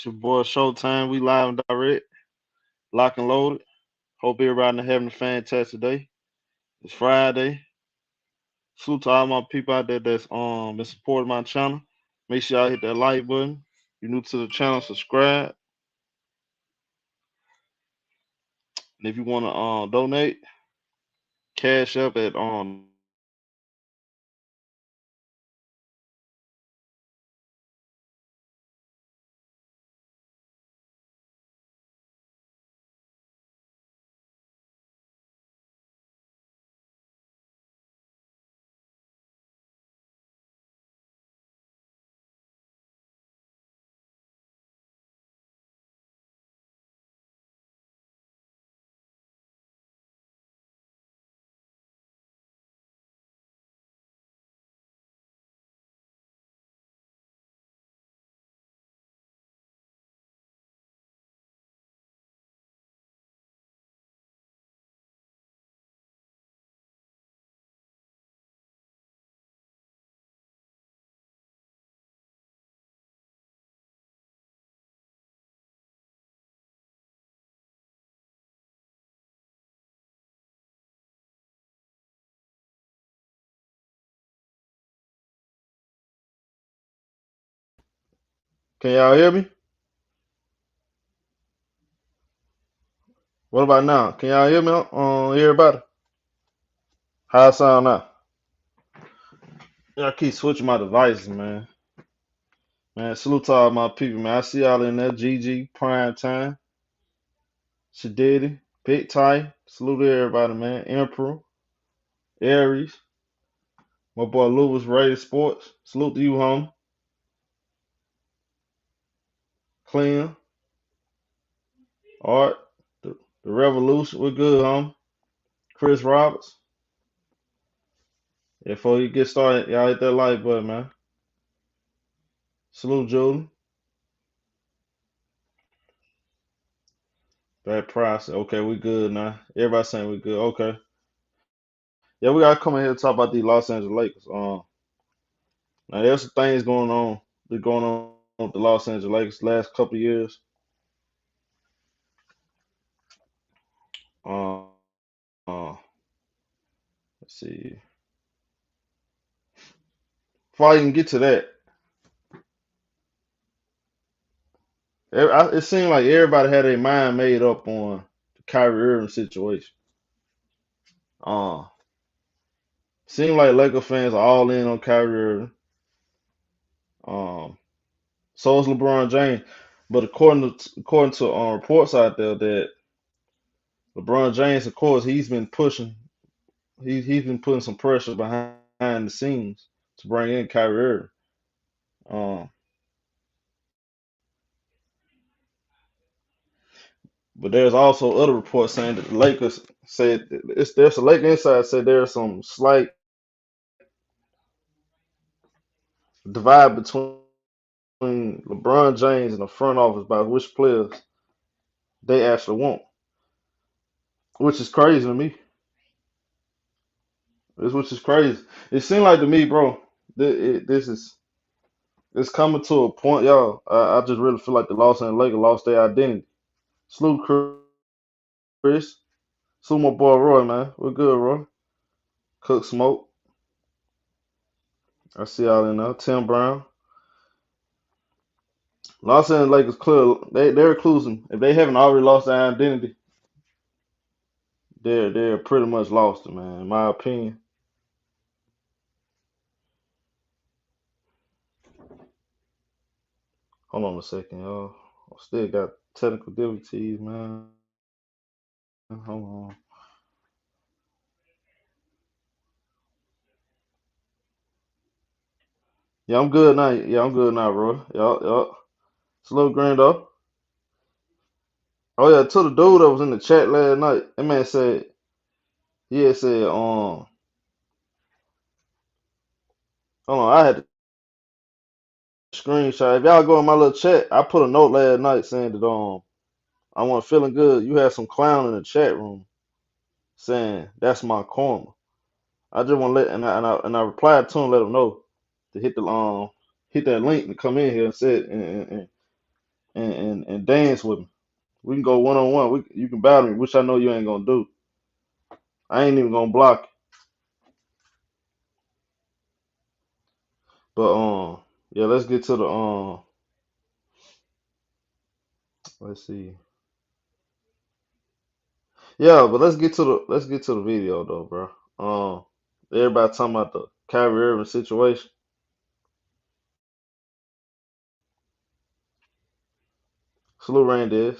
It's your boy ShowTyme. We live and direct, lock and loaded. Hope everybody having a fantastic day. It's Friday. Salute to all my people out there that's been supporting my channel. Make sure y'all hit that like button. If you're new to the channel, subscribe. And if you want to donate, cash up at Can y'all hear me? What about now? Can y'all hear me? Everybody? How I sound now? Yeah, I keep switching my devices, man. Man, salute to all my people, man. I see y'all in there. GG, Prime Time, Shadiddy, Big Ty. Salute to everybody, man. Emperor, Aries, my boy Lewis, Rated Sports. Salute to you, homie. Clean, Art, the Revolution. We're good, homie. Chris Roberts. Before you get started, y'all hit that like button, man. Salute, Julie. Bad price. Okay, we good now. Everybody saying we good. Okay. Yeah, we gotta come in here and talk about these Los Angeles Lakers. Now there's some things going on with the Los Angeles Lakers last couple of years. Uh, uh, let's see. Before I even get to that, it seemed like everybody had their mind made up on the Kyrie Irving situation. Uh, Seemed like Laker fans are all in on Kyrie Irving. Um, so is LeBron James. But according to reports out there that LeBron James, of course, he's been pushing. He's been putting some pressure behind the scenes to bring in Kyrie Irving. Um, but there's also other reports saying that the Lakers said there's a Laker inside said there's some slight divide between LeBron James and the front office about which players they actually want, which is crazy to me. Which is crazy. It seemed like to me, bro, this is it's coming to a point, y'all. I just really feel like the Los Angeles Lakers lost their identity. Salute Chris. Salute my boy Roy, man. We're good, Roy. Cook Smoke. I see y'all in there. Tim Brown. Los Angeles Lakers clear. They're closing. If they haven't already lost their identity, they're pretty much lost it, man. In my opinion. Hold on a second, y'all. I still got technical difficulties, man. Hold on. Yeah, I'm good now. Yeah, I'm good now, bro. Yup. It's a little grand up. Oh yeah, to the dude that was in the chat last night, that man said he had said hold on, I had to screenshot. If y'all go in my little chat, I put a note last night saying that I wasn't feeling good. You had some clown in the chat room saying that's my karma. I just want to let and I replied to him, let him know to hit that link and come in here and said and and dance with me. We can go one on one. You can battle me, which I know you ain't gonna do. I ain't even gonna block you. But yeah, let's get to the let's see. Yeah, but let's get to the video though, bro. Everybody talking about the Kyrie Irving situation. Salute Randy.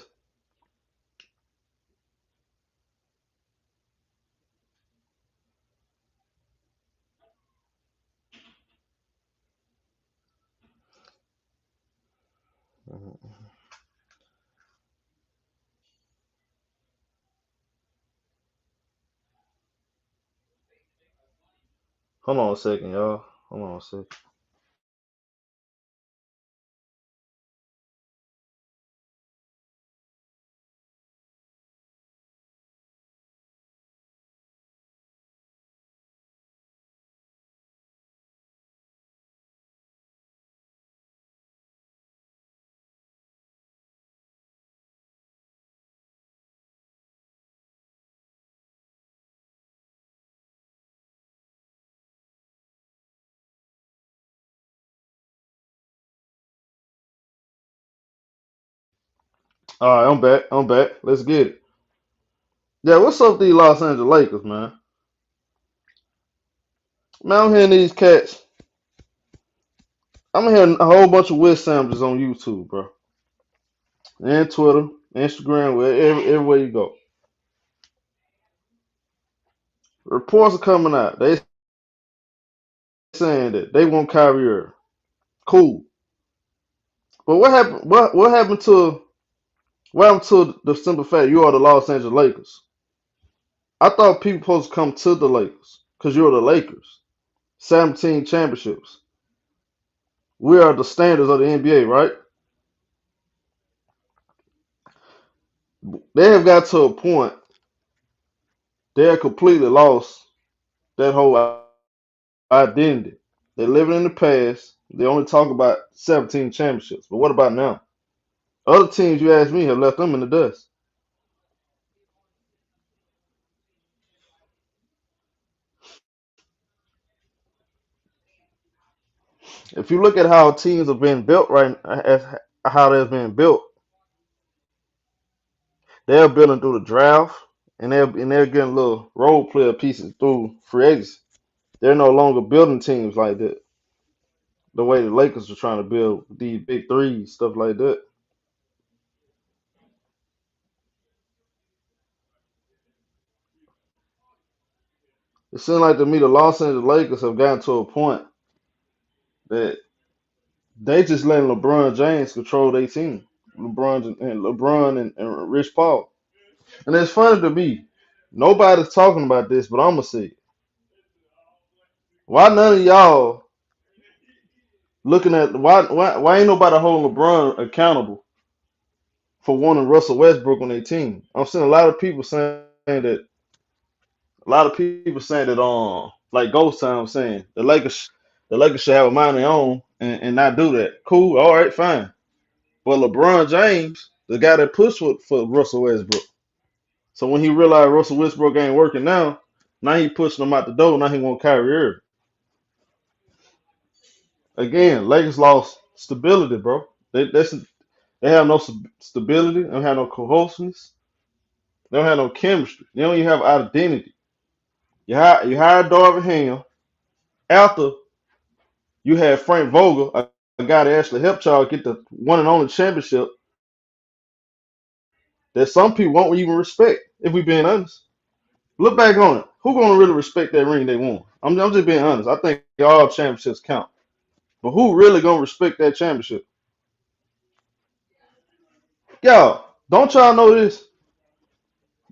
Hold on a second, y'all. Hold on a second. All right, I'm back. I'm back. Let's get it. Yeah, what's up with these Los Angeles Lakers, man? Man, I'm hearing these cats. I'm hearing a whole bunch of West sandwiches on YouTube, bro. And Twitter, Instagram, everywhere you go. Reports are coming out. They saying that they want Kyrie Irving. Cool. But what happened to the simple fact you are the Los Angeles Lakers? I thought people supposed to come to the Lakers because you're the Lakers. 17 championships. We are the standards of the NBA, right? They have got to a point they have completely lost that whole identity. They're living in the past. They only talk about 17 championships. But what about now? Other teams, you ask me, have left them in the dust. If you look at how teams have been built right, as how they've been built, they're building through the draft, and they're getting little role player pieces through free agency. They're no longer building teams like that. The way the Lakers are trying to build these big threes, stuff like that. It seems like to me the Los Angeles Lakers have gotten to a point that they just letting LeBron James control their team. LeBron and Rich Paul. And it's funny to me. Nobody's talking about this, but I'm gonna say it. Why none of y'all looking at why ain't nobody holding LeBron accountable for wanting Russell Westbrook on their team? I'm seeing a lot of people saying that like Ghost Town saying the Lakers should have a mind of their own and not do that. Cool, all right, fine. But LeBron James, the guy that pushed for Russell Westbrook. So when he realized Russell Westbrook ain't working now he pushing him out the door. Now he want Kyrie Irving. Again, Lakers lost stability, bro. They have no stability. They don't have no cohesiveness. They don't have no chemistry. They don't even have identity. You hire Darvin Ham after you had Frank Vogel, a guy that actually helped y'all get the one and only championship that some people won't even respect, if we being honest. Look back on it. Who gonna really respect that ring they won? I'm just being honest. I think all championships count. But who really gonna respect that championship? Y'all, don't y'all know this?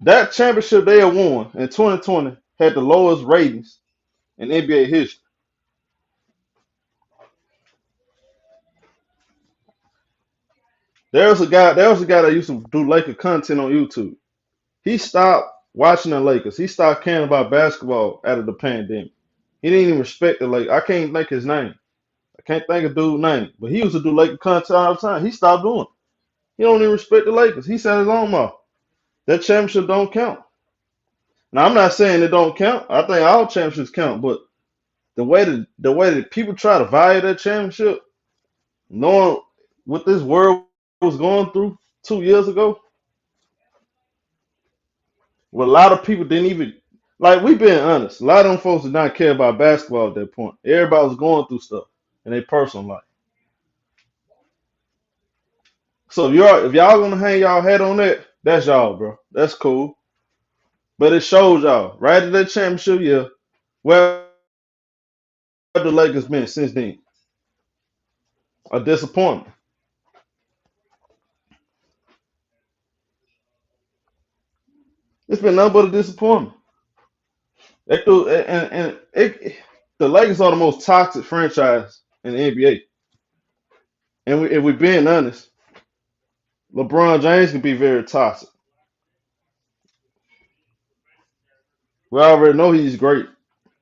That championship they had won in 2020 had the lowest ratings in NBA history. There was a guy that used to do Laker content on YouTube. He stopped watching the Lakers. He stopped caring about basketball out of the pandemic. He didn't even respect the Lakers. I can't think his name. I can't think of dude's name. But he used to do Laker content all the time. He stopped doing it. He don't even respect the Lakers. He said his own mouth. That championship don't count. Now I'm not saying it don't count. I think all championships count, but the way that people try to value that championship, knowing what this world was going through 2 years ago, well, a lot of people didn't even like. We being honest, a lot of them folks did not care about basketball at that point. Everybody was going through stuff in their personal life. So if y'all gonna hang y'all head on that, that's y'all, bro. That's cool. But it shows y'all right at that championship year where the Lakers been since then. A disappointment. It's been nothing but a disappointment. They threw, and the Lakers are the most toxic franchise in the NBA. And if we're being honest, LeBron James can be very toxic. We already know he's great.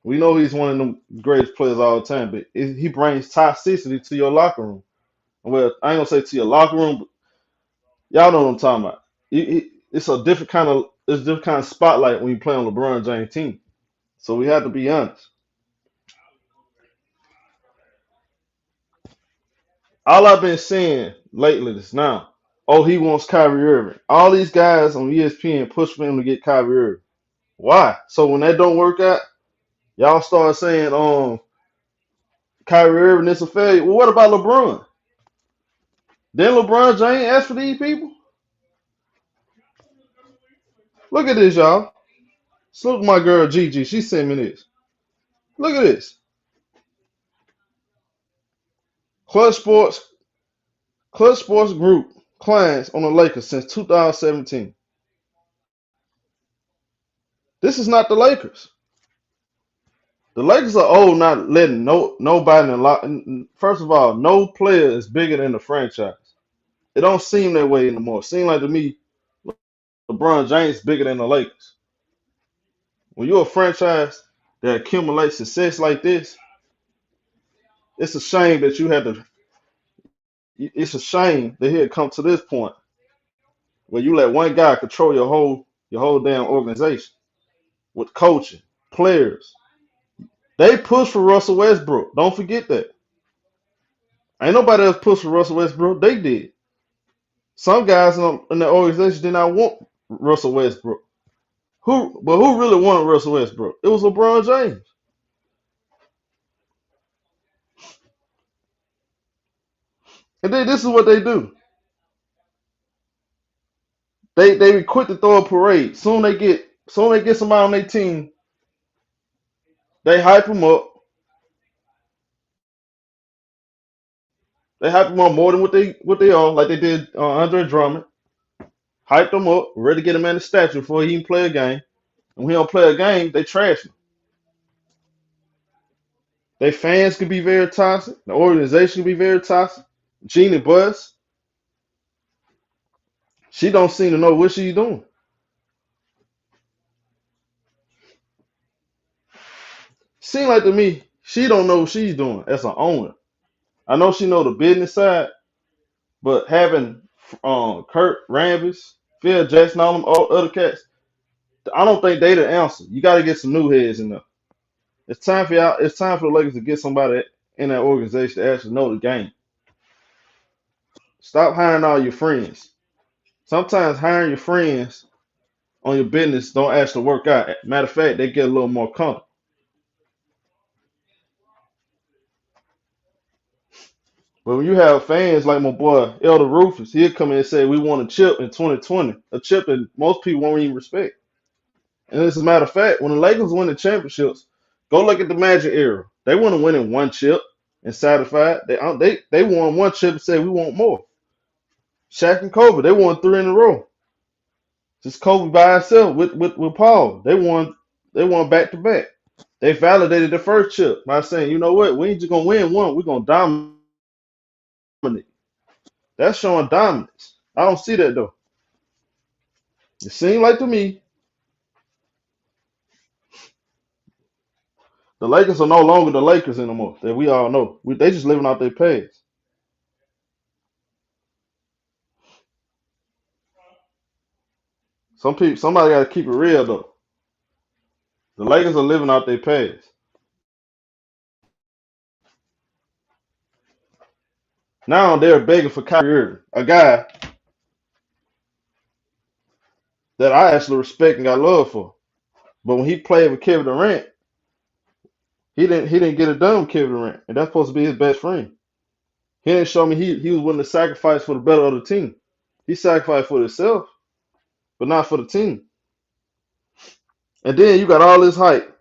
We know he's one of the greatest players of all time, but he brings toxicity to your locker room. Well, I ain't gonna say to your locker room, but y'all know what I'm talking about. It's a different kind of spotlight when you play on LeBron James team. So we have to be honest. All I've been seeing lately is now, oh, he wants Kyrie Irving. All these guys on ESPN push for him to get Kyrie Irving. Why? So when that don't work out, y'all start saying, Kyrie Irving is a failure. Well, what about LeBron? Then LeBron James ask for these people? Look at this, y'all. Salute to my girl Gigi. She sent me this. Look at this. Clutch Sports, Clutch Sports Group clients on the Lakers since 2017. This is not the Lakers. The Lakers are old, not letting nobody in lock. First of all, no player is bigger than the franchise. It don't seem that way anymore. It seems like to me, LeBron James is bigger than the Lakers. When you're a franchise that accumulates success like this, it's a shame that you had to. It's a shame that he had come to this point where you let one guy control your whole damn organization with coaching, players. They pushed for Russell Westbrook. Don't forget that. Ain't nobody else pushed for Russell Westbrook. They did. Some guys in the organization did not want Russell Westbrook. Who really wanted Russell Westbrook? It was LeBron James. And then this is what they do. They quit to throw a parade. Soon they get somebody on their team. They hype them up. They hype them up more than what they are, like they did Andre Drummond. Hype them up, ready to get him in the statue before he even play a game. And when he don't play a game, they trash him. Their fans can be very toxic. The organization can be very toxic. Jeannie Buss, she don't seem to know what she's doing. Seem like to me, she don't know what she's doing as an owner. I know she know the business side, but having Kurt Rambis, Phil Jackson, all them other cats, I don't think they the answer. You got to get some new heads in there. It's time for y'all. It's time for the Lakers to get somebody in that organization to actually know the game. Stop hiring all your friends. Sometimes hiring your friends on your business don't actually work out. Matter of fact, they get a little more comfortable. But when you have fans like my boy Elder Rufus, he'll come in and say we want a chip in 2020, a chip that most people won't even respect. And as a matter of fact, when the Lakers win the championships, go look at the Magic era. They want to win in one chip and satisfied. They won one chip and said we want more. Shaq and Kobe, they won three in a row. Just Kobe by himself with Paul. They won back to back. They validated the first chip by saying, you know what, we ain't just gonna win one, we're gonna dominate. That's showing dominance. I don't see that though. It seems like to me the Lakers are no longer the Lakers anymore. That we all know. They just living out their past. Somebody got to keep it real though. The Lakers are living out their past. Now they're begging for Kyrie Irving, a guy that I actually respect and got love for. But when he played with Kevin Durant, he didn't get it done with Kevin Durant, and that's supposed to be his best friend. He didn't show me he was willing to sacrifice for the better of the team. He sacrificed for himself, but not for the team. And then you got all this hype.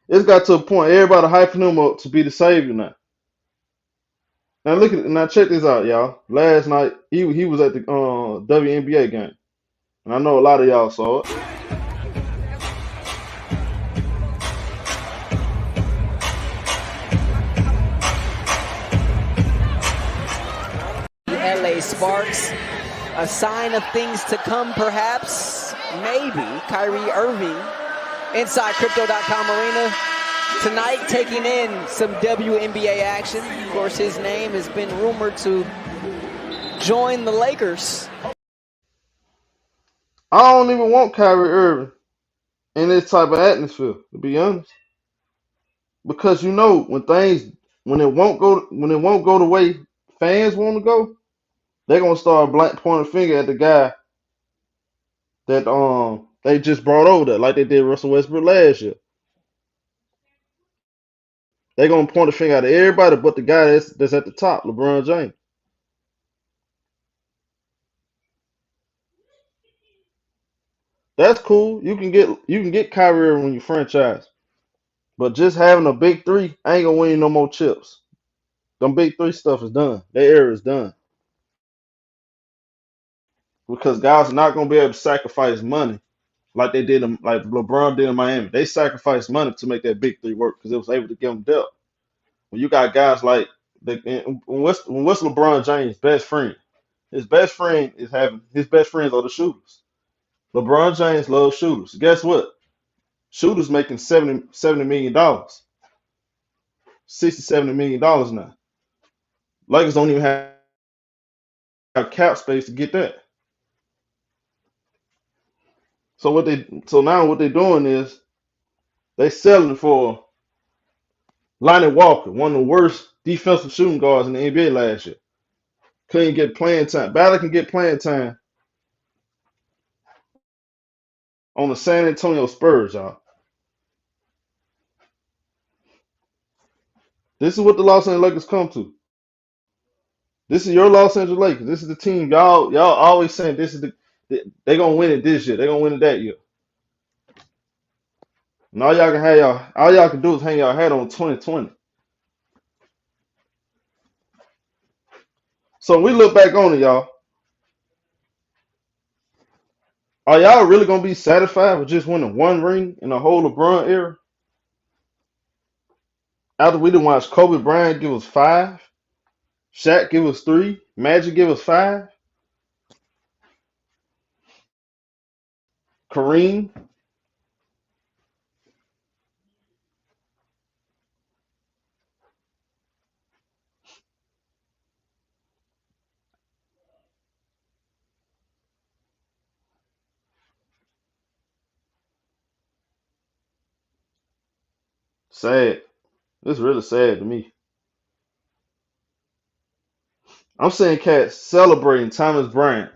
It's got to a point everybody hyping him up to be the savior now. Now check this out, y'all. Last night he was at the WNBA game, and I know a lot of y'all saw it. LA Sparks, a sign of things to come, perhaps, maybe. Kyrie Irving inside Crypto.com Arena tonight, taking in some WNBA action. Of course, his name has been rumored to join the Lakers. I don't even want Kyrie Irving in this type of atmosphere, to be honest, because you know when it won't go the way fans want to go, they're gonna start pointing a finger at the guy that they just brought over there, like they did Russell Westbrook last year. They're gonna point a finger at everybody but the guy that's at the top, LeBron James. That's cool. You can get Kyrie Irving when you franchise, but just having a big three ain't gonna win you no more chips. Them big three stuff is done. Their era is done because guys are not gonna be able to sacrifice money like they did like LeBron did in Miami. They sacrificed money to make that big three work because it was able to give them depth. When you got guys like what's LeBron James' best friend? His best friend is having his best friends are the shooters. LeBron James loves shooters. Guess what? Shooters making $70 million, $60, $70 million now. Lakers don't even have cap space to get that. So now what they're doing is they selling for Lonnie Walker, one of the worst defensive shooting guards in the NBA last year. Couldn't get playing time. Ballard can get playing time on the San Antonio Spurs, y'all. This is what the Los Angeles Lakers come to. This is your Los Angeles Lakers. This is the team. Y'all always saying this is they gonna win it this year. They gonna win it that year. And all y'all can do is hang y'all hat on 2020. So when we look back on it, y'all. Are y'all really gonna be satisfied with just winning one ring in the whole LeBron era? After we didn't watch Kobe Bryant give us 5, Shaq give us 3, Magic give us 5, Kareem. Sad. It's really sad to me. I'm seeing cats celebrating Thomas Bryant.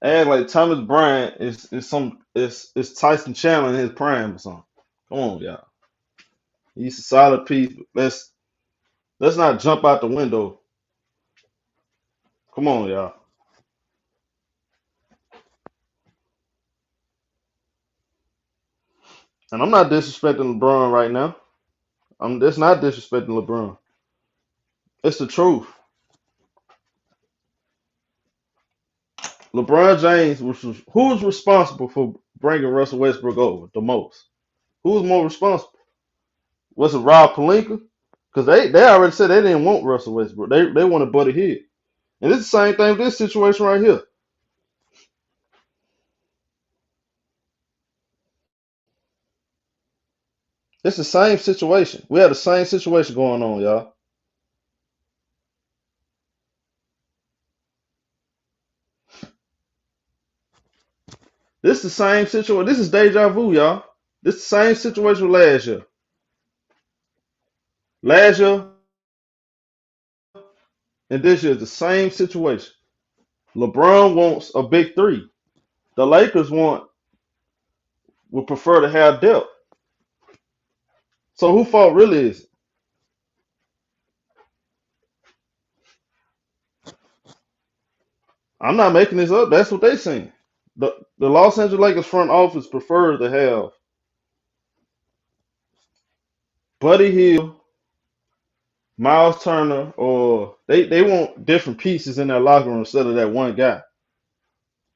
Act like Thomas Bryant is Tyson Chandler in his prime or something. Come on, y'all. He's a solid piece. Let's not jump out the window. Come on, y'all. And I'm not disrespecting LeBron right now. I'm That's not disrespecting LeBron. It's the truth. LeBron James who's responsible for bringing Russell Westbrook over the most? Who's more responsible? Was it Rob Pelinka? Because they already said they didn't want Russell Westbrook. They wanted Buddy Hield. And it's the same thing with this situation right here. It's the same situation. We have the same situation going on, y'all. This is the same situation. This is deja vu, y'all. This is the same situation with last year. Last year and this year is the same situation. LeBron wants a big three. The Lakers would prefer to have depth. So who fault really is it? I'm not making this up. That's what they saying. The Los Angeles Lakers front office prefers to have Buddy Hield, Miles Turner, or they want different pieces in their locker room instead of that one guy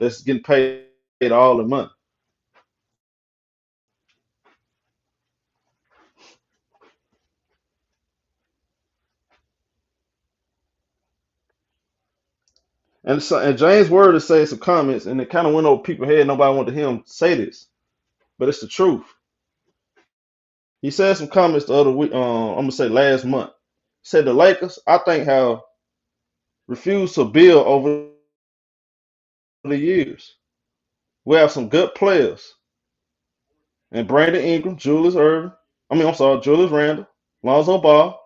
that's getting paid all the money. And James Word said some comments, and it kind of went over people's head. Nobody wanted to hear him say this, but it's the truth. He said some comments the other week. I'm gonna say last month. He said the Lakers, I think, have refused to build over the years. We have some good players, and Brandon Ingram, Julius Irving. I'm sorry, Julius Randle, Lonzo Ball.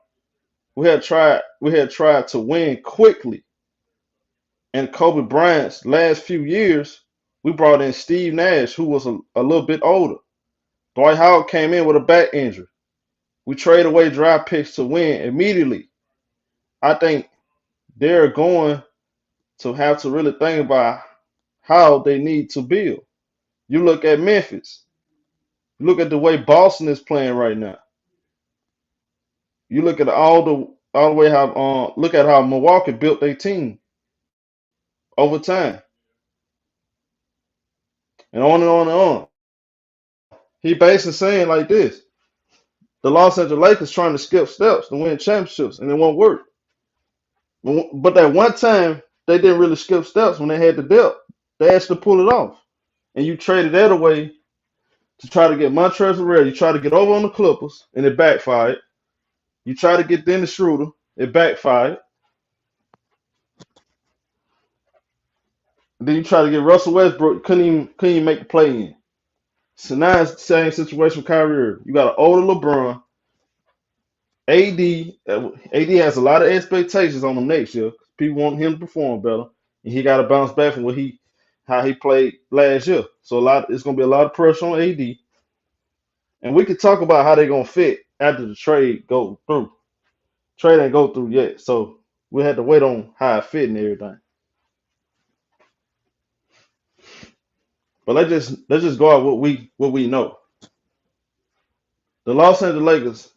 We had tried to win quickly. And Kobe Bryant's last few years, we brought in Steve Nash, who was a little bit older. Dwight Howard came in with a back injury. We trade away draft picks to win immediately. I think they're going to have to really think about how they need to build. You look at Memphis. You look at the way Boston is playing right now. You look at all the way how look at how Milwaukee built their team over time, and on and on and on. He basically saying like this: the Los Angeles Lakers trying to skip steps to win championships, and it won't work. But that one time they didn't really skip steps when they had the depth. They actually pulled it off, and you traded that away to try to get Montrezl Harrell. You try to get over on the Clippers, and it backfired. You try to get Dennis Schroeder, it backfired. And then you try to get Russell Westbrook, couldn't even make the play in. So now it's the same situation with Kyrie Irving. You got an older LeBron. AD has a lot of expectations on him next year. People want him to perform better, and he got to bounce back from how he played last year. So it's gonna be a lot of pressure on AD, and we could talk about how they're gonna fit after the trade go through. Trade ain't go through yet, so we had to wait on how it fit and everything. But let's just go out what we know. The Los Angeles Lakers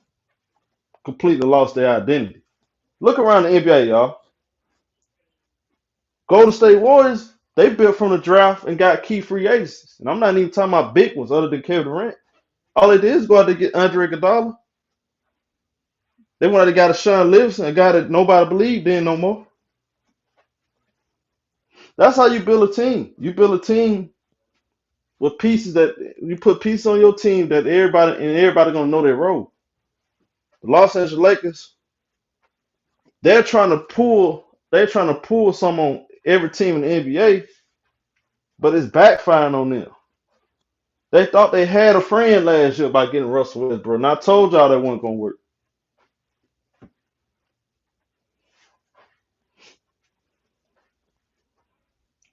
completely lost their identity. Look around the NBA, y'all. Golden State Warriors, they built from the draft and got key free agents. And I'm not even talking about big ones other than Kevin Durant. All they did is go out to get Andre Iguodala. They went out and got a Sean Livingston, a guy that nobody believed in no more. That's how you build a team. You build a team with pieces that you put pieces on your team that everybody gonna know their role. The Los Angeles Lakers, they're trying to pull some on every team in the NBA, but it's backfiring on them. They thought they had a friend last year by getting Russell Westbrook, and I told y'all that wasn't gonna work.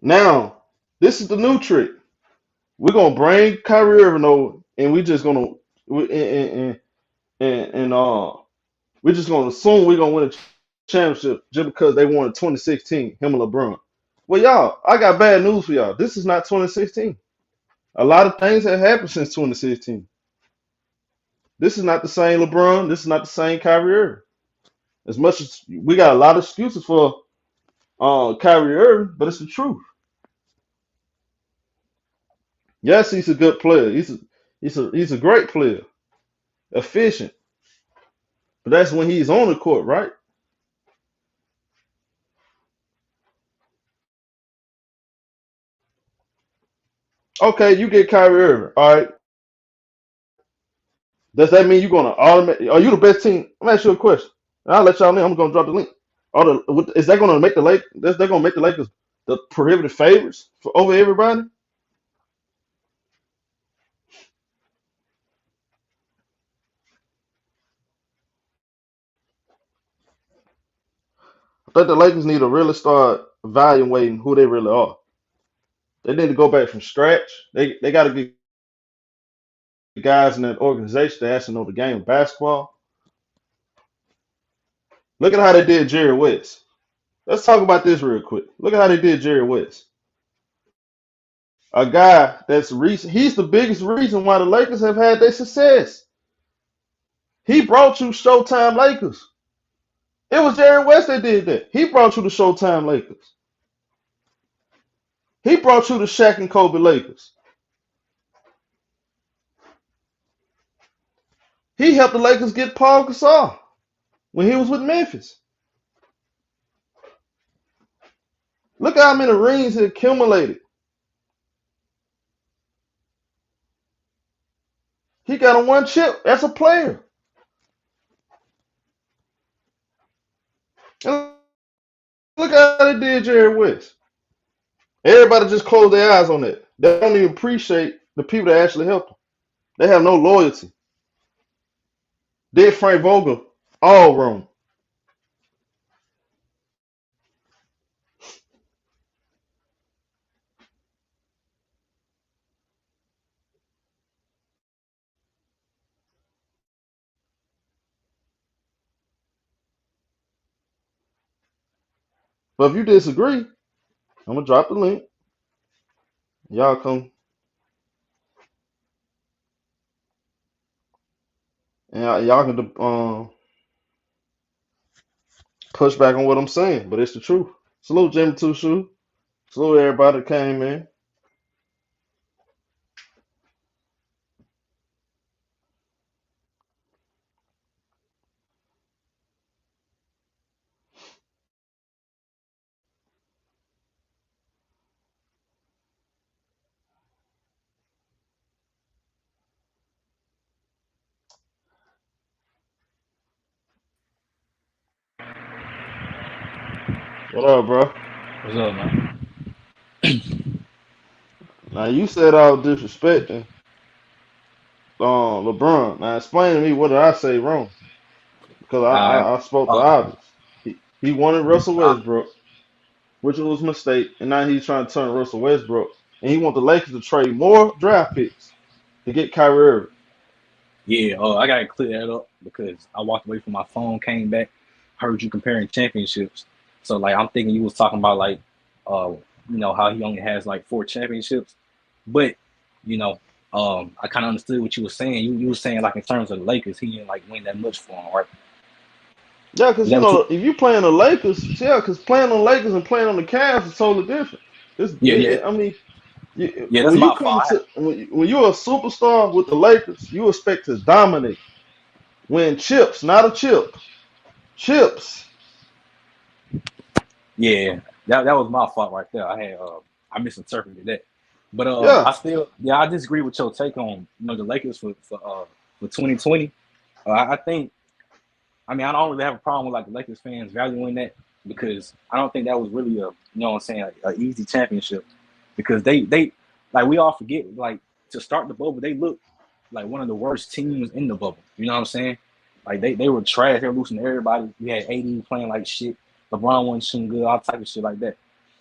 Now, this is the new trick. We're gonna bring Kyrie Irving over, and we just gonna and we're just gonna assume we're gonna win a championship just because they won in 2016, him and LeBron. Well, y'all, I got bad news for y'all. This is not 2016. A lot of things have happened since 2016. This is not the same LeBron. This is not the same Kyrie Irving. As much as we got a lot of excuses for Kyrie Irving, but it's the truth. Yes, he's a good player. He's a great player, efficient. But that's when he's on the court, right? Okay, you get Kyrie Irving. All right. Does that mean you're gonna automatically? Are you the best team? I'm gonna ask you a question. I'll let y'all know. I'm gonna drop the link. Is that gonna make the Lakers? They're gonna make the Lakers the prohibitive favorites for over everybody? I think the Lakers need to really start evaluating who they really are. They need to go back from scratch. They got to get guys in that organization that actually know the game of basketball. Look at how they did Jerry West. Let's talk about this real quick. Look at how they did Jerry West. A guy that's recent. He's the biggest reason why the Lakers have had their success. He brought you Showtime Lakers. It was Jerry West that did that. He brought you the Showtime Lakers. He brought you the Shaq and Kobe Lakers. He helped the Lakers get Paul Gasol when he was with Memphis. Look how many rings he accumulated. He got a one chip as a player. And look how they did Jerry West. Everybody just closed their eyes on that. They don't even appreciate the people that actually help them. They have no loyalty. Did Frank Vogel all wrong. But if you disagree, I'm gonna drop the link. Y'all come and y'all can push back on what I'm saying, but it's the truth. Salute Jimmy Two Shoe. Salute everybody that came in. What up, bro? What's up, man? Now you said I was disrespecting LeBron. Now explain to me what did I say wrong? Because Uh, I spoke the uh, obvious. He wanted Russell Westbrook, which was a mistake, and now he's trying to turn Russell Westbrook, and he want the Lakers to trade more draft picks to get Kyrie Irving. yeah, I gotta clear that up because I walked away from my phone, came back, heard you comparing championships. So like I'm thinking you was talking about like how he only has like 4 championships. But, you know, I kinda understood what you were saying. You were saying like in terms of the Lakers, he didn't like win that much for him, right? Yeah, Is because that what you if you playing the Lakers, yeah, because playing on the Lakers and playing on the Cavs is totally different. Yeah, yeah. I mean, Yeah, that's when you my come fault. to when you're a superstar with the Lakers, you expect to dominate, win chips, not a chip, chips. Yeah, that was my fault right there. I misinterpreted that. But Yeah, I disagree with your take on the Lakers for 2020. I think I don't really have a problem with like the Lakers fans valuing that because I don't think that was really a what I'm saying a easy championship because they like we all forget like to start the bubble they looked like one of the worst teams in the bubble. You know what I'm saying? Like they were trash. They were losing to everybody. We had AD playing like shit. LeBron wasn't shooting good. All type of shit like that.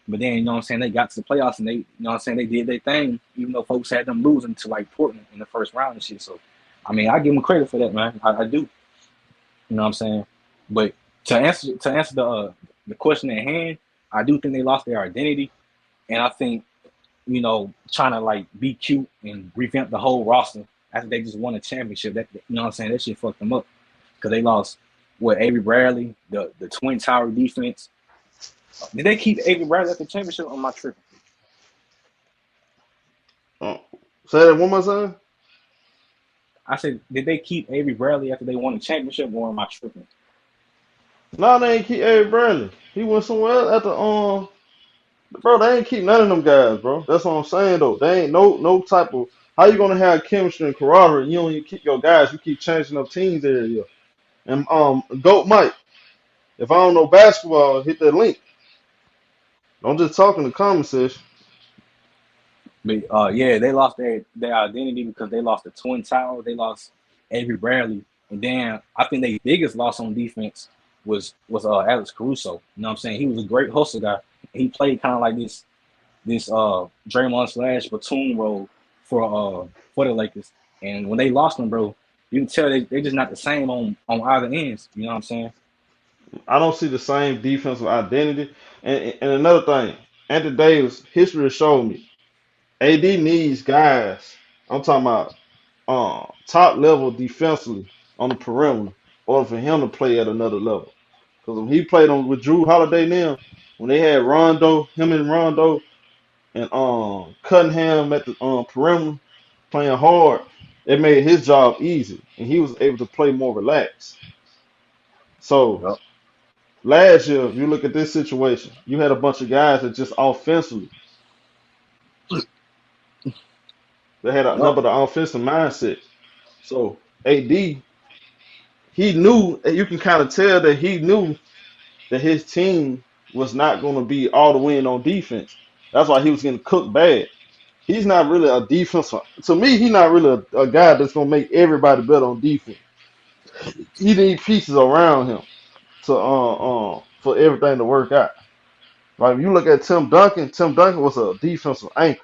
But then you know what I'm saying they got to the playoffs and they what I'm saying they did their thing even though folks had them losing to like Portland in the first round and shit. So I give them credit for that, man. I do. You know what I'm saying? But to answer the question at hand, I do think they lost their identity, and I think trying to like be cute and revamp the whole roster after they just won a championship. That what I'm saying that shit fucked them up because they lost Avery Bradley, the Twin Tower defense. Did they keep Avery Bradley at the championship? On my trip, uh, say that one more time. I said, did they keep Avery Bradley after they won the championship? Or am I tripping? No, they ain't keep Eric Bradley. He went somewhere else at the bro. They ain't keep none of them guys, bro. That's what I'm saying though. They ain't no type of how you gonna have chemistry and camaraderie. You don't even keep your guys. You keep changing up teams every year. And Goat Mike. If I don't know basketball, hit that link. Don't just talk in the comment section. But yeah, they lost their identity because they lost the Twin Tower. They lost Avery Bradley, and then I think they biggest loss on defense Alex Caruso. You know what I'm saying? He was a great hustle guy. He played kind of like this Draymond slash Batum role for the Lakers. And when they lost him, bro, you can tell they just not the same on either ends. You know what I'm saying? I don't see the same defensive identity. And another thing, Anthony Davis, history has shown me, AD needs guys. I'm talking about top level defensively on the perimeter, in order for him to play at another level. Because when he played on with Drew Holiday now, when they had Rondo, him and Rondo and Cunningham at the perimeter playing hard, it made his job easy, and he was able to play more relaxed. So Yep. last year, if you look at this situation, you had a bunch of guys that just offensively, they had a Yep. number of the offensive mindset. So AD, he knew, and you can kind of tell that he knew that his team was not going to be all the way in on defense. That's why he was getting cooked bad. He's not really a defensive. To me, he's not really a guy that's going to make everybody better on defense. He needs pieces around him to for everything to work out. Like if you look at Tim Duncan was a defensive anchor.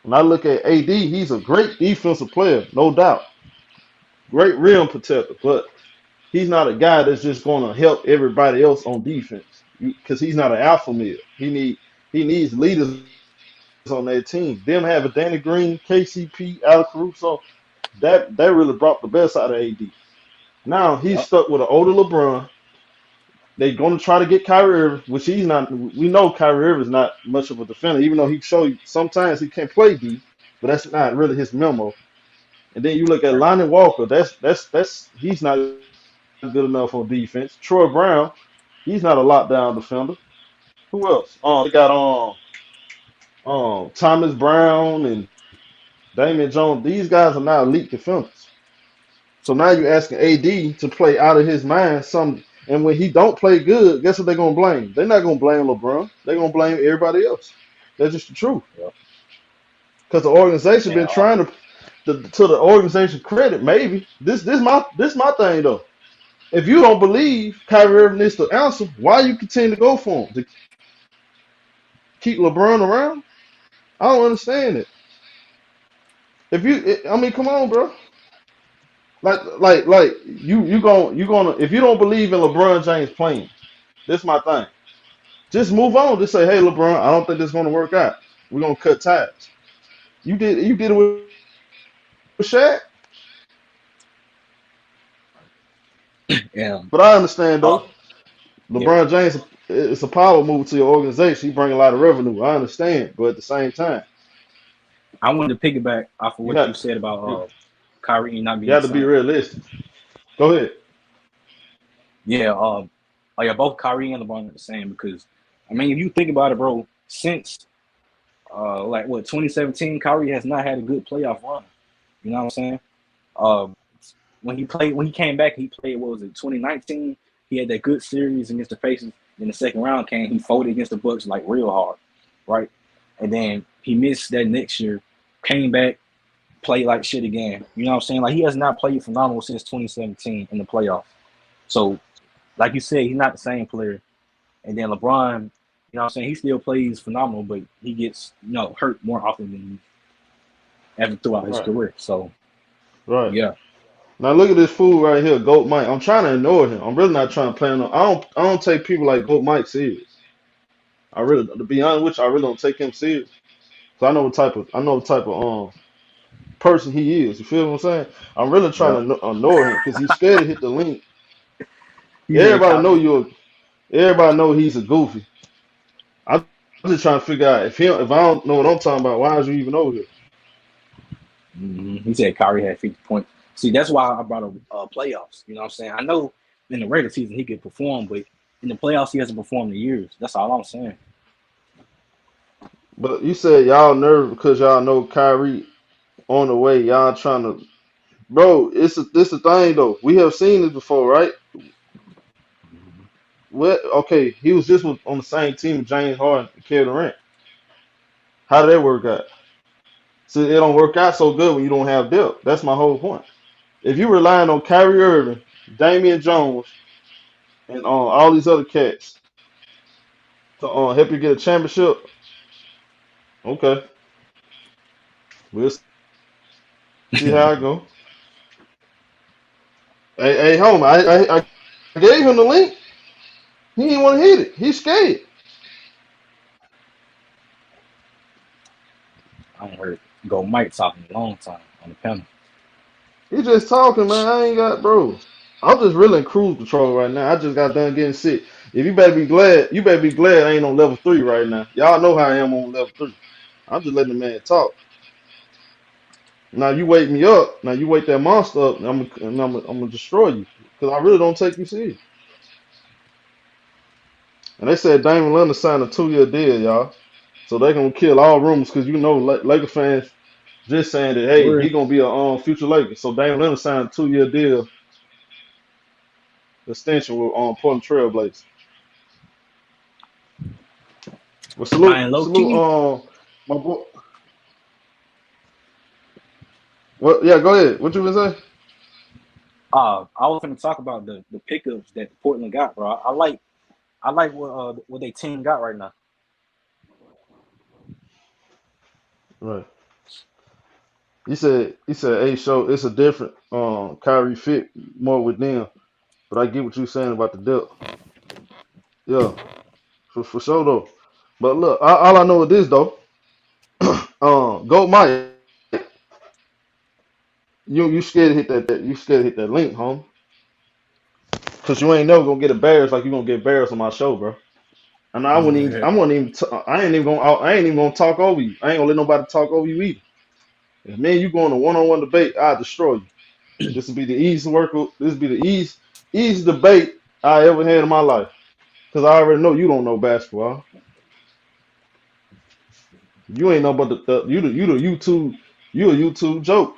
When I look at AD, he's a great defensive player, no doubt. Great rim protector, but he's not a guy that's just going to help everybody else on defense because he's not an alpha male. He needs leaders on their team. Them having Danny Green, KCP, Alex Caruso, that really brought the best out of AD. Now he's Yep. stuck with an older LeBron. They're going to try to get Kyrie Irving, which he's not. We know Kyrie Irving is not much of a defender, even though he show you sometimes he can play D, but that's not really his memo. And then you look at Right. Lonnie Walker. That's he's not good enough on defense. Troy Brown, he's not a lockdown defender. Who else? They got Thomas Brown and Damian Jones. These guys are not elite defenders. So now you're asking AD to play out of his mind some, and when he don't play good, guess what they're gonna blame? They're not gonna blame LeBron. They're gonna blame everybody else. That's just the truth. Yep. Because the organization And been trying to the organization credit. Maybe this my thing though. If you don't believe Kyrie Irving is the answer, why you continue to go for him to keep LeBron around? I don't understand it. I mean, come on, bro. Like you gonna if you don't believe in LeBron James playing, this my thing. Just move on. Just say, hey, LeBron, I don't think this is gonna work out. We're gonna cut ties. You did it with Shaq, yeah. but I understand Uh, though. yeah. LeBron James, it's a power move to your organization. He bring a lot of revenue. I understand, but at the same time, I wanted to piggyback off of you what you have said about you, Kyrie not you being the have to be same. realistic. Go ahead. Yeah. Oh yeah, both Kyrie and LeBron are the same because I mean, if you think about it, bro, since like what 2017, Kyrie has not had a good playoff run. You know what I'm saying? Uh, when he came back, he played what was it 2019? He had that good series against the Pacers. Then the second round came, he folded against the Bucks like real hard, right? And then he missed that next year, came back, played like shit again. You know what I'm saying? Like he has not played phenomenal since 2017 in the playoffs. So, like you said, he's not the same player. And then LeBron, you know what I'm saying? He still plays phenomenal, but he gets hurt more often than ever throughout his Right, career. So right. yeah, Now look at this fool right here, Goat Mike. I'm trying to ignore him. I'm really not trying to play him. I don't take people like Goat Mike serious. I really, to be honest with you, I really don't take him serious. So I know the type of person he is. You feel what I'm saying? I'm really yeah. trying to ignore him because he's scared to hit the link. He said, Everybody know "Copy." you. Everybody know he's a goofy. I'm just trying to figure out if I don't know what I'm talking about, why is you even over here? He said Kyrie had 50 points. See, that's why I brought up playoffs. You know what I'm saying? I know in the regular season he could perform, but in the playoffs he hasn't performed in years. That's all I'm saying. But you said y'all nervous because y'all know Kyrie on the way. Y'all trying to, bro. This a thing though. We have seen this before, right? What? Okay, he was just on the same team with James Harden and Kevin Durant. How did that work out? So it don't work out so good when you don't have depth. That's my whole point. If you're relying on Kyrie Irving Damian Jones, and all these other cats to help you get a championship. Okay, we'll see how I go. Hey, home. I gave him the link. He didn't want to hit it. He's scared. I ain't heard Go Mike talking in a long time on the panel. He just talking, man. I ain't got, bro. I'm just really in cruise control right now. I just got done getting sick. If you better be glad I ain't on level 3 right now. Y'all know how I am on level 3. I'm just letting the man talk. Now you wake me up. Now you wake that monster up, and I'm gonna destroy you because I really don't take you serious. And they said Damian Lillard signed a 2-year deal, y'all. So they gonna kill all rumors because you know Laker fans just saying that hey he Word. gonna be a future Laker. So Damian Lillard signed a 2-year deal extension with Portland Trailblazers. Well, Man, low salute, key. my boy. Well, yeah, go ahead. What you gonna say? I was gonna talk about the pickups that Portland got, bro. I like what they team got right now. Right. He said, hey, show it's a different Kyrie fit more with them, but I get what you're saying about the depth. Yeah, for sure though. But look, all I know is this though. Go Mike. You scared to hit that you scared to hit that link, home. Cause you ain't never gonna get embarrassed like you gonna get embarrassed on my show, bro. And I wouldn't even. Yeah. I wouldn't even. I ain't even gonna. I ain't even gonna talk over you. I ain't gonna let nobody talk over you either. If me and you go on a one-on-one debate, I'll destroy you. This will be the easiest work. This will be the easy debate I ever had in my life. Cause I already know you don't know basketball. You ain't know about you the YouTube. You a YouTube joke.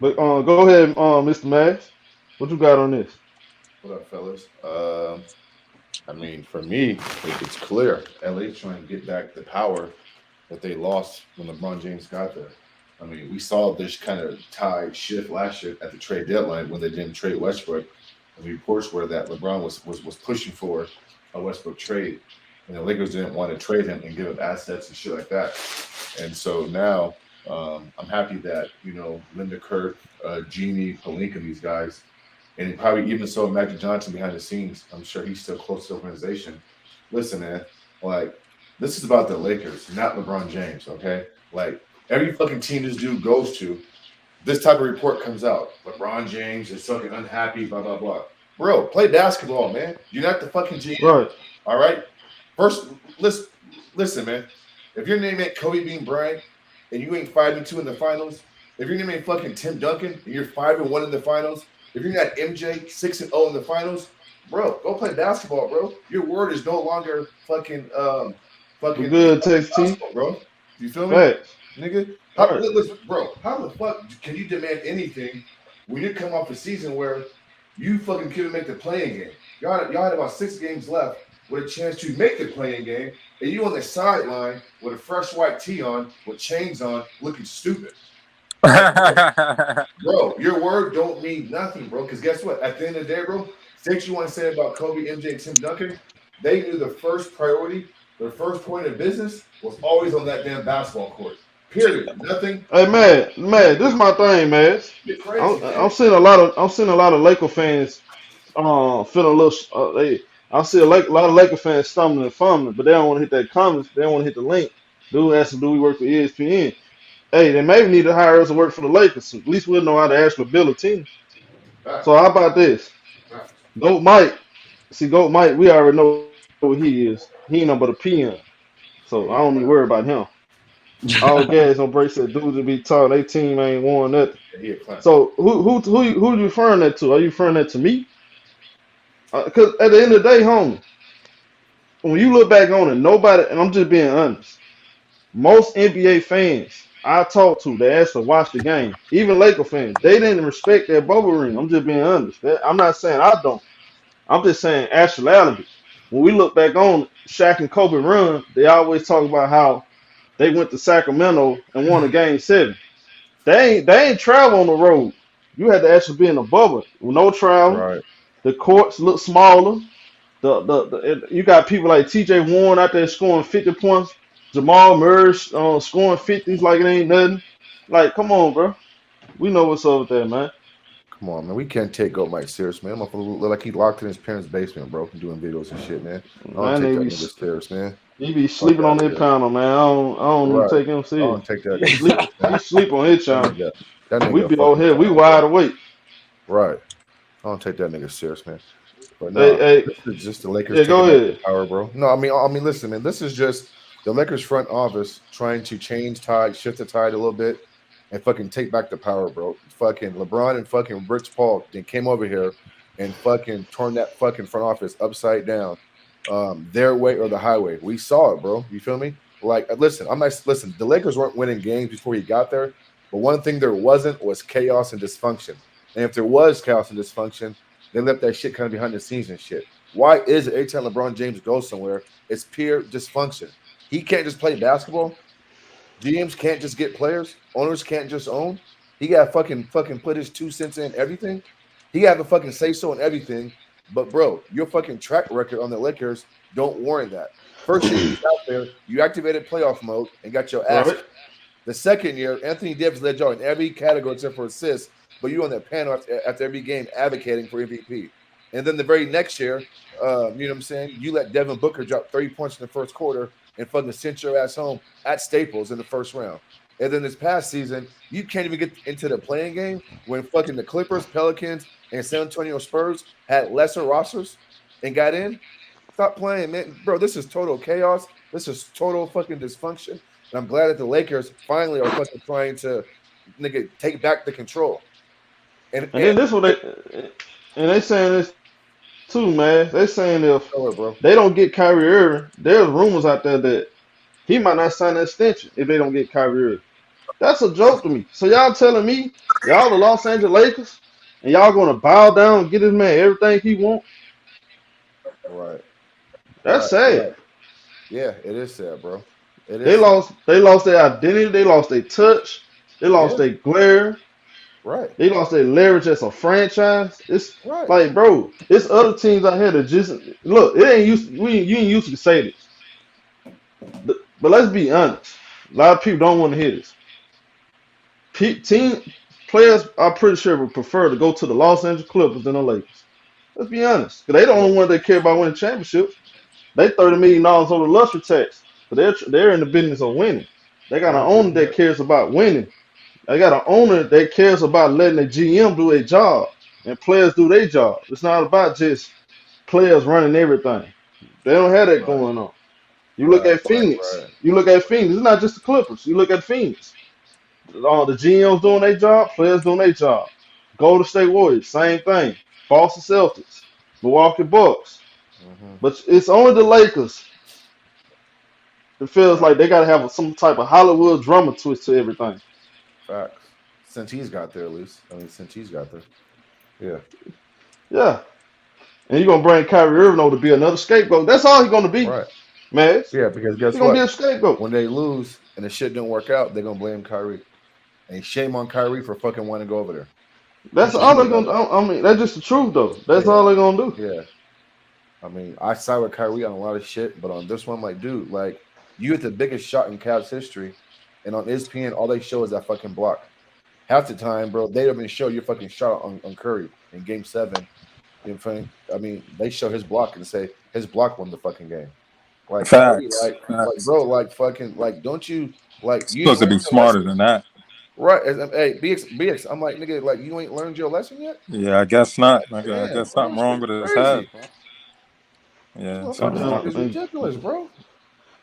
But go ahead, Mr. Max. What you got on this? What up, fellas? I mean, for me, it's clear. LA trying to get back the power that they lost when LeBron James got there. I mean, we saw this kind of tide shift last year at the trade deadline when they didn't trade Westbrook. And the reports were that LeBron was pushing for a Westbrook trade, and the Lakers didn't want to trade him and give him assets and shit like that. And so now I'm happy that Linda Kirk, Jeannie, Palinka, these guys, and probably even so Magic Johnson behind the scenes. I'm sure he's still close to the organization. Listen, man, like this is about the Lakers, not LeBron James. Okay, like every fucking team this dude goes to, this type of report comes out. LeBron James is fucking unhappy, blah blah blah. Bro, play basketball, man. You're not the fucking GM. Right. All right. First, listen, man. If your name ain't Kobe Bean Bryant and you ain't 5-2 in the finals, if your name ain't fucking Tim Duncan and you're 5-1 in the finals, if you're not MJ 6-0 in the finals, bro, go play basketball, bro. Your word is no longer fucking Good text T. gospel, bro. You feel me, Facts. nigga? Right. Listen, bro, how the fuck can you demand anything when you come off a season where you fucking couldn't make the playing game? Y'all had about 6 games left with a chance to make the playing game, and you on the sideline with a fresh white tee on, with chains on, looking stupid. Bro, your word don't mean nothing, bro. Because guess what? At the end of the day, bro, things you want to say about Kobe, MJ, and Tim Duncan, they knew the first priority, their first point of business was always on that damn basketball court. Period. Nothing. Hey man, this is my thing, man. Get crazy, man. I'm seeing a lot of Laker fans feeling a little I see lot of Laker fans stumbling and fumbling, but they don't want to hit that comments, they don't want to hit the link. Dude asked them, do we work for ESPN? Hey, they maybe need to hire us to work for the Lakers. So at least we'll know how to actually build a team. So how about this? Goat Mike. See, Goat Mike, we already know what he is. He ain't no but a PM. So I don't need to worry about him. All gas on break said dudes to be taught their team ain't won nothing. So who you referring that to? Are you referring that to me? Because at the end of the day, homie, when you look back on it, nobody, and I'm just being honest, most NBA fans I talked to, they actually watched the game, even Laker fans, they didn't respect that bubble ring. I'm just being honest. I'm not saying I don't. I'm just saying actuality. When we look back on Shaq and Kobe run, they always talk about how they went to Sacramento and won a game 7. They ain't travel on the road. You had to actually be in a bubble with no travel. Right. The courts look smaller. You got people like T.J. Warren out there scoring 50 points. Jamal Murray scoring 50s like it ain't nothing. Like, come on, bro. We know what's up with that, man. Come on, man. We can't take Goat Mike serious, man. Motherfucker look like he locked in his parents' basement, bro, doing videos and shit, man. I don't Man, take they that be nigga serious, man. he be Fuck sleeping out on of their here. panel, man. I don't even Right. take him I serious. don't take that He nigga sleep serious, he man. sleep on his That channel. nigga, that nigga We a be over fucking here, we clown, wide bro. awake. Right. I don't take that nigga serious, man. But Hey, nah, hey, this is just the Lakers yeah, go taking back the ahead. power, bro. No, I mean, listen, man. This is just the Lakers front office trying to change tide, shift the tide a little bit, and fucking take back the power, bro. Fucking LeBron and fucking Rich Paul then came over here and fucking torn that fucking front office upside down, their way or the highway. We saw it, bro. You feel me? Like, listen, listen. The Lakers weren't winning games before he got there, but one thing there wasn't was chaos and dysfunction. And if there was chaos and dysfunction, they left that shit kind of behind the scenes and shit. Why is it every time LeBron James goes somewhere, it's pure dysfunction? He can't just play basketball. GMs can't just get players. Owners can't just own. He got fucking put his 2 cents in everything. He got to fucking say so in everything. But bro, your fucking track record on the Lakers don't warrant that. First year you got there, you activated playoff mode and got your ass Right. kicked. The second year, Anthony Davis led y'all in every category except for assists, but you on that panel after every game advocating for MVP. And then the very next year, you know what I'm saying? You let Devin Booker drop 30 points in the first quarter and fucking sent your ass home at Staples in the first round. And then this past season, you can't even get into the playing game when fucking the Clippers, Pelicans, and San Antonio Spurs had lesser rosters and got in. Stop playing, man. Bro, this is total chaos. This is total fucking dysfunction. And I'm glad that the Lakers finally are fucking trying to nigga take back the control. And then this what they saying this too, man. They saying if bro. they don't get Kyrie Irving, there's rumors out there that he might not sign an extension if they don't get Kyrie Irving. That's a joke to me. So y'all telling me y'all the Los Angeles Lakers and y'all gonna bow down and get this man everything he want? Right. That's sad. Right. Yeah, it is sad, bro. It They is sad. lost their identity, they lost their touch, they lost their glare, Right. they lost their leverage as a franchise. It's Right. like, bro, it's other teams out here that just look. It ain't used. You ain't used to say this, but let's be honest. A lot of people don't want to hear this. Team players, I'm pretty sure would prefer to go to the Los Angeles Clippers than the Lakers. Let's be honest, because they the only one that care about winning championships. They $30 million over luxury tax, but they're in the business of winning. They got an owner that cares about winning. They got an owner that cares about letting the GM do their job and players do their job. It's not about just players running everything. They don't have that going on. You look at Phoenix. You look at Phoenix. It's not just the Clippers. You look at Phoenix. All the GMs doing their job, players doing their job. Golden State Warriors, same thing. Boston Celtics, Milwaukee Bucks. But it's only the Lakers. It feels like they gotta have some type of Hollywood drama twist to everything. Facts. Since he's got there, at least. I mean, since he's got there. Yeah. Yeah. And you're gonna bring Kyrie Irving over to be another scapegoat. That's all he's gonna be. Right. Man. Yeah, because guess He's gonna what? be a scapegoat. When they lose and the shit don't work out, they're gonna blame Kyrie. And shame on Kyrie for fucking wanting to go over there. That's all they're gonna do. I mean, that's just the truth though. That's all they're gonna do. Yeah. I mean, I side with Kyrie on a lot of shit, but on this one, I'm like, dude, like, you hit the biggest shot in Cavs history, and on ESPN, all they show is that fucking block. Half the time, bro, they don't even show your fucking shot on Curry in Game 7. You know what I'm saying? I mean, they show his block and say his block won the fucking game. Like, Facts. like, bro, like, fucking, like, don't you, like, you supposed to be smarter than that. Right. Hey, BX, I'm like, nigga, like, you ain't learned your lesson yet? Yeah, I guess not. I guess something wrong with his head. Yeah, something wrong. It's ridiculous, bro.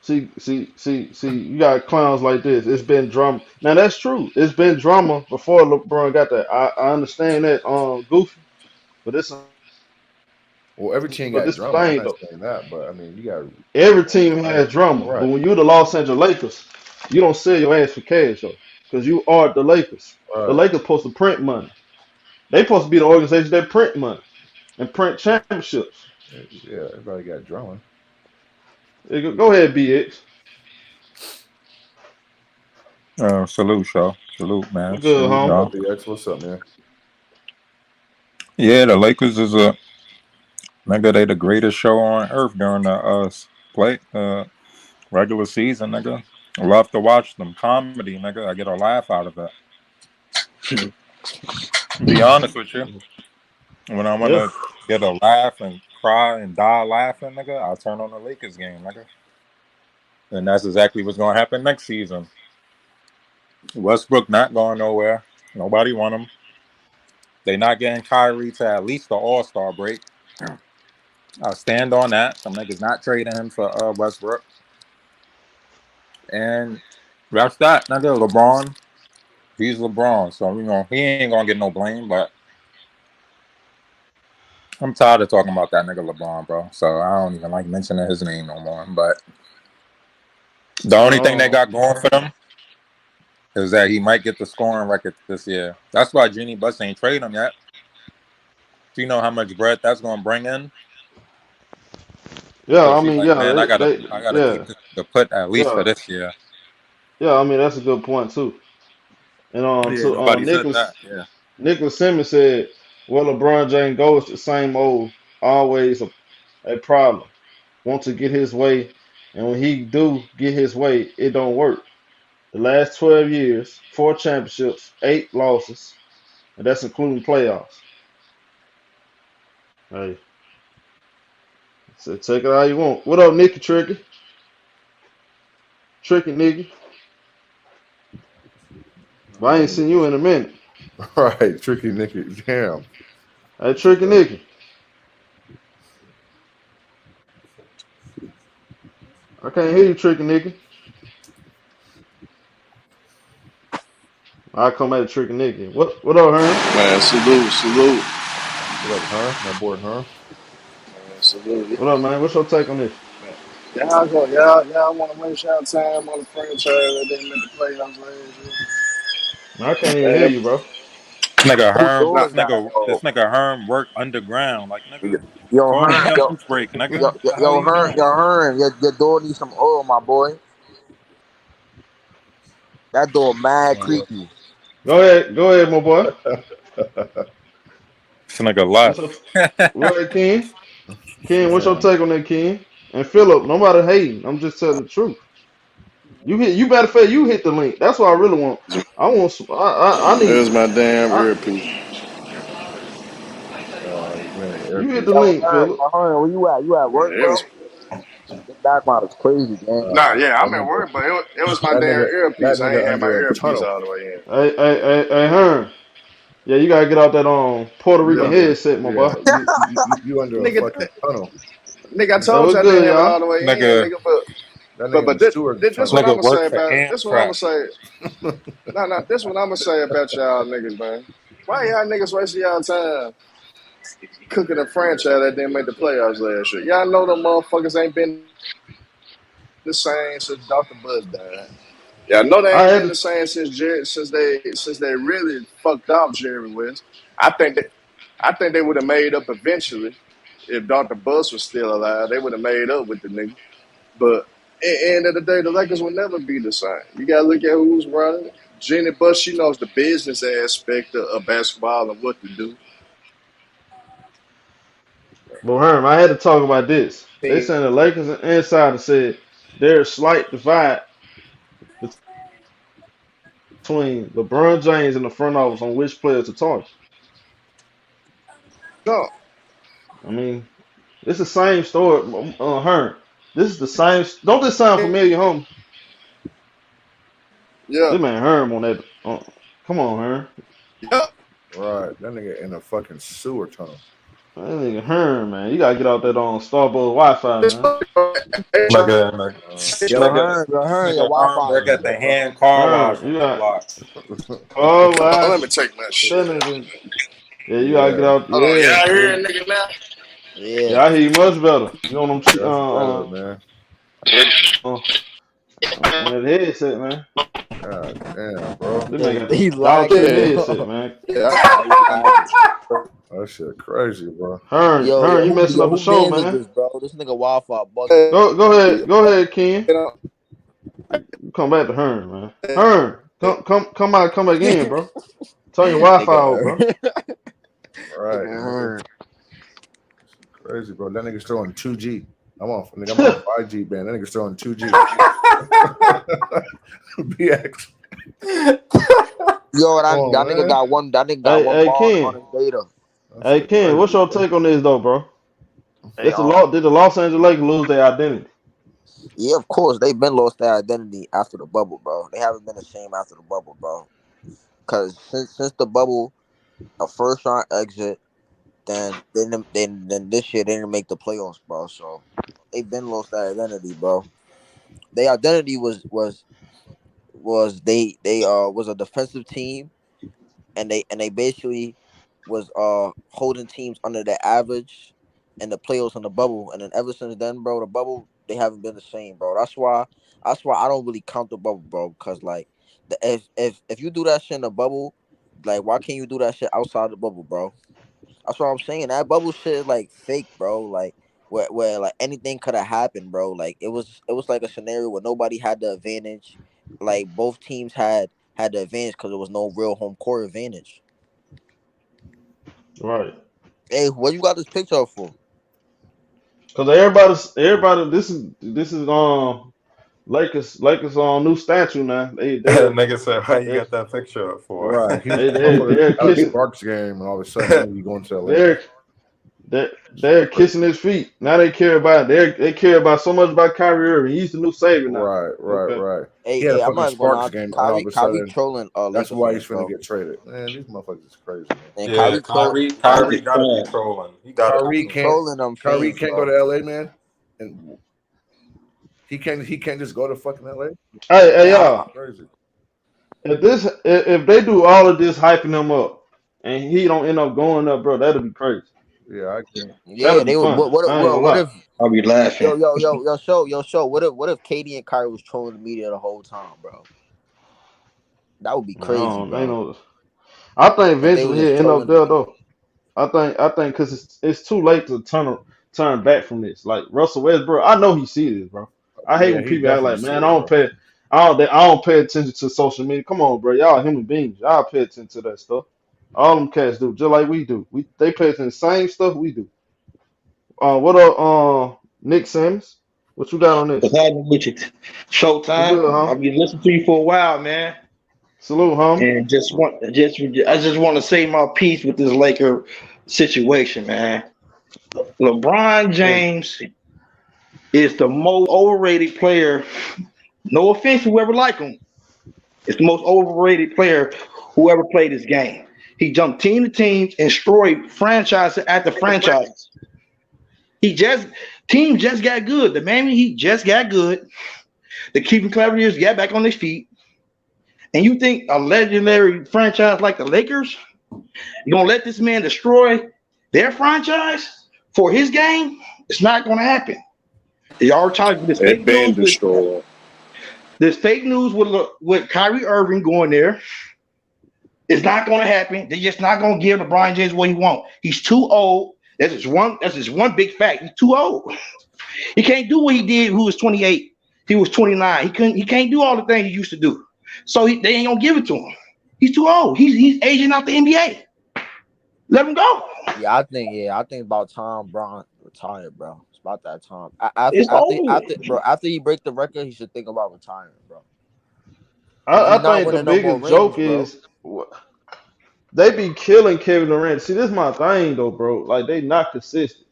See, you got clowns like this. It's been drama. Now that's true. It's been drama before LeBron got that. I understand that goofy, but it's well, every team got drama. I'm not saying that, but I mean, you got every team has drama. Right. But when you're the Los Angeles Lakers, you don't sell your ass for cash though, because you are the Lakers. Right. The Lakers supposed to print money. They supposed to be the organization that print money and print championships. Yeah, everybody got drama. Go ahead, BX. Salute, show. Salute, man. I'm good, Salute, home. y'all. BX, what's up, man? Yeah, the Lakers is a nigga. They the greatest show on earth during the regular season, nigga. I love to watch them. Comedy, nigga. I get a laugh out of it. Be honest with you, when I want Yeah. to get a laugh and cry and die laughing, nigga, I turn on the Lakers game, nigga. And that's exactly what's gonna happen next season. Westbrook not going nowhere. Nobody want him. They not getting Kyrie to at least the All-Star break. I stand on that. Some niggas not trading him for Westbrook. And that's that, nigga. LeBron, he's LeBron. So, he ain't gonna get no blame, but I'm tired of talking about that nigga LeBron, bro. So I don't even like mentioning his name no more. But the only thing they got going for them is that he might get the scoring record this year. That's why Jeannie Buss ain't trade him yet. Do you know how much bread that's gonna bring in? Yeah, So I she's mean, like, yeah, man, I gotta yeah, keep the put at least for yeah, this year. yeah. I mean, that's a good point too. And Yeah, nobody said Nicholas that. Yeah. Nicholas Simmons said, "Well, LeBron James goes the same old, always a problem. Want to get his way, and when he do get his way, it don't work. The last 12 years, 4 championships, 8 losses, and that's including playoffs. Hey, so take it how you want. What up, Nicky Tricky? Tricky Nicky. But I ain't seen you in a minute. All right, Tricky Nicky. Damn. Hey, Tricky Nicky. I can't hear you, Tricky Nicky. I come at Tricky Nicky. What up, Herm? Man, salute. What up, huh? My boy, huh? Man, salute. What up, man? What's your take on this? Y'all want to waste y'all time on the franchise that didn't make the playoffs last I can't even hear year? you, bro. Who doing that This though? nigga Herm work underground. Like, nigga, Yo, go Hearn, on your yo, lunch break, yo, nigga. yo, The hell yo, you Hearn, doing? your door needs some oil, my boy. That door mad creaky. Go ahead, my boy. This nigga What's left. up? Go ahead, Ken. Ken, what's your Damn. take on that, Ken? And Philip, nobody hating. I'm just telling the truth. You better say you hit the link. That's what I really want. I want some, I There's need my damn I earpiece. Man, you hit the earpiece. link, Philip. Yo, Hearn, where you at? You at work, Yeah, it bro? was. Your background is crazy, gang. Nah, yeah, That I'm at nigga, work, but it was my that damn nigga, that earpiece. I ain't nigga had my under a earpiece tunnel. all the way in. Hey, Hearn. Yeah, you gotta get out that Puerto You Rican Yeah, under, headset, my boy. yeah, you under a nigga, fucking tunnel. I Hey, told you what's I didn't good, have it all y'all? the way in, Nigga, nigga. That nigga in But the sewer this this what tunnel. I'm nigga gonna work say for about this. What I'm Amtrak. gonna say. This what I'm gonna say about y'all niggas, man. Why y'all niggas wasting y'all time cooking a franchise that didn't make the playoffs last year? Y'all know them motherfuckers ain't been the same since Dr. Buzz died. Yeah, I know they I ain't had been the to, same since they really fucked off Jerry West. I think that I think they would have made up eventually if Dr. Buzz was still alive. They would have made up with the nigga. But at the end of the day, the Lakers will never be the same. You gotta look at who's running. Jenny Buss, she knows the business aspect of basketball and what to do. but Herm, I had to talk about this. They Team, saying the Lakers and Insider said there's a slight divide between LeBron James and the front office on which players to target. no, I mean, it's the same story, Herm. This is the same. Don't this sound familiar, homie? yeah, This man Herm on that. Come on, Herm. yeah. Right, that nigga in a fucking sewer tunnel. That nigga Herm, man. You gotta get out that on Starbucks Wi-Fi, man. Yo, Hearn, your Herm Wi-Fi work at tripping, the bro. hand car wash Herm, on you the got block. car Oh, let wash. me take my shit That off. nigga. Yeah, you gotta Yeah, get out. Hold on, Yeah, y'all yeah. hear a nigga now? Yeah, Yeah. I hear you much better. You on them that's better, man. on that headset, man. God damn, bro. This man Yeah, got the he dollar lagging, tree Yeah, headset, bro. man. yeah. Nah, he lagging. That shit crazy, bro. Hearn, you messing up the Who show, man is man. this, bro? This nigga Wi-Fi bugging. Go ahead, Ken. You come back to Hearn, man. Hearn. Come out, come back in, bro. Turn your Wi-Fi off, bro. Right. Nigga heard. Crazy, bro. That nigga's throwing 2G. I'm on 5G, man. That nigga's throwing 2G. BX. Yo, that Oh, nigga man. got one. That nigga got one Hey, ball on Ken. his data. That Hey, shit Ken. crazy, What's your bro. take on this, though, bro? Hey, Did the Los Angeles Lakers lose their identity? yeah, of course they've been lost their identity after the bubble, bro. They haven't been the same after the bubble, bro. Cause since the bubble, a first round exit, then this year they didn't make the playoffs, bro. So they've been lost their identity, bro. Their identity was they was a defensive team, and they basically was holding teams under their average in the playoffs in the bubble, and then ever since then, bro, the bubble they haven't been the same, bro. That's why I don't really count the bubble, bro, because like if you do that shit in the bubble, like why can't you do that shit outside the bubble, bro? That's what I'm saying. That bubble shit is like fake, bro. Like where like anything could have happened, bro. Like it was like a scenario where nobody had the advantage. Like both teams had the advantage because there was no real home court advantage. Right. Hey, what you got this picture up for? Because everybody. This is Lakers on new statue now. Nigga said, "How you They got that picture up for?" Right. He was they're at a kissing Sparks game, and all of a sudden you going to the Lakers. they're kissing his feet. Now they care about they care about so much about Kyrie Irving. He's the new savior now. Okay. Right. Hey, He had a I'm fucking not gonna Sparks lie. game, and all of a Kyrie sudden, trolling that's Lakers why he's fans, finna bro. get traded. Man, these motherfuckers is crazy, man. And Yeah, Kyrie I'm gotta be just saying. trolling. He gotta be Kyrie trolling. can't. trolling them Kyrie fans, can't go bro. to LA, man, and he can't just go to fucking LA. Hey Man, y'all. Crazy. If they do all of this hyping him up and he don't end up going up, bro, that'll be crazy. Yeah, I That'll yeah, be they would. fun. I ain't gonna What lie. if I'll be laughing. show? What if Katie and Kyrie was trolling the media the whole time, bro? That would be Man, I crazy, don't ain't bro. no. I think If they eventually was just he'll end up trolling the there media. though. I think because it's too late to turn back from this. Like Russell Westbrook, I know he see this, bro. I hate yeah, when he people act definitely like, see man, it, bro. I don't pay attention to social media. Come on, bro, y'all human beings. Y'all pay attention to that stuff. All them cats do, just like we do. They pay attention to the same stuff we do. What up, Nick Simmons? What you got on What's this? happening with you? What's good, Showtime. huh? I've been listening to you for a while, man, Salute, homie. and I just want to say my piece with this Laker situation, man. LeBron Hey, James is the most overrated player. No offense, to whoever like him, it's the most overrated player who ever played this game. He jumped team to team and destroyed franchise after franchise. He just team just got good. The man he just got good. The Cleveland Cavaliers got back on their feet. And you think a legendary franchise like the Lakers, you're gonna let this man destroy their franchise for his game? It's not gonna happen. Y'all trying to this It fake been news with destroyed. with Kyrie Irving going there. It's not gonna happen. They're just not gonna give LeBron James what he wants. He's too old. That's just one big fact. He's too old. He can't do what he did who was 28. He was 29. He can't do all the things he used to do. So they ain't gonna give it to him. He's too old. He's aging out the NBA. Let him go. Yeah, I think about time Bron retired, bro. It's about that time. It's over. After he break the record, he should think about retiring, bro. Cause I he's not think the winning no more biggest rings, joke bro. is they be killing Kevin Durant. See, this is my thing though, bro. Like they not consistent.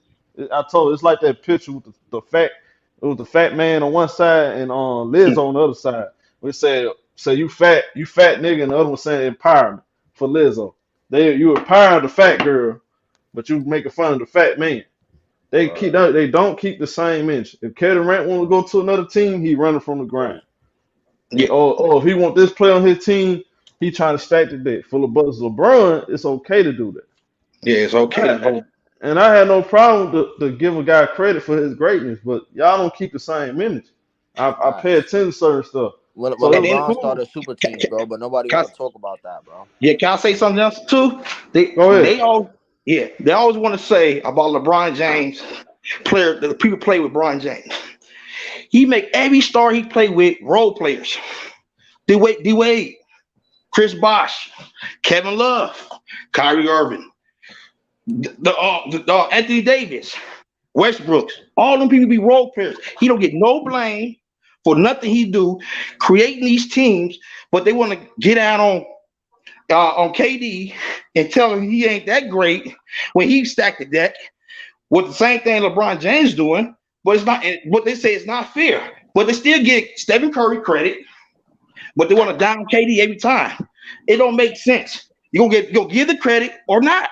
I told you, it's like that picture with the fat man on one side and Liz on the other side. We said, "So you fat nigga," and the other one saying empowerment for Lizzo. You empower the fat girl, but you making fun of the fat man. They don't keep the same inch. If Kevin Durant want to go to another team, he running from the grind. Yeah, Or if he want this player on his team, he trying to stack the deck. For LeBron, it's okay to do that. yeah, it's okay. And I had no problem to give a guy credit for his greatness, but y'all don't keep the same image. I pay Facts. attention to certain stuff. When So it And was then LeBron cool. started super teams, bro, but nobody can want I, to talk about that, bro. can I say something else too? Go ahead. They always want to say about LeBron James, player that the people play with LeBron James. He make every star he play with role players. D Wade, Chris Bosh, Kevin Love, Kyrie Irving, the Anthony Davis, Westbrook. All them people be role players. He don't get no blame for nothing he do creating these teams, but they want to get out on KD and tell him he ain't that great when he stacked the deck with the same thing LeBron James doing, but it's not. What they say is not fair. But they still get Stephen Curry credit, but they want to down KD every time. It don't make sense. You gonna give the credit or not?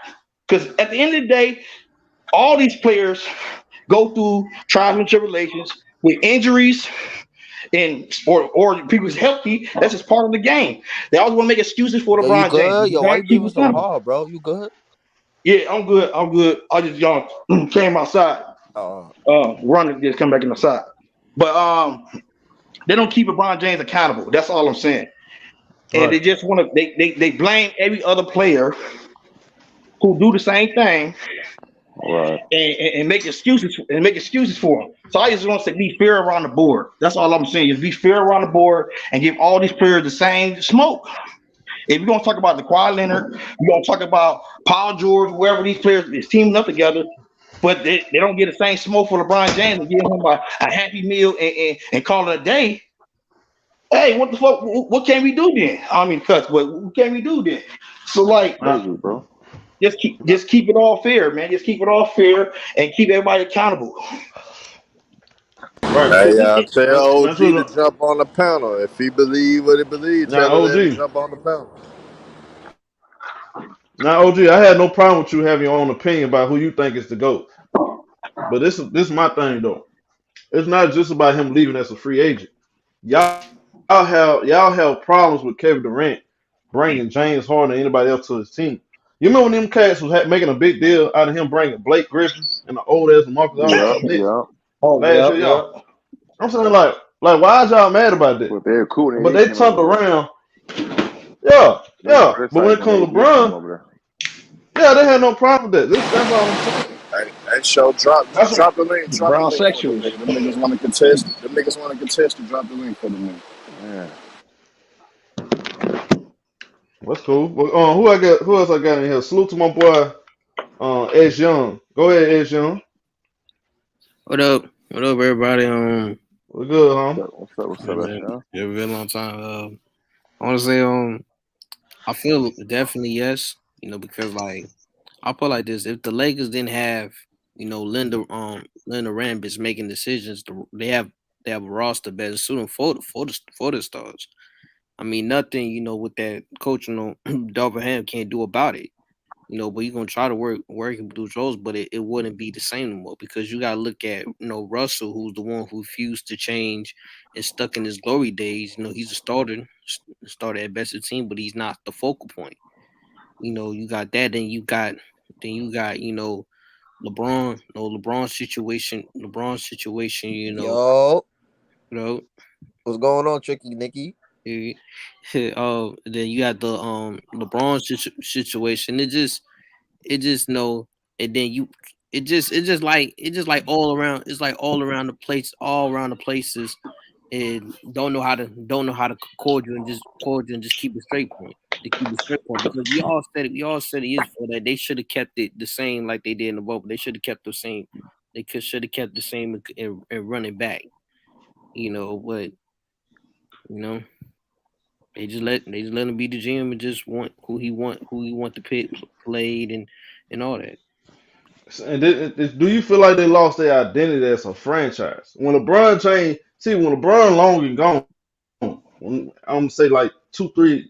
Because at the end of the day, all these players go through trials and tribulations with injuries or people's healthy. That's just part of the game. They always want to make excuses for Yo, you LeBron James. good? You Yo, why gotta you keep breathing it so simple. hard, bro? You good? Yeah, I'm good. I just came outside. Running, just come back inside. But they don't keep LeBron James accountable. That's all I'm saying. And they just want to they blame every other player who do the same thing and make excuses for him. So I just want to be fair around the board. That's all I'm saying. Just be fair around the board and give all these players the same smoke. If you're gonna talk about the Kawhi Leonard, you're gonna talk about Paul George, whoever these players is teaming up together, but they don't get the same smoke for LeBron James and give him a happy meal and call it a day. Hey, what the fuck? What can we do then? I mean, cuts, but what can we do then? So like, Crazy, bro. just keep it all fair, man. Just keep it all fair and keep everybody accountable. Right. Hey, tell That's OG to what. jump on the panel. If he believe what he believes, Now, tell him to OG. jump on the panel. Now, OG. I had no problem with you having your own opinion about who you think is the GOAT. But this is my thing though. It's not just about him leaving as a free agent. Y'all have problems with Kevin Durant bringing James Harden or anybody else to his team. You remember when them cats was making a big deal out of him bringing Blake Griffin and the old ass Marcus Aldridge Yeah, to the Knicks yeah. Oh last year, yeah. y'all. I'm saying like why is y'all mad about that? But they're cool. But They they came turned over around. Yeah. there. They were But when it criticized when comes to AD came LeBron, over yeah, they had no problem with that. That's all I'm saying. Hey, show drop That's what, the link. Drop the Brown link for them sexuals. niggas. Them niggas want to contest. Them niggas want to contest to drop the link for them niggas. there. that's cool. But, who else I got in here? Salute to my boy Edge Young. Go ahead, Edge Young. What up? What up, everybody? We're good, What's huh? up? What's up? What's Yeah, up, man, yeah? it's been a long time. I want to say, I feel definitely yes. Because like I'll put it like this: if the Lakers didn't have, Linda Rambis making decisions, they have a roster better suited for the stars. I mean, nothing, with that coach, Darvin Ham can't do about it. But you're gonna try to work him through roles, but it wouldn't be the same no more because you gotta look at Russell, who's the one who refused to change and stuck in his glory days. He's a starter at best of the team, but he's not the focal point. You got that, then you got LeBron, LeBron's situation, Yo, you know, what's going on, Tricky Nicky? then you got the LeBron situation. It just and then it's just like all around. It's like all around the place, all around the places, and don't know how to cordial and just keep a straight point. To keep a straight point because we all said it is for that. They should have kept it the same like they did in the bubble. They should have kept the same. They should have kept the same and run it back. But they just let him be the GM and just want who he want to pick played and all that. And do you feel like they lost their identity as a franchise? When LeBron long and gone, I'm gonna say like 2-3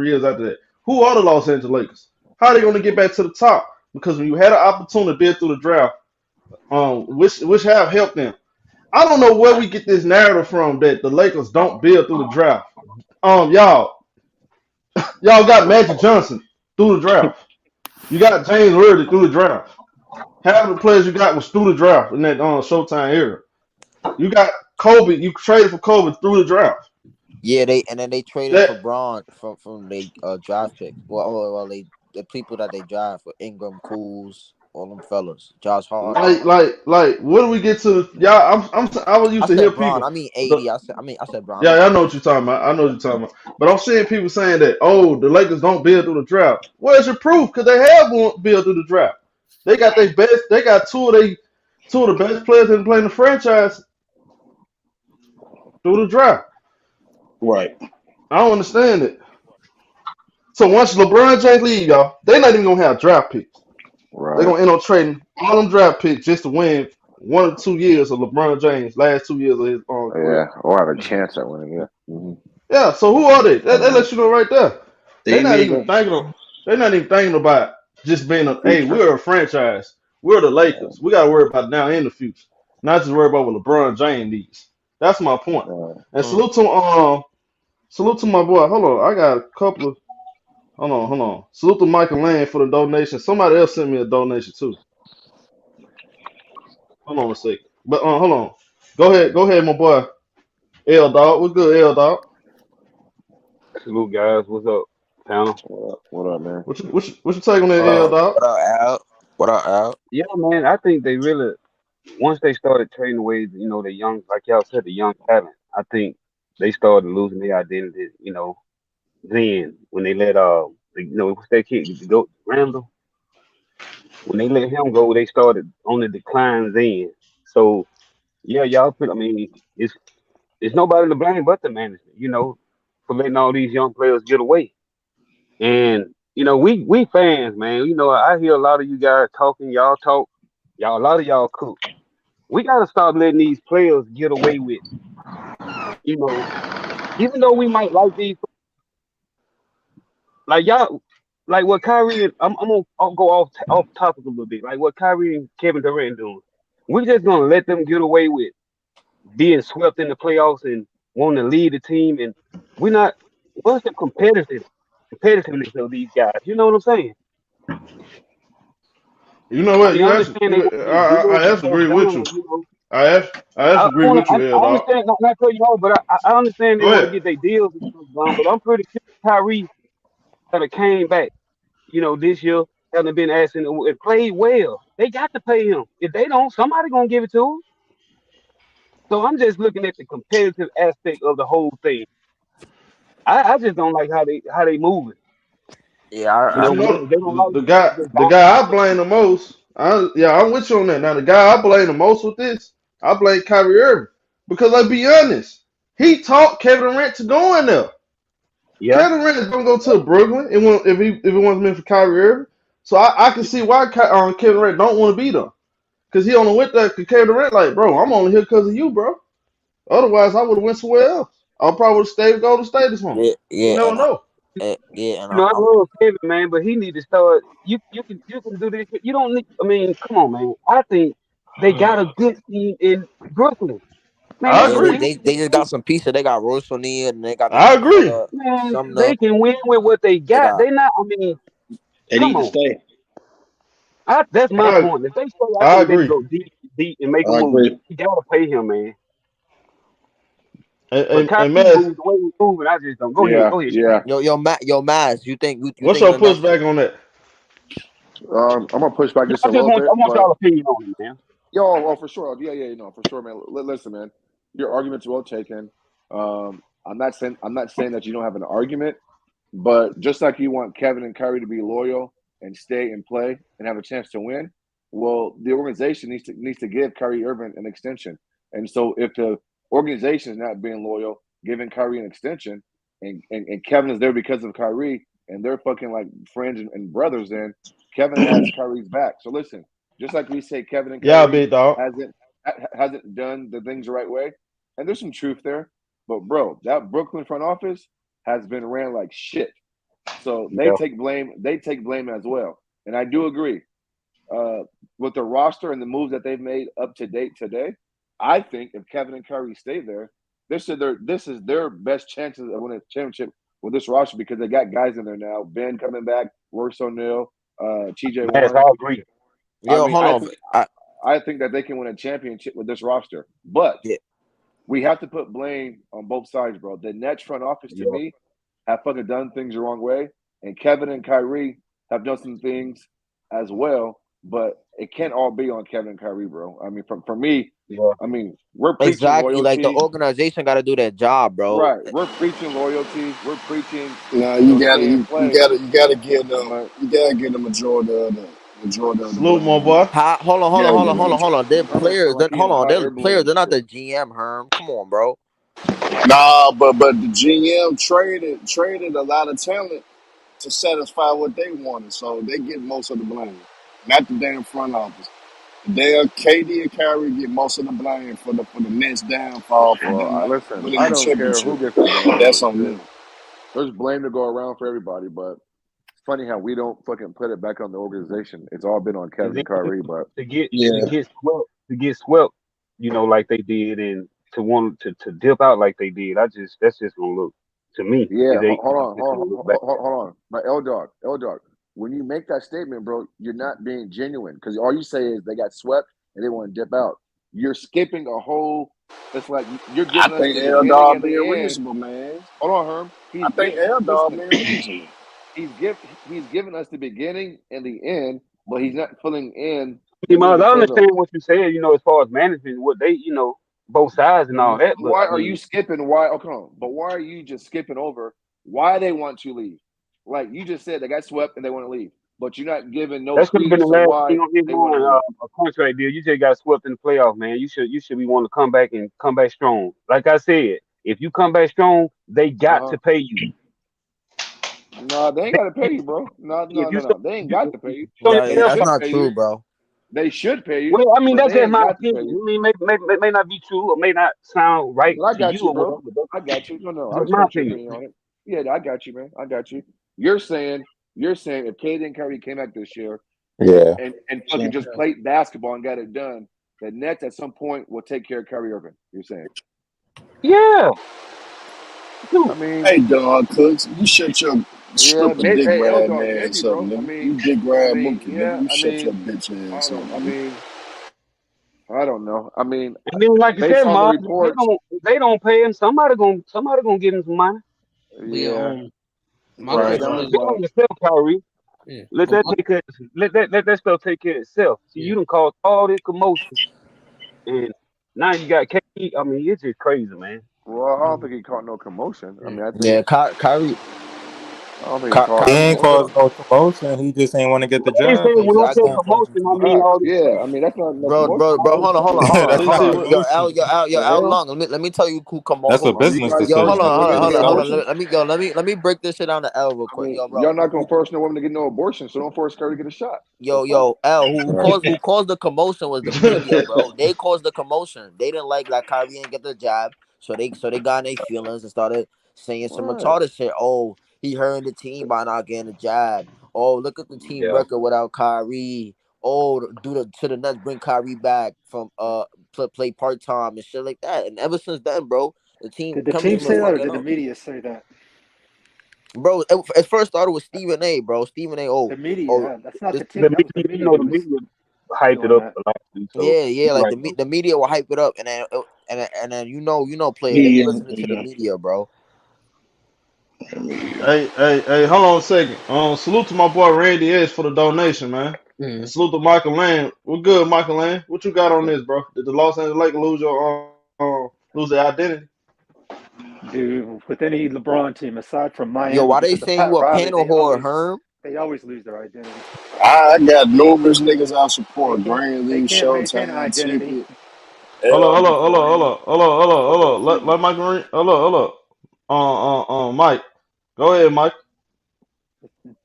years after that, who are the Los Angeles Lakers? How are they gonna get back to the top? Because when you had an opportunity to build through the draft, which have helped them. I don't know where we get this narrative from that the Lakers don't build through the draft. Y'all got Magic Johnson through the draft. You got James Worthy through the draft. Half of the players you got was through the draft in that Showtime era. You got Kobe. You traded for Kobe through the draft. Yeah, they traded for That Braun from the draft pick. Well, the people that they draft for Ingram, Cools. All them fellas. Josh Hart. Like, what do we get to? Y'all, I was I used to hear said Bron. people. I mean The, AD. I said Bron. I yeah, meant I AD. know what you're talking about. I know what you're talking about. But I'm seeing people saying that, oh, the Lakers don't build through the draft. Where's your proof? Because they have built through the draft. They got their best. They got two of the best players that play in the franchise through the draft. Right. I don't understand it. So once LeBron James leave, y'all, they're not even gonna have draft picks. They're Right. gonna end up trading all them draft picks just to win 1 or 2 years of LeBron James' last 2 years of his career. Yeah. Or have a chance at winning. Yeah. Yeah. So who are they? That lets you know right there. They're They not ain't even gonna thinking. They're not even thinking about just being a. Hey, future. we're a franchise. We're the Lakers. We got to worry about now and the future, not just worry about what LeBron James needs. That's my point. And Mm. salute to my boy. Hold on, I got a couple of. Hold on. Salute to Michael Lane for the donation. Somebody else sent me a donation too. Hold on a second. But hold on. Go ahead, my boy. L Dog. What's good, L Dog? Salute, guys. What's up, panel? What up, man? What you take on that, L Dog? What up, Al? What up, Al? Yeah, man. I think they really once they started trading away, the young, like y'all said, the young talent. I think they started losing their identity. Then when they let what's that kid to go Randall? When they let him go, they started on the decline then. So yeah, y'all put. I mean, it's nobody to blame but the management. For letting all these young players get away. And we fans, man. I hear a lot of you guys talking. Y'all talk. A lot of y'all cook. We gotta stop letting these players get away with. You know, even though we might like these, like y'all, like what Kyrie. I'll go off topic a little bit. Like what Kyrie and Kevin Durant doing. We just gonna let them get away with being swept in the playoffs and wanting to lead the team, and we're not. What's the competitiveness of these guys? You know what I'm saying? You know I what? mean, I You actually, understand they want to get I deals and actually stuff agree with you. done. I actually agree with you, L I Dog. understand, not cutting you off, but I understand they Go want to ahead. get their deals and stuff done. But I'm pretty sure Kyrie kind of came back, this year, hasn't been asking and played well. They got to pay him. If they don't, somebody gonna give it to him. So I'm just looking at the competitive aspect of the whole thing. I just don't like how they moving. Yeah, But you Because know, they don't like just the buying guy I players. blame the most. I'm with you on that. Now the guy I blame the most with this, I blame Kyrie Irving because let's be honest, he taught Kevin Durant to go in there. Yeah, Kevin Durant is gonna go to Brooklyn if it wasn't meant for Kyrie Irving. So I can see why Kevin Durant don't want to be there because he only went there because Kevin Durant like, bro, I'm only here because of you, bro. Otherwise, I would have went somewhere else. I probably would have stayed Golden State this month. You never know. I love Kevin, man, but he need to start. You can do this. You don't need. I mean, come on, man. I think they got a good team in Brooklyn. Man, I they Yeah, can they, agree. win. they they just got some pieces. They got Royce O'Neal and they got I agree. Man, Sumner. they can win with what they They got. got They not. I mean, They come need to on. stay. That's my I point. If they stay, I I think they can agree. go deep, and make a I move. agree. You gotta pay him, man. But And Kyrie Mass, moves the way he's moving. I just don't. Go ahead. Yeah. Go ahead, Shannon. Yeah. yo, Maz. You what's think your the next? pushback on that? I'm gonna push back just I a just little want. I bit, want but y'all opinion on it, man. for sure. Yeah, for sure, man. Listen, man. Your argument's well taken. I'm not saying that you don't have an argument, but just like you want Kevin and Kyrie to be loyal and stay and play and have a chance to win, well, the organization needs to give Kyrie Irving an extension. And so if the organization is not being loyal, giving Kyrie an extension, and Kevin is there because of Kyrie, and they're fucking like friends and brothers, then Kevin has Kyrie's back. So listen, just like we say Kevin and Yeah, Kyrie big dog. hasn't done the things the right way, and there's some truth there. But bro, that Brooklyn front office has been ran like shit. So they Yeah. take blame. They take blame as well. And I do agree with the roster and the moves that they've made up to date today. I think if Kevin and Kyrie stay there, this is their best chances of winning a championship with this roster because they got guys in there now. Ben coming back, Royce O'Neal, TJ Yes, Warren. I agree. I Yo, mean, hold I on. think I think that they can win a championship with this roster. But Yeah, we have to put blame on both sides, bro. The Nets front office, to Yeah. me, have fucking done things the wrong way, and Kevin and Kyrie have done some things as well but it can't all be on Kevin and Kyrie, bro. I mean, for me, Yeah. I mean, we're preaching Exactly. Like the loyalty. organization got to do their job, bro. Right. We're preaching loyalty. We're preaching, Now stay in play. you gotta get But the majority of the Salute, my blame. boy. Hold on, You hold on, gotta hold get on, the hold on, hold majority. on. They're Herman feel players. like he in Hold a on, hot they're air balloon players. and They're not shit. the GM, Herm. Come on, bro. Nah, but the GM traded a lot of talent to satisfy what they wanted, so they get most of the blame, not the damn front office. Their KD and Kyrie get most of the blame for the Nets downfall for Well, them not listen, winning I the don't care championship. who gets the blame. That's on them. There's blame to go around for everybody, but it's funny how we don't fucking put it back on the organization. It's all been on And Kevin then and Kyrie, but to get Yeah. to get swept, like they did, and to want to dip out like they did. That's just gonna look to me. yeah, It's just gonna look bad. hold on. My L Dog. When you make that statement, bro, you're not being genuine because all you say is they got swept and they want to dip out. You're skipping a whole. It's like you're I giving us think the L beginning Dog and the being end. reasonable, man. Hold on, Herm. I think L Dog Listen. being reasonable. He's giving us the beginning and the end, but he's not filling in See, the Miles, movie I for the. understand what you said. As far as management, what they, both sides and all that. But Why I are you mean, skipping? Why? Oh, come on. But why are you just skipping over why they want to leave? Like you just said, they got swept and they want to leave, but you're not giving no that should have been the credence to last thing why on his they want to leave. a contract deal. You just got swept in the playoff, man. You should be wanting to come back and come back strong. Like I said, if you come back strong, they got Uh huh. to pay you. No, they ain't got to pay you, bro. If you show, They ain't if got to pay you. show Nah, They yourself, that's should not pay true, you. bro. They should pay you, well, I mean but that's they just ain't my got to pay opinion. you. I mean, may not be true or may not sound right But I to got you you, or bro. whatever. But I got you. No, I that's my respect your opinion. opinion on it. Yeah, I got you, man. I got you. You're saying if KD and Kyrie came back this year Yeah. and fucking just played basketball and got it done, the Nets at some point will take care of Kyrie Irving. You're saying? Yeah, I dude. mean, Hey, Don Cooks, you shut your yeah, stripper maybe. dick Hey, L riding Dog, ass maybe, up, bro. nigga. You dick ride Mookie, nigga. You I shut your mean, bitch I ass up, don't. I nigga. mean, I don't know. I mean, And then, like you based said, on the Mom, reports, if they don't pay him, somebody gonna give him some money. But yeah, yeah, my yeah, it Right. question sounds is, They like. don't yourself, Kyrie. yeah, Let but that take care. Let that stuff take care of itself. See, yeah. you done caused all this commotion, and now you got KD. I mean, it's just crazy, man. Well, I don't think he caught no commotion. I Yeah. mean, Yeah, Kyrie, I don't think he He caused ain't commotion. caused no commotion. He just ain't want to get the I ain't saying job, and when I niggas say exactly. can't cause commotion, I mean commotion. Right. all this Yeah. stuff. I mean, that's not no Bro, commotion. bro, hold on, hold on, hold That's on. See, not see, Yo, commotion. Al The Long. Let me tell you who That's a who. hell? You business guys, Yo, you hold decision. guys on, If want hold he to on, get want hold to no on, hold sell on. it, abortion? Let me break this shit down to L real I quick. mean, Yo, bro, y'all not gonna force no woman to get no abortion, so don't force her to get a shot. The fuck? L, right? who caused the commotion was the media, bro. They caused the commotion. They didn't like that Kyrie didn't get the job, so they got in their feelings and started saying some Right. retarded shit. Oh, he hurting the team by not getting a job. Oh, look at the team Yeah. record without Kyrie. Oh, to the Nets bring Kyrie back from play part time and shit like that. And ever since then, bro, the team Did the couldn't team even say that, or fucking did the up. media say that? Bro, it first started with Stephen A, bro. Stephen A. The Oh, media. That's not this the team. The That was the media, media that the was media hyped it doing up that. a lot too. So yeah, you're like right, though. the media will hype it up, and then players, they be Media, listening to the media, bro. hey, hold on a second. Salute to my boy Randy S for the donation, man. And Mm. salute to Michael Lane. We're good, Michael Lane. What you got on this, bro? Did the Los Angeles Lakers lose their identity? Dude, with any LeBron team aside from Yo, Miami, why they because of saying you Pat a Riley, panel whore, Herm? they always lose their identity. I got numerous niggas I They support. can't Green they League, can't maintain an Showtime, identity. Ticket, Hold on, L hold on, hold before on, hold him. on, hold on, hold I on, fuck hold with the on. Let city. Michael ring. Hold on. Mike. Go ahead, Mike.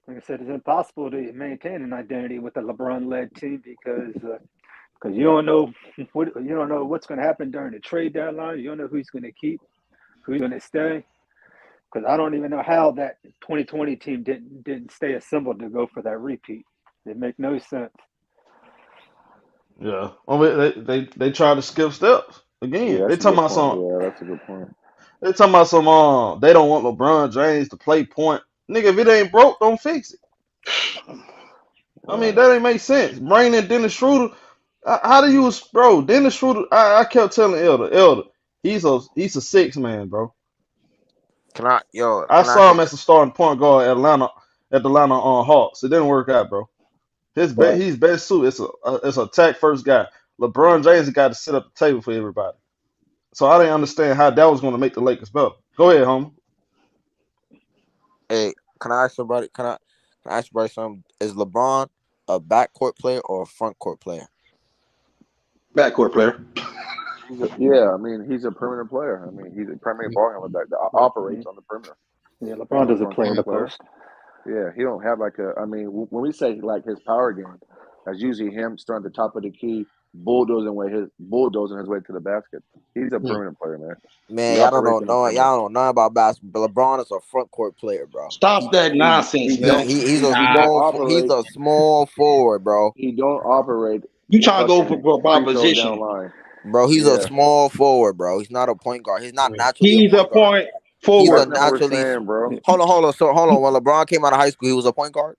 Like I said, it's impossible to maintain an identity with a LeBron-led team because you don't know what's going to happen during the trade deadline. You don't know who's going to keep, who's going to stay. Because I don't even know how that 2020 team didn't stay assembled to go for that repeat. It make no sense. Yeah. I mean, they tried to skip steps Yeah, again. They that's a talking good about point. some. Yeah, that's a good point. They talking about some. They don't want LeBron James to play point. Nigga, if it ain't broke, don't fix it. I mean, Right. that ain't make sense. Bringing in Dennis Schroeder. How do you, bro? Dennis Schroeder. I kept telling Elder, he's a six man, bro. I Can I saw say him as a starting point guard at Atlanta, at the Atlanta Hawks. It didn't work out, bro. Right. He's best suit. It's a attack first guy. LeBron James got to sit up the table for everybody. So I didn't understand how that was going to make the Lakers better. Go ahead, homie. Hey, can I ask somebody? Can I ask somebody something? Is LeBron a backcourt player or a front court player? Backcourt player. Yeah, I mean, he's a perimeter player. I mean, he's a primary ball handler that operates on the perimeter. Yeah, He's LeBron no doesn't front play in court the player. post. Yeah, he don't have like a. I mean, when we say like his power game, that's usually him starting at the top of the key, bulldozing his way to the basket. He's a perimeter player, man. Man, He y'all don't operates know on the no, perimeter. y'all don't know nothing about basketball. LeBron is a front court player, bro. Stop that nonsense, He He's don't. man. he's He a don't he's operate. a small forward, bro. He don't operate You trying to go fucking by free throw down position. line. Bro, he's a Yeah, small forward, bro. He's not a point guard. He's not naturally a He's a point guard. point He's a forward. that's not what we're naturally. saying, bro. Hold on. So hold on. When LeBron came out of high school, he was a point guard.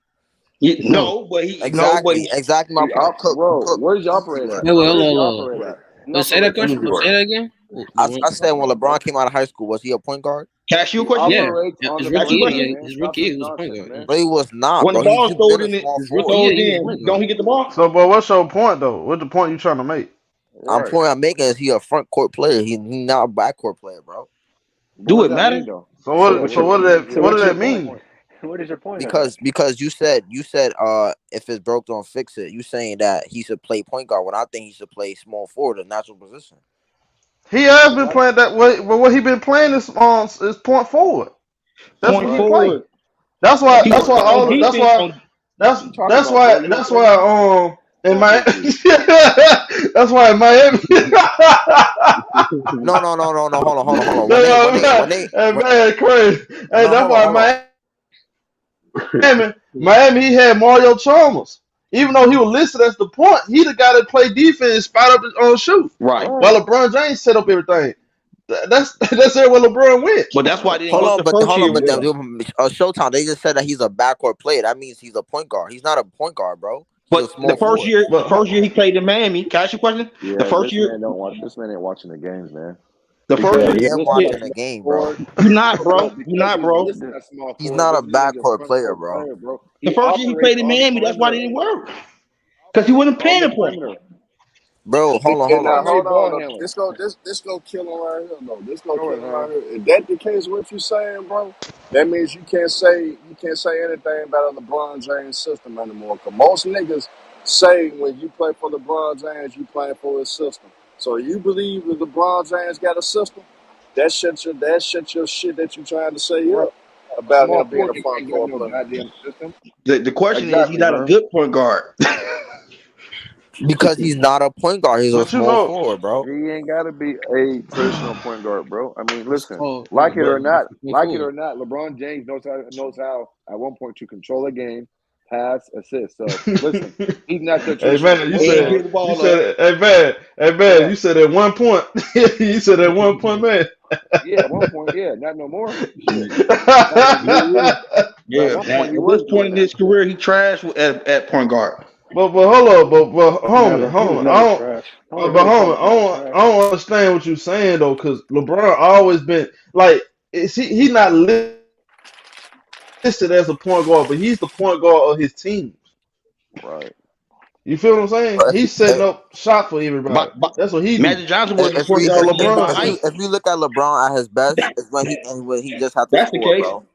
No, but Exactly my point. Bro, where does he operate at? Hey, well, Where does he hold operate on. at? He Let's say that operates on the question. perimeter. Say that again. I said when LeBron came out of high school, was he a point guard? Can I ask you a He question? Yeah, operates on his the rookie perimeter, year, man. his Stop rookie this year, he was a point nonsense, guard. man. But he was not, When the bro. ball's You've thrown been a in it, small his rookie forward. goes Yeah, he was a in, point don't guard. he get the ball? So, but what's your point though? What's the point you trying to make? Right. I'm making is he a front court player. He not a backcourt player, bro. But Do what it does that matter? mean, though? So Yeah, what? what So does what that did mean? that? What What's did your that point? mean? What is your point of that? Because you said if it's broke, don't fix it. You saying that he should play point guard when I think he should play small forward, a natural position. He has been playing that way, but what he been playing is point forward. That's what Point he Right. play. forward. That's why. He That's working why on all. That's defense. why. What you talking about, bro? You a That's player? why. In Talk Miami. this shit. That's why in Miami. No. Hold on. Hey man, crazy. Hey, No, that's hold on, why hold on. Miami, he had Mario Chalmers. Even though he was listed as the point, he the guy that played defense, spot up his own shoot. Right. Right. While LeBron James set up everything. That's where LeBron went. But that's why they didn't Hold work on, the but first year with him. Showtime. They just said that he's a backcourt player. That means he's a point guard. He's not a point guard, bro. He's a But small the first forward. year he played in Miami. Can I ask you a question? Yeah, The first this year, man don't watch. This man ain't watching the games, man. the first Because I year, am listed yeah, as watching the small game, bro. forward. you're not, bro. Bro, You're because not, he's bro. listed as small He's forward not a doesn't mean he's a backcourt front player, court bro. player, bro. The He first year he operates played in on the Miami, that's why they perimeter. didn't work. Because he wasn't On paying the the point. perimeter. Bro, He's hold a on. Now primary hold ball on. Look, handler. this go kill him right here though. This go Go kill ahead, him right huh? here. If that the case, what you saying, bro? That means you can't say anything about a LeBron James system anymore. Cause most niggas say when you play for LeBron James, you playing for his system. So you believe that LeBron James got a system? That shit your shit that you trying to say Right. up A about small him being forward a front ain't got court no player. goddamn system. The question is, he's Exactly, not a huh? good point guard. Because he's not a point guard. He's a But you small know, forward, bro. He ain't got to be a traditional point guard, bro. I mean, listen, Oh, like it but or not, forward. LeBron James knows how at one point to control a game, pass, assist. So listen, he's not the hey traditional man, point And guard. give the ball up. hey man, Yeah, you said at one point, you said at one point, man. yeah. At one point, yeah, not no more. Shit, But not no more. Yeah. But at Yeah. one At point, he this was point doing in that. his career, he trashed at point guard. hold up, but He was homie, never trash. I don't but really call homie, LeBron trash. I don't understand what you're saying though, because LeBron always been like, he not listed as a point guard, but he's the point guard of his team. Right. You feel what I'm saying? But He's setting up shot for everybody. But That's what he do. Magic Johnson was the if point we So guard if of the we team LeBron, by if you height. if you look at LeBron at his best, is when he just had to That's the score, case. bro.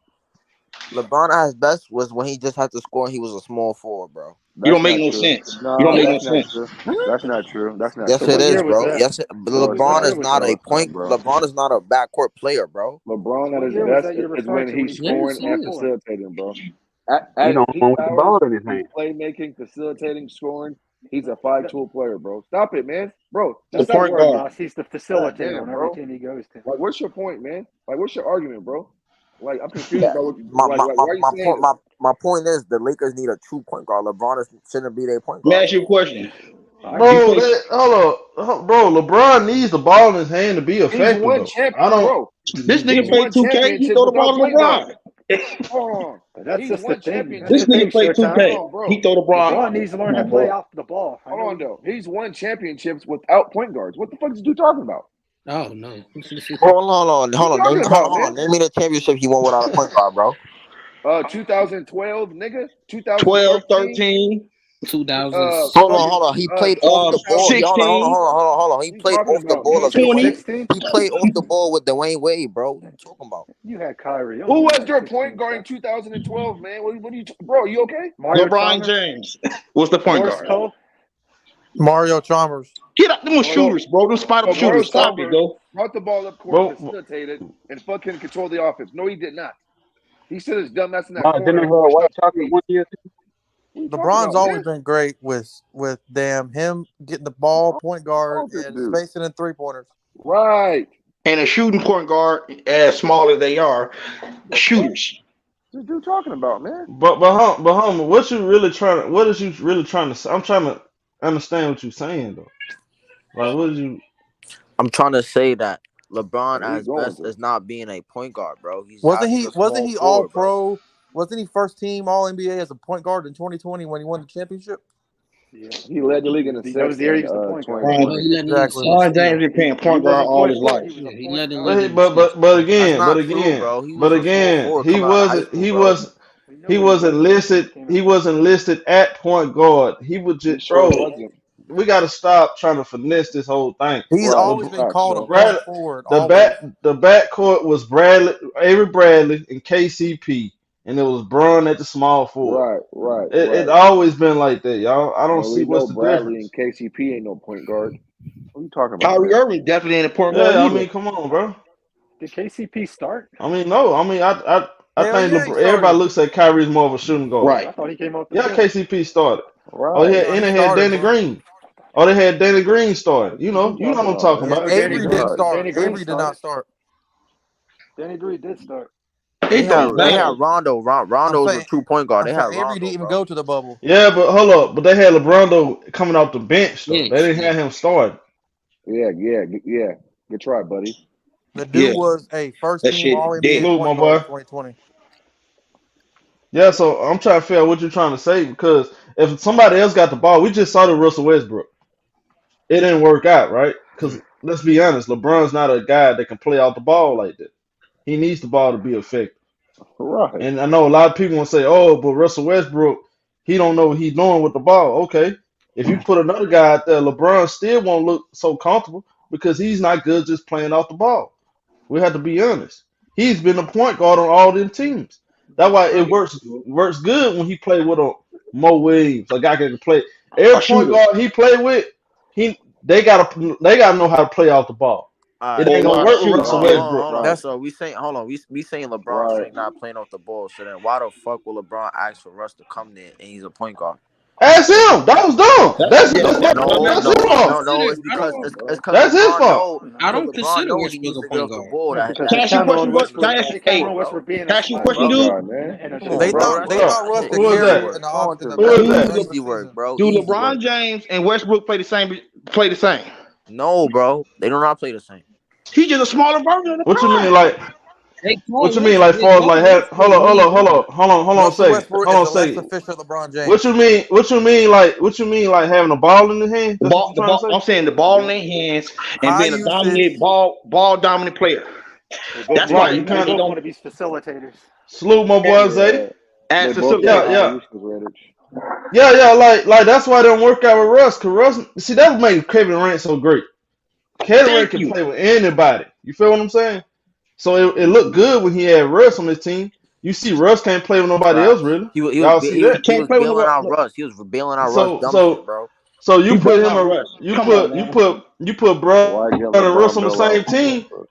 LeBron at his best was when he just had to score and he was a small forward, bro. You That's don't make not no true. sense. You don't No, make no that's not sense. true. That's not true. That's not Yes, So true. it what is, year was bro. that? Yes, No, it's What LeBron not. year is was not that? No, a it's not, point. bro. LeBron is not a backcourt player, bro. LeBron at What his year was best that you're is referring when to when he's he was scoring small and forward? facilitating, bro. He At don't peak want with the powers, ball in his he's hand. playmaking, facilitating, scoring. He's a five-tool player, bro. Stop it, man. Bro, The that's not That's point your guard. argument. Haas. He's the God facilitator damn, on every bro. team he goes to. Like, what's your point, man? Like, what's your argument, bro? Like, I'm confused Yeah, about what, my like, my, like my, why are you my saying point this? my point is the Lakers need a true point guard. Shouldn't be their point Let me guard. ask you a question. I You agree. bro, play hold up, bro. LeBron needs the ball in his hand to be He's effective won though. I don't. bro. this nigga He's play won 2K, he championships throw the without ball to point guard. LeBron. Hold on. But that's He's just the won thing. That's This the championships. thing, nigga play Hold 2K, Showtime. on, he bro. throw the ball. LeBron needs to learn to Come on, play bro. off the ball. I Hold know on, though. He's won championships without point guards. What the fuck is you talking about? Oh no. Hold on. What you talking about, man? Name me the championship he won without a point guard, bro. 2012, nigga. 12, 2013. 13. Uh, 2000s. fucking, Hold on. He played off the ball. $16. Hold on. He what you played talking off the about, ball man? of 20. Dwayne. 16? He played off the ball with Dwayne Wade, bro. What you talking about? You had Kyrie Who Irving was at your point 16, guard in 2012, man? What are you, bro? You okay? Mario LeBron Chalmers, James was the point Norris guard. Cole, Mario Chalmers. Get up, them was Norris. So, shooters, bro. Them spot up so Mario shooters. Stop it, Chalmers go. brought the ball up court, Bro, facilitated, and fucking controlled the offense. No, he did not. He stood his dumb ass in that Bron didn't corner have and pushed white up chocolate three. one year. What are you talking LeBron's about, always man? been great with him getting the ball, point guard, Oh, this and dude. spacing and 3-pointers. Right. And a shooting point guard, as small as they are, shooters. What's this dude talking about, man? but homie, what you really trying to? What is you really trying to say? I'm trying to understand what you're saying though. Like, what is you? I'm trying to say that LeBron What are you as going best through? is not being a point guard, bro. He's Wasn't he's he a small all forward, bro. pro? Wasn't he first team All NBA as a point guard in 2020 when he won the championship? Yeah, He led the league in that was assists the year he in was the point guard. Bron, 2020. He led in Exactly. assists. James been playing He point guard wasn't all point his forward. life. He was Yeah, a he point led the guard. But league he, in assists. That's again, not true, bro. He was a small forward he coming out of high wasn't school, bro. We know he what he wasn't was when he listed came he out there. wasn't listed at point guard. He was He just sure bro. wasn't. We got to stop trying to finesse this whole thing. He's Right. always LeBron, been Facts, called a bro. point Brad, forward, the always. backcourt was Avery Bradley and KCP, and it was Braun at the small forward. Right. It always been like that, y'all. I don't And see we what's know the Bradley and difference. KCP ain't no point guard. What are you talking about, Kyrie man? Irving definitely ain't a point guard Yeah, I either. mean, come on, bro. Did KCP start? I mean, no, I mean, I Hell think yeah, he everybody started. looks at Kyrie as more of a shooting guard. Right. I thought he came off the Yeah, bench. KCP started. Oh, Right. yeah, No, and he they had started, Danny bro. Green. Oh, they had Danny Green starting. What you You know talking what I'm about, talking man? I And about. know Danny Avery didn't Green. Right. start. Danny Green Avery did not started. start. Danny Green did start. They They throw had battles. Rondo. I'm Rondo was a saying true point guard. I'm They saying had Avery Rondo, didn't even bro. go to the bubble. Yeah, but hold up. But they had LeBron though coming off the bench though. They Bench. didn't have him starting. Yeah. Good try, buddy. The Yeah, dude was a first that team shit All NBA dead. Salute, my point guard in boy. 2020. Yeah, so I'm trying to figure out what you're trying to say because if somebody else got the ball, we just saw the Russell Westbrook. It didn't work out, right? Because let's be honest, LeBron's not a guy that can play out the ball like that. He needs the ball to be effective. Right. And I know a lot of people will say, "Oh, but Russell Westbrook, he don't know what he's doing with the ball." Okay, if you put another guy out there, LeBron still won't look so comfortable because he's not good just playing off the ball. We have to be honest. He's been a point guard on all them teams. That's why it works good when he played with a Mo Williams, a guy can play. A Every point shooter. guard he played with, they gotta know how to play off the ball. All It right, ain't Whole gonna lot of work with shooting. Russell hold on, Westbrook. hold on. That's So we saying LeBron Right. straight not playing off the ball. So then why the fuck will LeBron ask for Russ to come there and he's a point guard? Ask him. That was dumb. That's yeah, That's that's that's No, his dumbass. fault. It's Come because on, it's bro. because That's his LeBron fault. know I because don't LeBron consider know he Westbrook needs a to get point off the guard. ball. Yeah, That because Can they I that's ask you a his count question, on bro? that's Can Westbrook. I his ask, They count hey, on sport, Westbrook bro. being can a I ask you a spot question, Point up dude? guard, man. and a Come on, they shooting bro. thought guard. That's they Yeah. thought Russ it, could Who is easy that? carry work. in the Talk off to in him, the man. back Do end of Le, the Easy work, season. bro. do Easy LeBron work. James and Westbrook play the same play the same? No, bro. They do not play the same. He's just a smaller version of What you mean, LeBron. like? What you mean, like? They Far as call like, Westbrook lead player. hold on a Russell second, Westbrook hold is on a a less second. efficient LeBron What James. you mean? What you mean, like having a ball in the hand? That's what you're The trying to ball. say. I'm saying the ball in their hands and High being a usage. dominant ball dominant player. They That's both why Right. they, You they they, kind they of both don't want to be facilitators. salute my boy Zay. Yeah. add They both got Yeah, facilitators. high yeah, usage rating. like that's why it don't work out with Russ. Cause Russ, see, that would make Kevin Durant so great. Kevin Thank Durant can you. play with anybody. You feel what I'm saying? So it looked good when he had Russ on his team. You see, Russ can't play with nobody else Facts. really. Y'all see He that? He can't was play with bailing out no. Russ. He was bailing out Russ So dumb shit, so bro. so you He put better him not a rush. Come on, man. you put Brown Why get and Russ LeBron on the bail out same for team. Westbrook?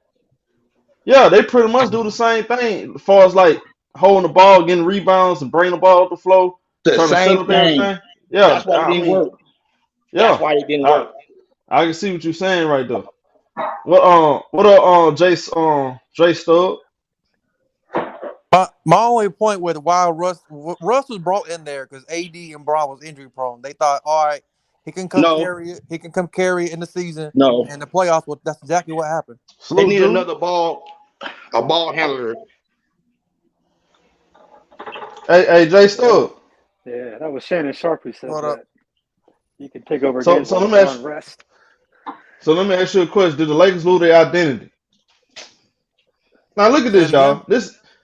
Yeah, they pretty much do the same thing as far as like holding the ball, getting rebounds, and bringing the ball up the floor, The trying to set same up thing. everything. Yeah, That's why it I didn't mean, work. That's yeah, why it didn't I work. I can see what you're saying right there. Jay Stub? My only point with why Russ was brought in there because AD and Braun was injury prone. They thought, all right, he can come No, carry it. He can come carry it in the season no. and the playoffs. Well, that's exactly what happened. They Salute, need Julie. another a ball handler. Hey, Jay Yeah, Stub. that was Shannon Sharpe who said What up? that. He can take over So games so while let me ask LeBron rests. so let me ask you a question. Did the Lakers lose their identity? Now look at Say it this, again. y'all.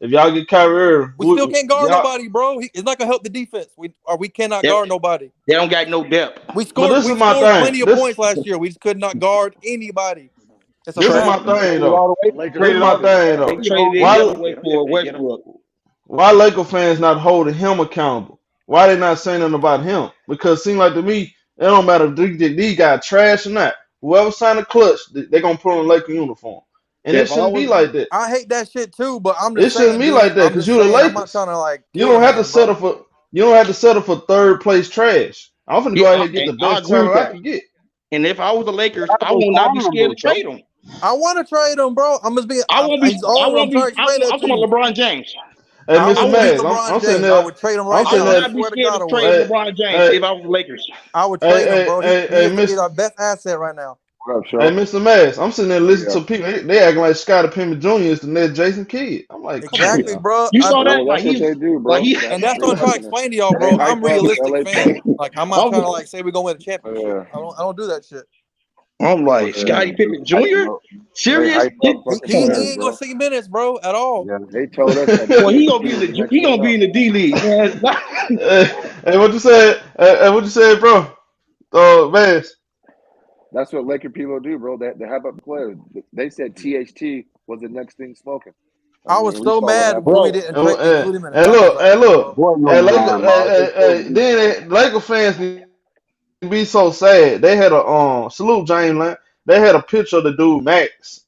if y'all get Kyrie Irving, We still can't guard y'all, nobody, bro. It's not gonna help the defense. We cannot They, guard nobody. they don't got no depth. We but scored this is my plenty thing. of points last year. We just could not guard anybody. It's a This is my fact. They thing traded though. all the way. The Lakers This Traded is need my all to the get thing They though. get on traded board the Why other way if for they get him. Westbrook. why Laker fans not holding him accountable? Why they not saying nothing about him? Because it seems like to me, it don't matter if these guys trash or not. Whoever signed the clutch, they gonna put on a Laker uniform. And it They've shouldn't be always like that. I hate that shit too, but I'm It just shouldn't saying, be dude. like that I'm because just you're the saying. I'm not Lakers. trying to like You kill the don't have to man, bro. settle for third place trash. I'm finna go out Yeah, here and get the I best agree with talent I that. can get. And if I was the Lakers, Gotta I go would not be sign them scared though, to Joe. trade him. I want to trade him, bro. I'm just being. I won't be. He's I older. I'm won't trying to be. explain that I'm to talking you. about LeBron James. Hey, I Mr. would be Mays, LeBron I'm sitting James. I there. would trade him I'm right I sitting now. would I there. not be swear to scared God, to I trade would. Hey, LeBron James hey, if I was the Lakers. I would hey, trade him, hey, bro. hey, He hey, is Miss, our best asset right now. What up, hey, show? Mr. Mays, I'm sitting there Oh listening yeah. to people. They acting like Scottie Pippen Jr. is the next Jason Kidd. I'm like, come on Exactly, now. bro. You saw Well, that? that's what they do, Like bro. he. That's And that's what they I'm trying to listen. explain to y'all, They bro. I'm hype a up realistic LA fan. Fitness. Like I'm not trying I'm, to like say we're gonna win a championship. Yeah. I don't do that shit. I'm Well, like Scottie Pippen Jr. they Serious? hype up fucking He players, ain't gonna bro. see minutes, bro, at all. Yeah. They told us that Well, he gonna THT be in was the the next he thing gonna be up. in the D League, man. Hey, what you said? Hey, what you said, bro? Mays. That's what Laker people do, bro. They hype up the players. They said THT was the next thing smoking. I I was mean, we so saw what mad happened. when we Bro, didn't And, include him in the and package look, like and that, look, bro. Boy, no hey, Laker, mind, Miles. They supposed to be. then Laker fans need to be so sad. They had a salute James Land. They had a picture of the dude Max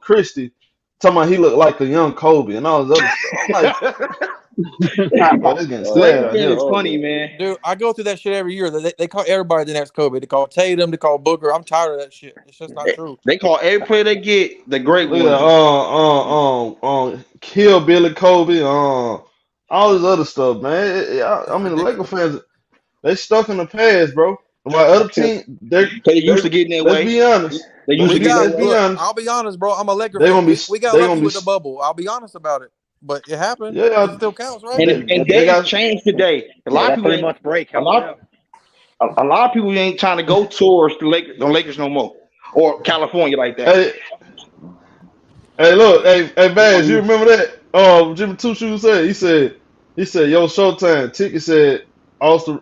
Christie talking about he looked like a young Kobe and all this other stuff. I'm like, bro, it's getting Oh sad Laker yeah, out fan here. is oh funny, yeah. man. Dude, I go through that shit every year. They call everybody the next Kobe. They call Tatum. They call Booker. I'm tired of that shit. It's just not true. They call every player they get the great Look at that, ones. Kill Billy Kobe, all this other stuff, man. I It's mean, the Laker ridiculous. fans, they stuck in the past, bro. While other team, They used to get in their let's way. be honest. They used to get in their Let's be way. Look, honest. I'll be honest, bro. I'm a Laker They fan. gonna be, We got they lucky gonna be, with the bubble. I'll be honest about it. But it happened. yeah, It still counts, right? And they, and they days got, changed today. A Yeah, lot of that people three ain't month break a helped lot out. a lot of people ain't trying to go towards the Lakers no more. Or California like that. hey, hey, look, hey, They Bass, gonna you use remember that? Jimmy Two Shoes said, yo, Showtime. Ticket said, Austin,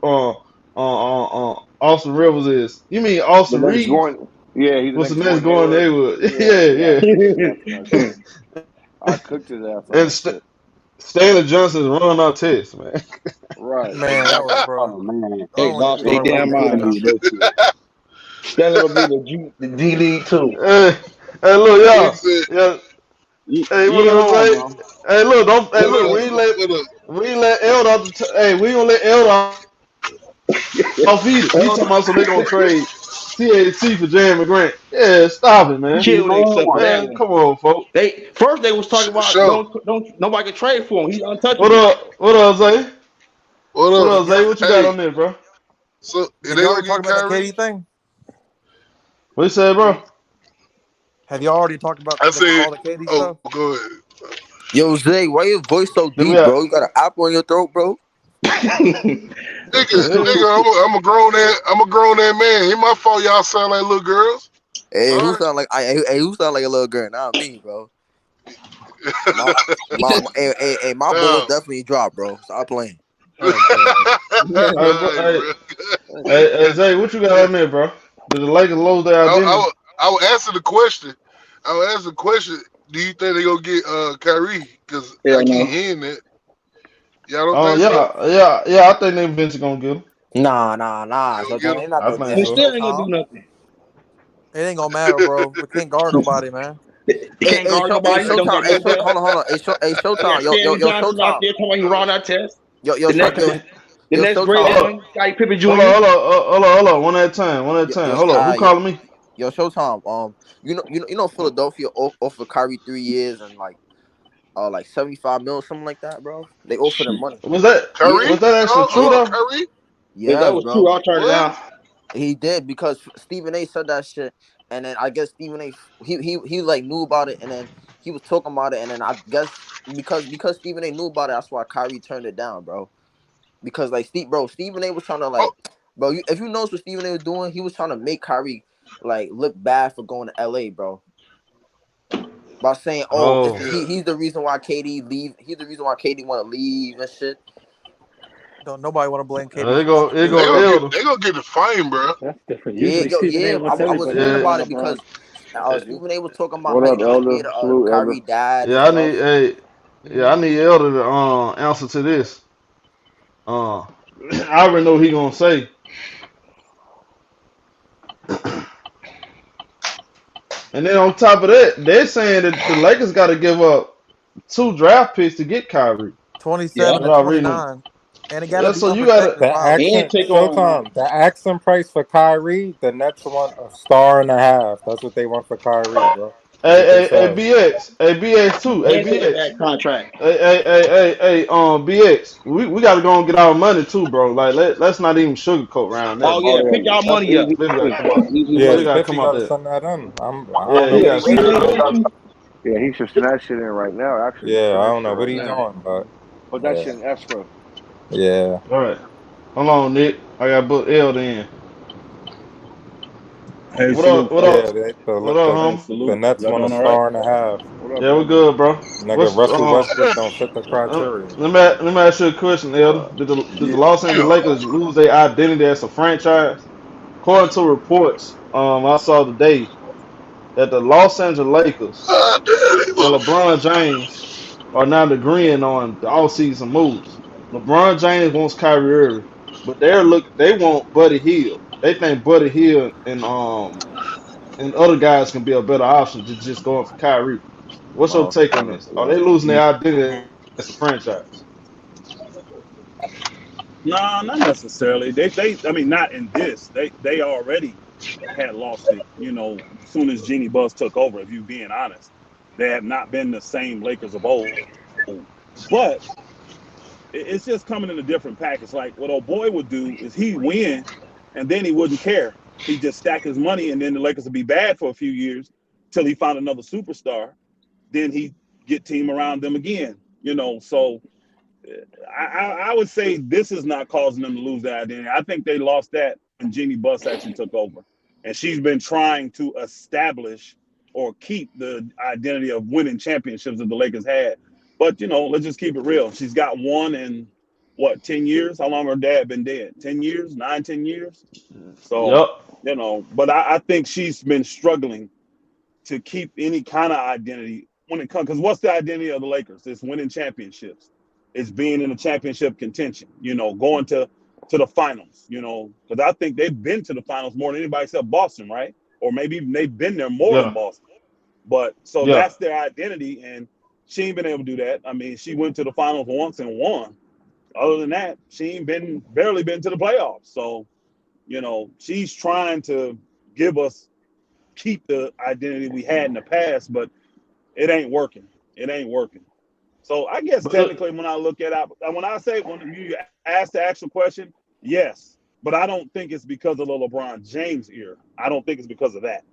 Austin Rivers is. You mean The Austin next Reeves? going, yeah, he's the What's the next next going going Hayward. neighborhood? Yeah, yeah, I Yeah, cooked his ass on that shit. I cooked his ass on and that shit. Stanley Johnson's running out test, man. Right, Man, that was, exactly. bro. oh man. I They don't even lost get me their started They with damn Austin still Reeves mind. now. need that shit. Stanley will be the D League too. Hey, look, He y'all. said, Yeah, hey, You what ain't up, wrong, Zay? bro. Hey, look, don't. Hey, what look, up? What up? we ain't let Elder. Hey, we gonna let Elder off either. He talking about so they gonna trade TAT for Jeremy Grant. Yeah, stop it, man. You ain't Killed wrong themselves for one. that Man, one. come on, folks. They was talking about Show. don't nobody can trade for him. He's What untouchable. up? What up, Zay? What What up? up, Did Zay? y'all, What you got Hey, on there, bro? so if did they y'all gonna already talk get about that Kyrie, KD thing? What you say, bro? Have y'all already talked about I said, all the KD oh, stuff? go ahead. Yo, Zay, why your voice so Did we deep, got? bro? You got an apple in your throat, bro? Nigga, The hell? I'm a grown that man. Ain't my fault y'all sound like little girls. Hey, All who right. sound like who sound like a little girl? Not me, bro. My balls Now, definitely dropped, bro. Stop playing. Oh God. Hey, bro. hey, Hey, bro. hey, Zay, what you got on there, bro? Did the Lakers lose their I, I, identity? will- I will answer the question. I will answer the question. Do you think they gonna get Kyrie? Because I Hell keep no. hearing that. Y'all don't Oh think so? yeah. I think they eventually gonna get him. Nah. They gonna So get John, him? they not I gonna get think They hey so. still ain't gonna do Showtime. nothing. It ain't gonna matter, bro. We can't guard nobody, man. They can't guard nobody. Don't Showtime. got no depth. Hold on. They got Showtime. Stanley Yo, Johnson out Showtime. there talking about he ran that test. Yo, The I next Showtime. can't. the Yo, next great Showtime. one, Scottie Pippen Hold Jr. on. Hold on. One at a time. One at a time. Hold on. Who calling me? Yo, Showtime. Philadelphia offered Kyrie 3 years and like 75 mil, something like that, bro. They offered him money. Was that Yeah, Kyrie? was that actually true Oh, though? Kyrie? If that yes, was true, bro. I'll turn it What? down. He did because Stephen A. said that shit, and then I guess Stephen A. He like knew about it, and then he was talking about it, and then I guess because Stephen A. knew about it, that's why Kyrie turned it down, bro. Because like Stephen A. was trying to Oh, if you notice what Stephen A. was doing, he was trying to make Kyrie like look bad for going to L.A., bro. By saying, "Oh, Oh, yeah. he's the reason why KD leave. He's the reason why KD want to leave and shit." Don't nobody want to blame KD it for nothing, it They dude. go gonna get Elder. they gonna get the fine, bro. That's different. Yeah, Usually Stephen A. yeah. wants I was everybody hearing to Yeah, about run it LeBron. because Stephen A. was talking about What how he up, want to Elder? be the Salute, Elder. Kyrie dad and yeah. stuff. I need Elder to answer to this. Uh, I already know what he gonna say. And then on top of that, they're saying that the Lakers got to give up 2 draft picks to get Kyrie. Yeah. Twenty-seven That's and what I'm reading. 29. And it got to Yeah, be so you gotta. unprotected The fouls. And accent, take on Showtime. The accent price for Kyrie, the Nets want a star and a half. That's what they want for Kyrie, bro. That's what they Hey, said. BX too. Hey, and take BX. that contract. BX. We gotta go and get our money too, bro. Like let's not even sugarcoat around that, Oh bro. yeah, Oh pick yeah, y'all that's money up. easy Spliff gotta money. come out. Easy Yeah, Spliff money. gotta Spiffy come got out to there. send that in. I don't Yeah, know he what gotta he's He send waiting that really in. on. hit you. Yeah, he should send that shit in right now. Actually, Yeah, send I that don't shit know what right he's now. doing, but Put that yeah, shit in escrow. yeah. All right. Hold on, Nick. I got book L in. Hey, What salute, up? What Yeah, fellas. up? they, What up, Hey, home? the salute. Nets Y'all want a doing all right? star and a half. What up, Yeah, we Elder? good, bro. Nigga, What's Russell Westbrook don't fit the criteria. let me ask you a question, Elder. Did the Yeah. Los Angeles Lakers lose their identity as a franchise? According to reports, I saw today that the Los Angeles Lakers and LeBron James are now agreeing on the offseason moves. LeBron James wants Kyrie Irving, but they want Buddy Hield. They think Buddy Hield and other guys can be a better option to just going for Kyrie. What's your Oh, take on this? Are honestly. they losing their identity as a franchise? Nah, not necessarily. I mean, not in this. They already had lost it, as soon as Jeannie Buss took over, if you being honest. They have not been the same Lakers of old. But it's just coming in a different package. Like what old boy would do is he'd win and then he wouldn't care. He'd just stack his money and then the Lakers would be bad for a few years till he found another superstar. Then he'd get team around them again. So I would say this is not causing them to lose their identity. I think they lost that when Jeannie Buss actually took over. And she's been trying to establish or keep the identity of winning championships that the Lakers had. But, let's just keep it real. She's got one in, 10 years? How long her dad been dead? 10 years? 9, 10 years? So, Yup. but I think she's been struggling to keep any kind of identity when it comes, because what's the identity of the Lakers? It's winning championships. It's being in a championship contention, going to the finals, because I think they've been to the finals more than anybody except Boston, right? Or maybe even they've been there more than Yeah. Boston. But so Yeah. that's their identity, and she ain't been able to do that. I mean, she went to the finals once and won. Other than that, she ain't barely been to the playoffs. So, she's trying to give us keep the identity we had in the past, but it ain't working. It ain't working. So I guess But look, technically, when I look at it, when you ask the actual question, yes, but I don't think it's because of the LeBron James era. I don't think it's because of that.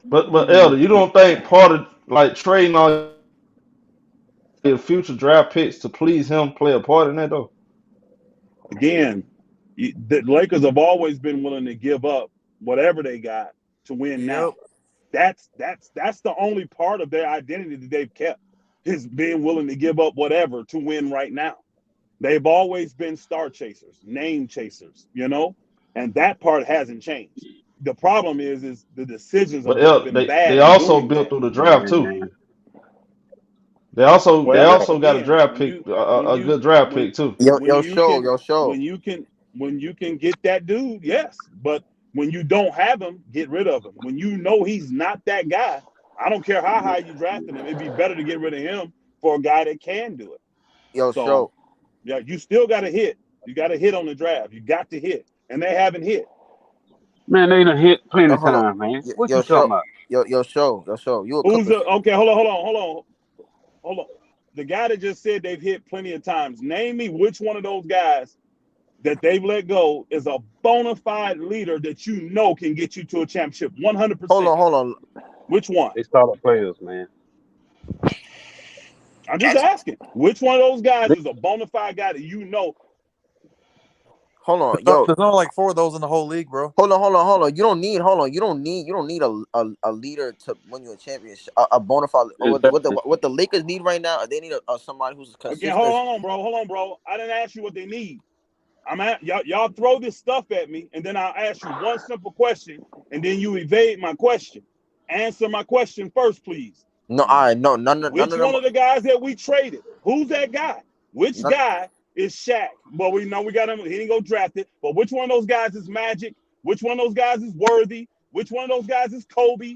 but Elder, you don't think part of like trading all your future draft picks to please him play a part in that though? Again, the Lakers have always been willing to give up whatever they got to win Yep. now. That's the only part of their identity that they've kept, is being willing to give up whatever to win right now. They've always been star chasers, name chasers, and that part hasn't changed. The problem is the decisions But have just been they bad in also doing built that. through the draft too. Man, They Well, also got a again, draft when pick, you a good draft when pick too. Yo, when yo, you show, can yo, show. when you can when you can get that dude, yes. But when you don't have him, get rid of him. When you know he's not that guy, I don't care how high you drafted him. It'd be better to get rid of him for a guy that can do it. Yo, So show. yeah, you still got to hit. You got to hit on the draft. You got to hit, and they haven't hit. man, they done hit plenty Yo, of hold on. time, man. Yo, What yo, you talking show. about? Yo, show. You a Who's Clippers the fan? okay? Hold on. The guy that just said they've hit plenty of times. Name me which one of those guys that they've let go is a bona fide leader that you know can get you to a championship. Hold 100%. on, hold on. Which one? They solid players, man. I'm just asking. Which one of those guys is a bona fide guy that you know? Hold on. Yo, There's only like 4 of those in the whole league, bro. hold on. You don't need. Hold on. You don't need a leader to win you a championship. A bona fide. Exactly. What the Lakers need right now? They need somebody who's Again, consistent. hold on, bro. I didn't ask you what they need. Y'all throw this stuff at me, and then I'll ask you one simple question, and then you evade my question. Answer my question first, please. No, I no none Which of them. one of the guys that we traded? Who's that guy? Which None, guy is Shaq? Well, we know we got him. He didn't go drafted. But which one of those guys is Magic? Which one of those guys is Worthy? Which one of those guys is Kobe?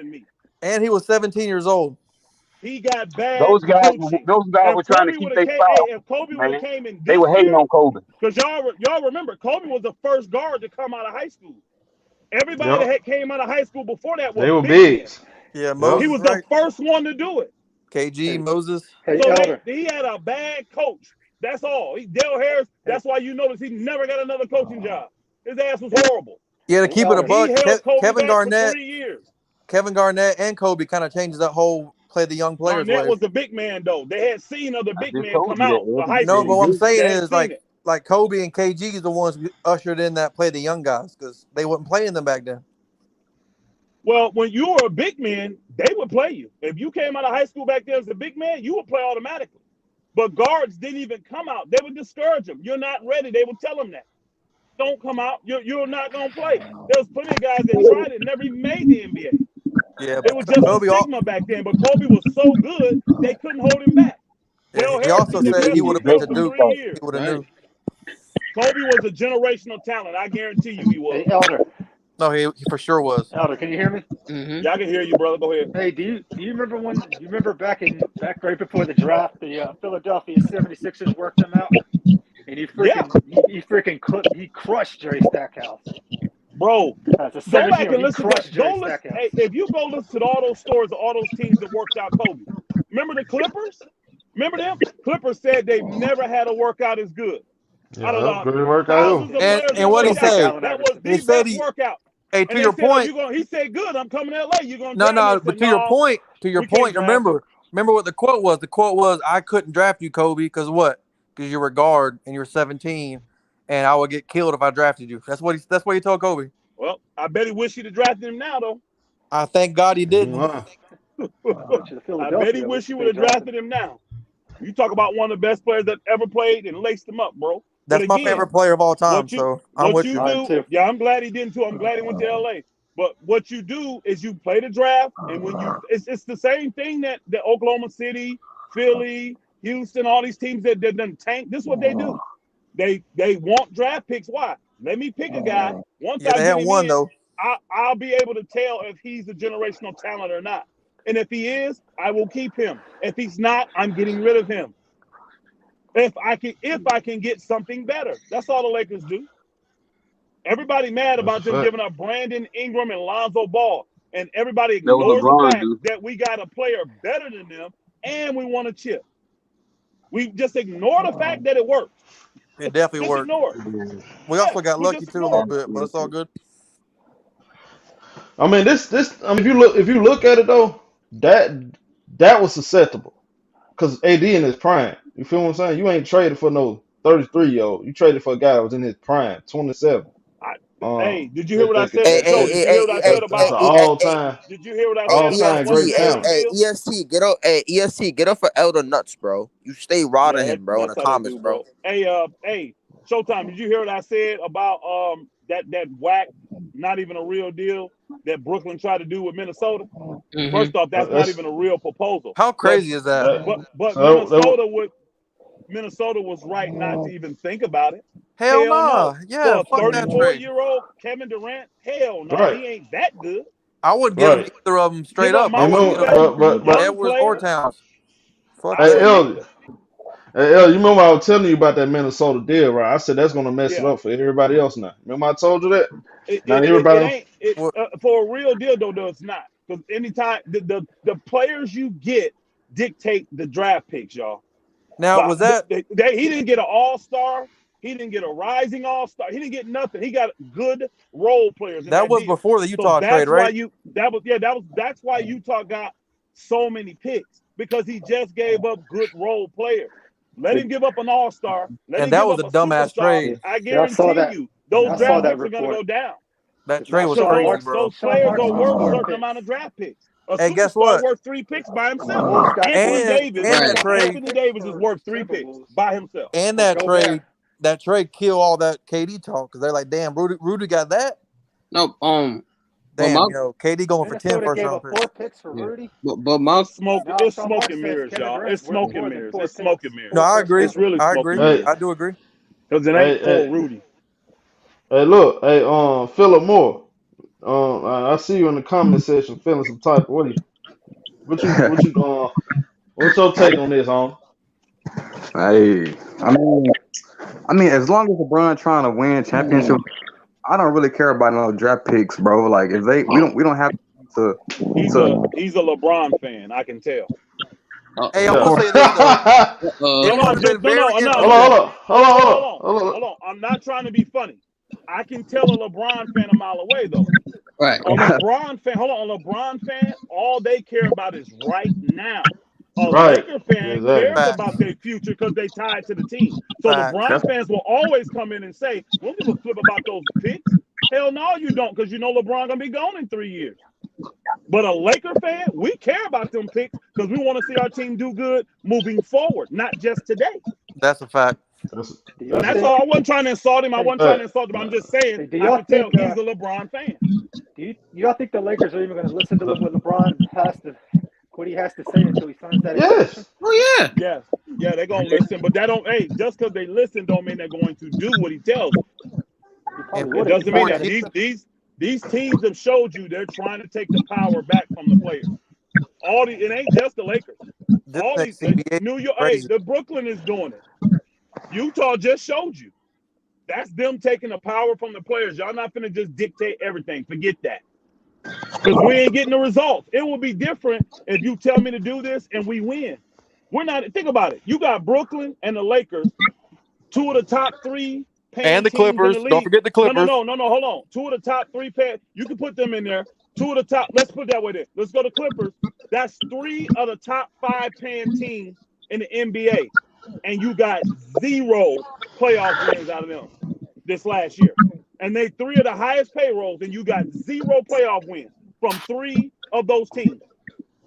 than me. And he was 17 years old. He got bad Those guys coaching. were If trying to Kobe keep would have their came, spot, if Kobe would have man. came in They this were hating year, on Kobe. because y'all remember Kobe was the first guard to come out of high school. Everybody Yep. that had came out of high school before that They was were big men. bigs. Yeah, Yep. Moses, He was right? the first one to do it. KG, Hey, Moses. hey, So Elder. he had a bad coach. That's all. Dale Harris. That's why you notice he never got another coaching job. His ass was horrible. Yeah, to Hey, keep it a Elder. He buck, held Kobe Kevin back for Garnett, 3 years. and Kobe kind of changed that whole play the young players Garnett way. was the big man though. They had seen other I big just men told come you that, out of Evan. high No, Yeah, but he school. what I'm did. saying They had is seen it. like Kobe and KG is the ones who ushered in that play the young guys because they wasn't playing them back then. Well, when you were a big man, they would play you. If you came out of high school back there as a big man, you would play automatically. But guards didn't even come out. They would discourage them. You're not ready. They would tell them that. Don't come out. You're not going to play. There was plenty of guys that tried it, never even made the NBA. Yeah, It was just a Kobe. stigma back then. But Kobe was so good, they couldn't hold him back. Del He also Harris said been he the would best have been to coach for Duke. 3 years. He would have knew. Kobe was a generational talent. I guarantee you he was. Hey, Elder. No, he for sure was. Elder, can you hear me? Mm-hmm. Yeah, I can hear you, brother. Go ahead. Hey, do you remember back right before the draft, the Philadelphia 76ers worked them out, and he crushed Jerry Stackhouse. Bro, As a go back 17-year-old, and listen to Stackhouse. hey, if you go listen to all those stories of all those teams that worked out Kobe. Remember the Clippers? Remember them? Clippers said they've never had a workout as good. Yeah, that was a great workout. Thousands of players And what he say? that was the He said best workout. Hey, And to they your said, point. he said, good, I'm coming to LA. You're going to No, draft me. but to your point, we can't draft remember what the quote was. The quote was, I couldn't draft you, Kobe, because what? Because you were a guard and you're 17, and I would get killed if I drafted you. That's what he told Kobe. Well, I bet he wish he'd have drafted him now, though. I thank God he didn't. I bet he wish he would have drafted him now. You talk about one of the best players that ever played and laced him up, bro. That's my favorite player of all time. So I'm with you. Yeah, I'm glad he didn't too. I'm glad he went to LA. But what you do is you play the draft, and when it's the same thing that Oklahoma City, Philly, Houston, all these teams that done tank. This is what they do. They want draft picks. Why? Let me pick a guy. Once I get him in, though. I'll be able to tell if he's a generational talent or not. And if he is, I will keep him. If he's not, I'm getting rid of him. If I can get something better. That's all the Lakers do. Everybody mad about them giving up Brandon Ingram and Lonzo Ball. And everybody ignores the fact that we got a player better than them and we want a chip. We just ignore the fact that it worked. It definitely just worked. Ignore it. We also got lucky too a little bit, but it's all good. I mean, if you look at it though, that was susceptible because AD in his prime. You feel what I'm saying? You ain't traded for no 33-year-old. You traded for a guy that was in his prime, 27. Hey, did you hear what I said? Did you hear what I said about all-time? Did you hear what I said all-time about great talent? EST, get up for Elder Nuts, bro. You stay rotting him, bro, in the comments, bro. Hey, Showtime, did you hear what I said about that whack, not even a real deal that Brooklyn tried to do with Minnesota? Mm-hmm. First off, that's not even a real proposal. How crazy is that? But Minnesota was right not to even think about it. Hell no. No. Yeah, for a fuck that trade. 34-year-old Kevin Durant, hell no, Right. He ain't that good. I wouldn't give him either of them straight up. I wouldn't give Edwards or Towns. Fuck Hey, that. El, you remember I was telling you about that Minnesota deal, right? I said that's gonna mess it up for everybody else now. Remember I told you that? It ain't for a real deal though. It's not, because anytime the players you get dictate the draft picks, y'all. Now was that he didn't get an all-star? He didn't get a rising all-star. He didn't get nothing. He got good role players. That was deal. before the Utah trade, right? That's why Utah got so many picks, because he just gave up good role players. Let him give up an all-star. And that was a dumbass trade. I guarantee you, those draft picks are going to go down. That trade was crazy, bro. Those players are worth a certain amount of draft picks. Hey, guess what? Worth 3 picks by himself. Anthony Davis is worth 3 picks by himself. And that trade killed all that KD talk, because they're like, damn, Rudy got that. No, damn, KD going for 10 first round picks. 4 picks for Rudy. But my it's smoke and mirrors, y'all. It's smoke and mirrors. It's smoke and mirrors. No, I agree. It's really I smoke agree. and mirrors. I do agree. Because it ain't for Rudy. Hey, look, Philip Moore. I see you in the comment section feeling some type of way. What's your take on this, hon? Hey, I mean, as long as LeBron trying to win championship, I don't really care about no draft picks, bro. Like if we don't have to. He's a LeBron fan, I can tell. Hey, I'm gonna say this though. Hold on. I'm not trying to be funny. I can tell a LeBron fan a mile away though. Right. A LeBron fan, all they care about is right now. A Laker fan cares about their future because they tied to the team. So LeBron fans will always come in and say, "We'll give a flip about those picks." Hell no, you don't, because you know LeBron gonna be gone in 3 years. But a Laker fan, we care about them picks because we want to see our team do good moving forward, not just today. That's a fact. That's Do And y'all that's that's think? all. I wasn't trying to insult him. I Hey, wasn't trying to insult him. I'm just saying do I y'all could tell think? he's a LeBron fan. Do y'all think the Lakers are even going to listen to what LeBron what he has to say until he signs that extension? yes. Oh yeah. Yes. Yeah, they're gonna listen, but that don't just because they listen don't mean they're going to do what he tells them. He In probably It would if he doesn't mean signed that that 14, extension. these teams have showed you they're trying to take the power back from the players. It ain't just the Lakers. this All these next CBA is New York, crazy. the Brooklyn is doing it. Utah just showed you. That's them taking the power from the players. Y'all not finna just dictate everything. Forget that. Because we ain't getting the results. It will be different if you tell me to do this and we win. We're not. Think about it. You got Brooklyn and the Lakers, two of the top three And paying the teams in the Clippers. Don't league. forget the Clippers. No. Hold on. Two of the top three paying. You can put them in there. Two of the top. Let's put that way there. Let's go to Clippers. That's three of the top five paying teams in the NBA, and you got 0 playoff wins out of them this last year. And they three of the highest payrolls, and you got 0 playoff wins from 3 of those teams.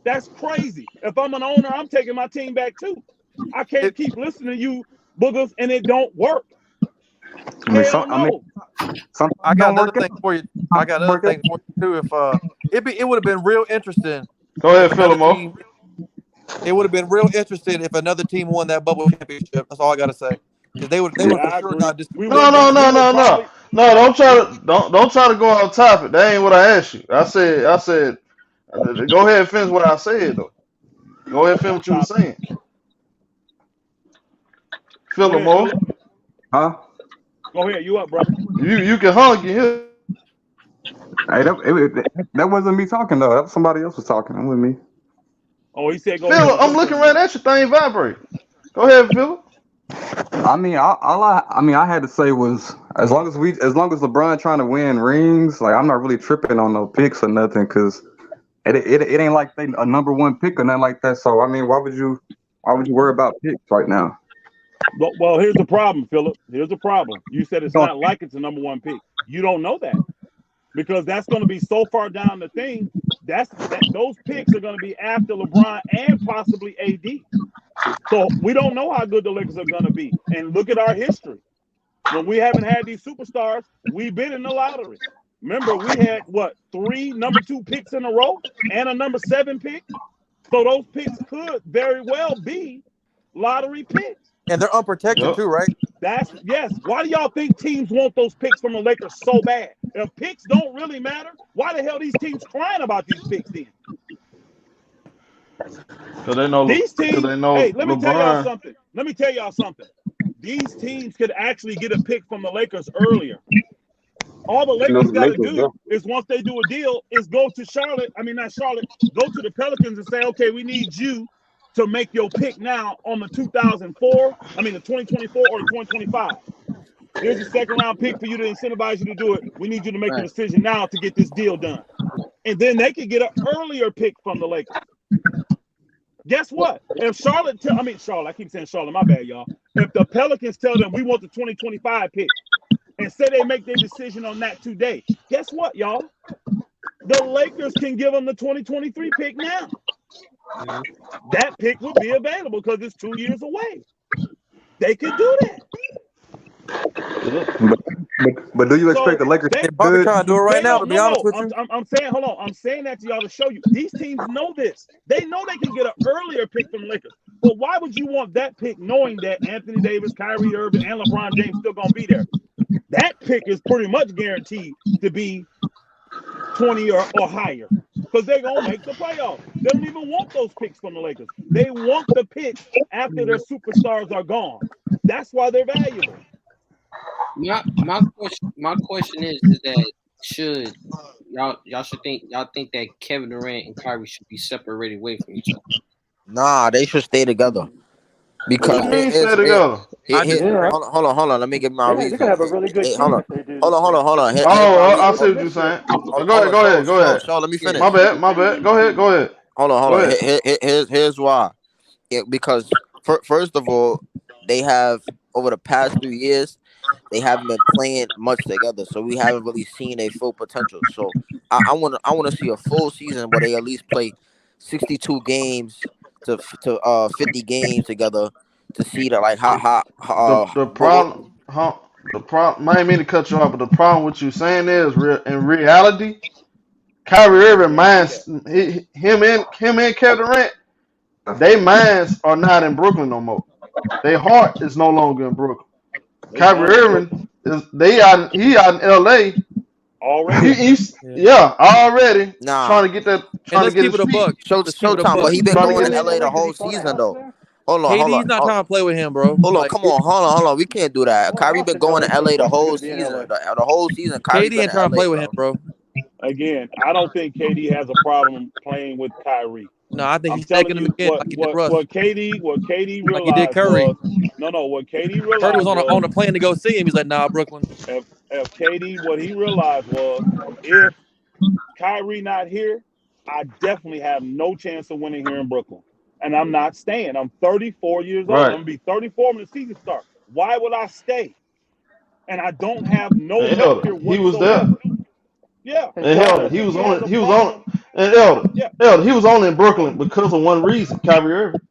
That's crazy. If I'm an owner, I'm taking my team back too. I can't keep listening to you boogers and it don't work. I mean, Hell no. sometimes I it got don't another work out. thing for you. I got another thing for you too. If it would have been real interesting Go ahead, if another Philimo. team. It would have been real interesting if another team won that bubble championship. That's all I gotta say. Because they would for I sure agree. not just. We No, would no, we no, would no, no. probably No, don't try to go on topic. That ain't what I asked you. I said go ahead and finish what I said though. Go ahead and finish what you were top. saying. Go ahead, Philimo. Philip. Huh? Go ahead. You up, brother. You can hug you here. Hey, that wasn't me talking though. That was somebody else was talking. That wasn't me. Oh, he said go ahead Philip, and I'm finish looking up right again. at your thing vibrate. Go ahead, Philip. I mean, I had to say was as long as LeBron trying to win rings, like I'm not really tripping on no picks or nothing, because it ain't like they a number one pick or nothing like that. So I mean, why would you worry about picks right now? Well, here's the problem, Philip. Here's the problem. You said it's Don't- not like it's a number one pick. You don't know that because that's going to be so far down the thing. Those picks are going to be after LeBron and possibly AD. So we don't know how good the Lakers are going to be. And look at our history. When we haven't had these superstars, we've been in the lottery. Remember, we had 3 number 2 picks in a row and a number 7 pick. So those picks could very well be lottery picks. And they're unprotected Yep. too, right? Yes. Why do y'all think teams want those picks from the Lakers so bad? If picks don't really matter, why the hell these teams crying about these picks then? Cause they know These teams, hey, let me tell y'all LeBron. something. These teams could actually get a pick from the Lakers earlier. All the You know Lakers the got to Lakers, do though. is once they do a deal, is go to go to the Pelicans and say, okay, we need you to make your pick now on the 2024 or the 2025. Here's a second round pick for you to incentivize you to do it. We need you to make a Right. decision now to get this deal done. And then they could get an earlier pick from the Lakers. Guess what? If Charlotte, I keep saying Charlotte, my bad, y'all. If the Pelicans tell them we want the 2025 pick and say they make their decision on that today, guess what, y'all? The Lakers can give them the 2023 pick now. That pick would be available because it's 2 years away. They could do that. But do you expect the Lakers to They're be probably good? trying to do it right now. To be honest No. with you, I'm saying, hold on. I'm saying that to y'all to show you. These teams know this. They know they can get an earlier pick from the Lakers. But why would you want that pick knowing that Anthony Davis, Kyrie Irving, and LeBron James still gonna be there? That pick is pretty much guaranteed to be 20 or higher because they're gonna make the playoffs. They don't even want those picks from the Lakers. They want the picks after their superstars are gone. That's why they're valuable. My question is that should y'all think that Kevin Durant and Kyrie should be separated away from each other? Nah, they should stay together. What Because you mean stay together? I disagree. Yeah, hold on. Let me give my they could reason. have a really good Hold team on. if they do Hold this on. shit. Here's my Oh, reason. I see what This you're shit. saying. Hold Go on. ahead. Go ahead. Let me Yeah. My finish. bad. Go ahead. Hold Go on. ahead. Here's why. Because first of all, they have over the past 3 years, they haven't been playing much together, so we haven't really seen their full potential. So I want to see a full season where they at least play 62 games to 50 games together to see that like how The what problem, huh? The problem. I ain't mean to cut you off, but the problem with you saying is, in reality, Kyrie Irving minds him and Kevin Durant. They minds are not in Brooklyn no more. Their heart is no longer in Brooklyn. They done Kyrie in Irving Brooklyn he out in L.A. already. Already nah. And trying to let's get keep his it a feet, buck. Let's keep it a Showtime, but buck. he been trying to going get to his. LA the whole Did he go to season house though. there? KD's not trying to play with him, bro. Hold on, Like come on, hold on. We can't do that. Well, Kyrie been Washington. going Oh, to so LA the Brooklyn whole gonna be in season. LA. The whole season, Kyrie KD been ain't to trying to LA, play with him, bro. bro. Again, I don't think KD has a problem playing with Kyrie. No, I think I'm he's telling taking him you again like he did Russ, what KD like he did realized Curry. was what KD Curry was realized was on a plane to go see him. He's like, nah, Brooklyn. if KD what he realized was if Kyrie not here, I definitely have no chance of winning here in Brooklyn. And I'm not staying. I'm 34 years old. I'm Right. gonna be 34 when the season starts. Why would I stay? And I don't have no And help Elder, here he was there. whatsoever. Yeah. His And So I Elder, don't brother. he think was he has on a he was on problem. and Yeah. Elder, he was only in Brooklyn because of one reason, Kyrie Irving.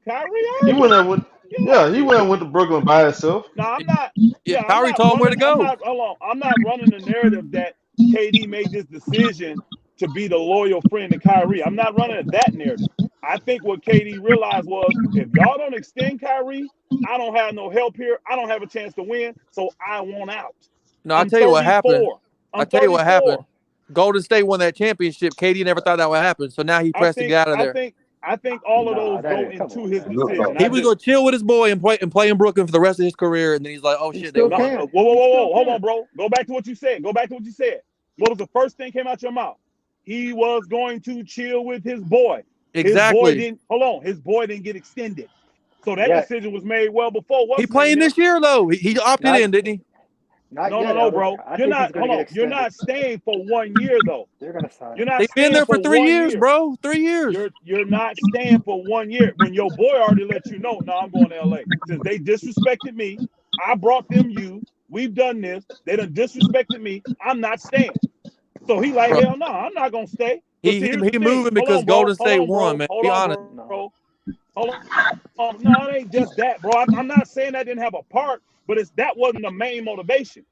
Kyrie He went Irving. there with Yeah. he went to Brooklyn by himself. No, I'm not. Yeah, Yeah, I'm Kyrie not told him where to running. I'm go. not. Hold on. I'm not running the narrative that KD made this decision to be the loyal friend to Kyrie. I'm not running that narrative. I think what KD realized was if y'all don't extend Kyrie, I don't have no help here. I don't have a chance to win, so I want out. No, I I'm tell you what happened. 34. I I'm tell you what happened. 34. Golden State won that championship. KD never thought that would happen, so now he I pressed to think. get out of I there. think. I think all of Nah, those that go ain't. Come into on, his man. decision. He was gonna chill with his boy and play in Brooklyn for the rest of his career, and then he's like, "Oh He shit, they still won." can. Whoa, whoa, He whoa, still whoa. Hold can. on, bro. Go back to what you said. Go back to what you said. What was the first thing came out your mouth? He was going to chill with his boy. His boy Exactly. didn't, hold on, his boy didn't get extended. So that Yet. decision was made well before He what's his name playing here. this year though. He opted Not in, didn't he? not No, no, yet, no, Elder. bro. I You're think he's not, gonna hold get on. You're extended. not staying for 1 year, though. They're gonna sign You're him. not They've been staying there for for 3 1 years, year. bro. 3 years. You're not staying for 1 year when your boy already let you know, no, I'm going to LA. Since they disrespected me, I brought them you. We've done this. They done disrespected me. I'm not staying. So he like, Bro, hell no, I'm not gonna stay. But he see, he, here's the he thing. moving Hold because on, bro. Golden Hold State on, won, bro. man. Hold Be on, honest. No. bro. Hold on. No, it ain't just that, bro. I'm not saying that didn't have a part, but that wasn't the main motivation.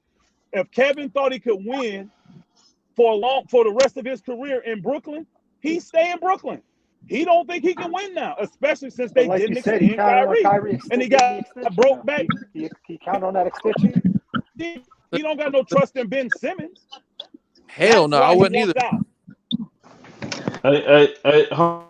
If Kevin thought he could win for the rest of his career in Brooklyn, he stay in Brooklyn. He don't think he can win now, especially since But they like you didn't said, he extend counted on Kyrie. Kyrie And he getting the got extension. broke Now back. he counted on that extension. He don't got no trust in Ben Simmons. Hell That's no, I why he wouldn't wants either. out. Hey, hold